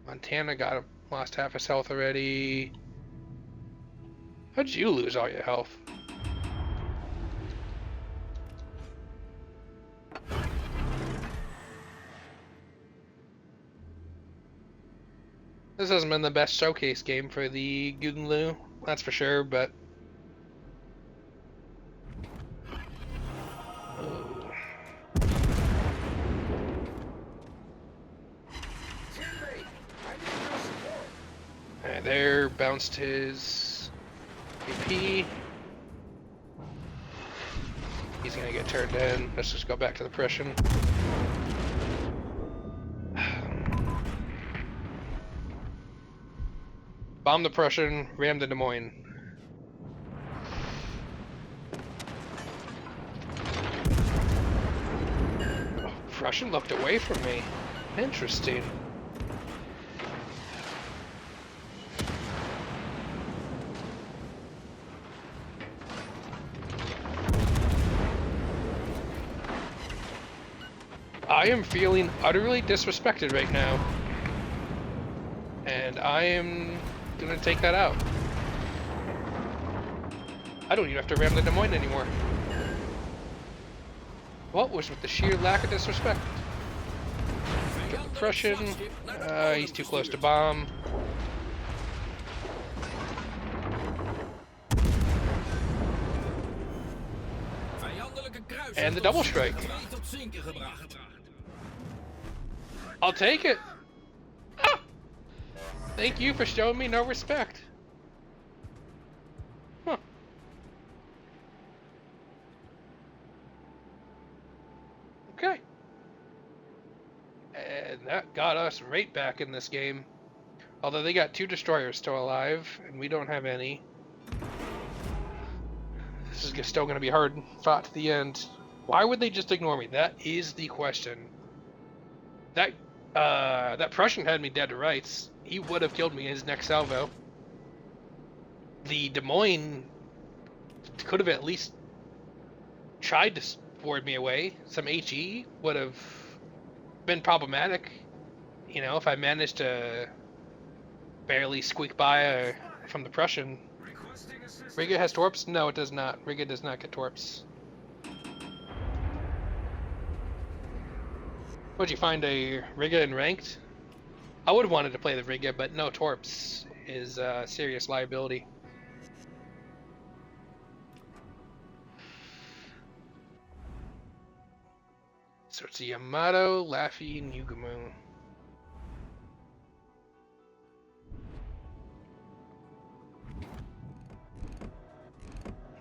Speaker 1: Montana lost half his health already. How'd you lose all your health? This hasn't been the best showcase game for the Guggenlu, that's for sure, but... Alright, there, bounced his AP. He's gonna get turned in. Let's just go back to the Prussian. Bomb the Prussian, ram the Des Moines. Oh, Prussian looked away from me. Interesting. I am feeling utterly disrespected right now. And I am gonna take that out. I don't even have to ram the Des Moines anymore. What was with the sheer lack of disrespect? Get the Prussian. He's too close to bomb. And the double strike. I'll take it. Ah! Thank you for showing me no respect. Huh. Okay. And that got us right back in this game. Although they got 2 destroyers still alive, and we don't have any. This is still going to be hard fought to the end. Why would they just ignore me? That is the question. That Prussian had me dead to rights. He would have killed me in his next salvo. The Des Moines could have at least tried to ward me away. Some HE would have been problematic. You know, if I managed to barely squeak by from the Prussian.
Speaker 5: Requesting assistance.
Speaker 1: Riga has torps? No, it does not. Riga does not get torps. Would you find a Riga in ranked? I would have wanted to play the Riga, but no torps is a serious liability. So it's a Yamato, Laffy, and Yugumu.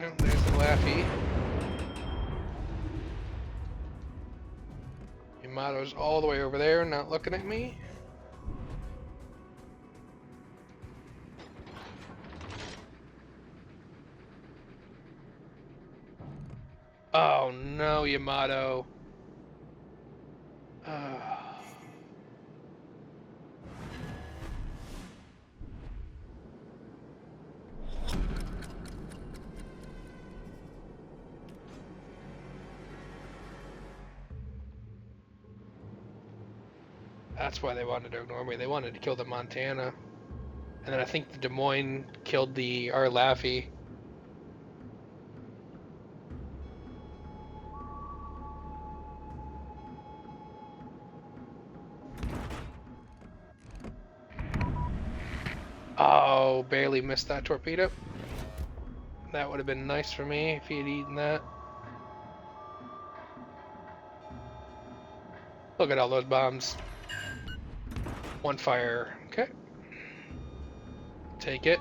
Speaker 1: Oh, there's the Laffy. Yamato's all the way over there, not looking at me. Oh no, Yamato. That's why they wanted to ignore me. They wanted to kill the Montana. And then I think the Des Moines killed our Laffy. Oh, barely missed that torpedo. That would have been nice for me if he had eaten that. Look at all those bombs. One fire. Okay. Take it.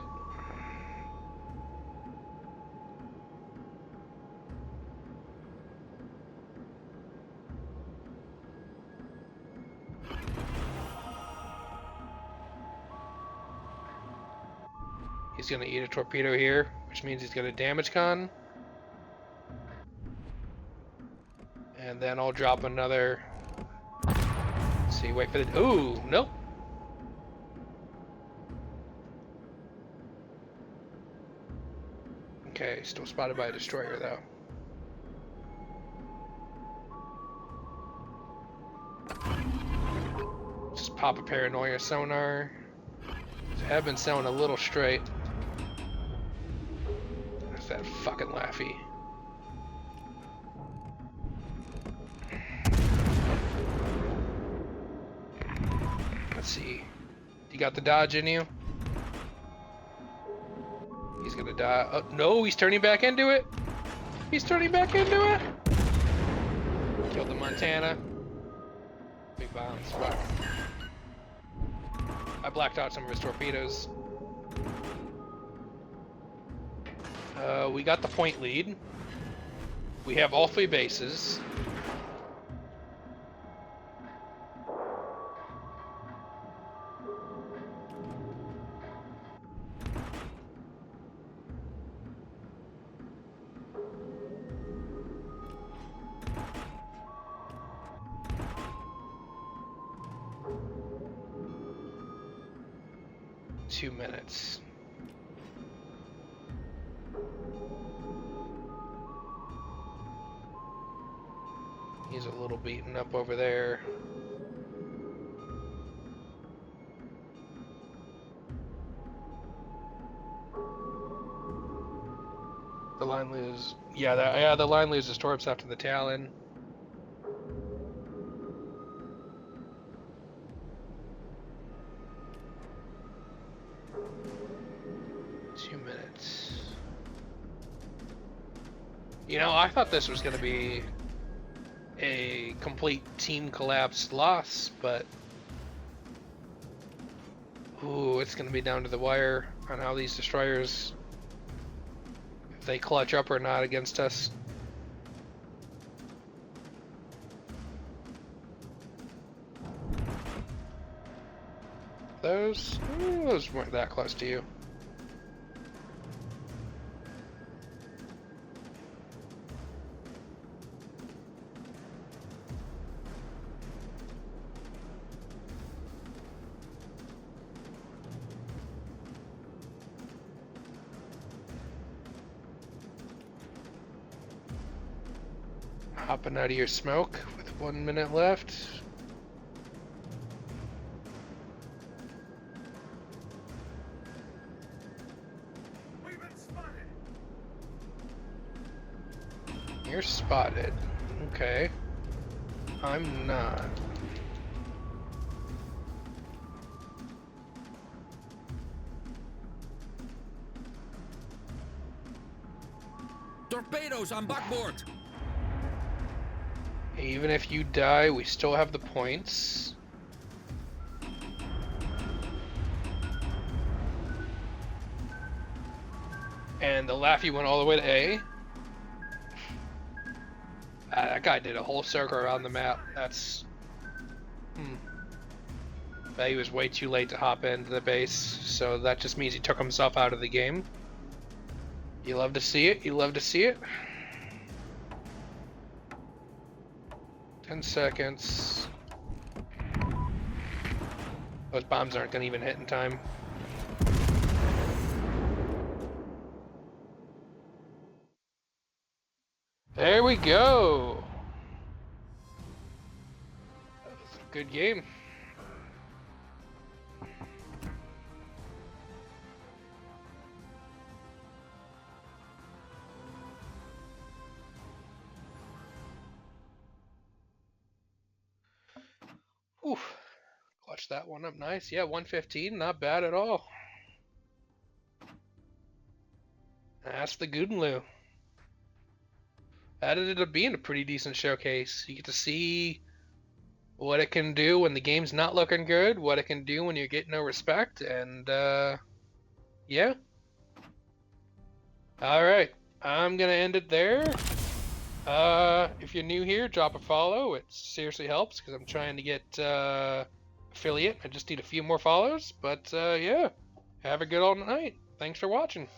Speaker 1: He's gonna eat a torpedo here, which means he's gonna damage con. And then I'll drop another. Let's see, wait for the. Ooh, nope. Okay, still spotted by a destroyer though. Just pop a paranoia sonar. I have been sounding a little straight. That's that fucking Laffy. Let's see. You got the dodge in you? He's gonna die. Oh, no, he's turning back into it. He's turning back into it. Killed the Montana. Big bombs. Fuck. I blacked out some of his torpedoes. We got the point lead. We have all 3 bases. Two minutes. He's a little beaten up over there. The line loses. Yeah, the line loses torps after the Talon. You know, I thought this was going to be a complete team collapse loss, but ooh, it's going to be down to the wire on how these destroyers, if they clutch up or not against us. those. Ooh, those weren't that close to you. Hopping out of your smoke with 1 minute left.
Speaker 2: We've been spotted.
Speaker 1: You're spotted. Okay. I'm not.
Speaker 3: Torpedoes on backboard.
Speaker 1: Even if you die, we still have the points. And the Laffy went all the way to A. That guy did a whole circle around the map. That's... But he was way too late to hop into the base, so that just means he took himself out of the game. You love to see it, you love to see it. 10 seconds. Those bombs aren't gonna even hit in time. There we go! That was a good game. Oof. Clutch that one up nice. Yeah, 115, not bad at all. That's the Goodenloo. That ended up being a pretty decent showcase. You get to see what it can do when the game's not looking good, what it can do when you get no respect, and yeah. Alright, I'm gonna end it there. If you're new here, drop a follow. It seriously helps because I'm trying to get affiliate. I just need a few more follows, but yeah. Have a good all night. Thanks for watching.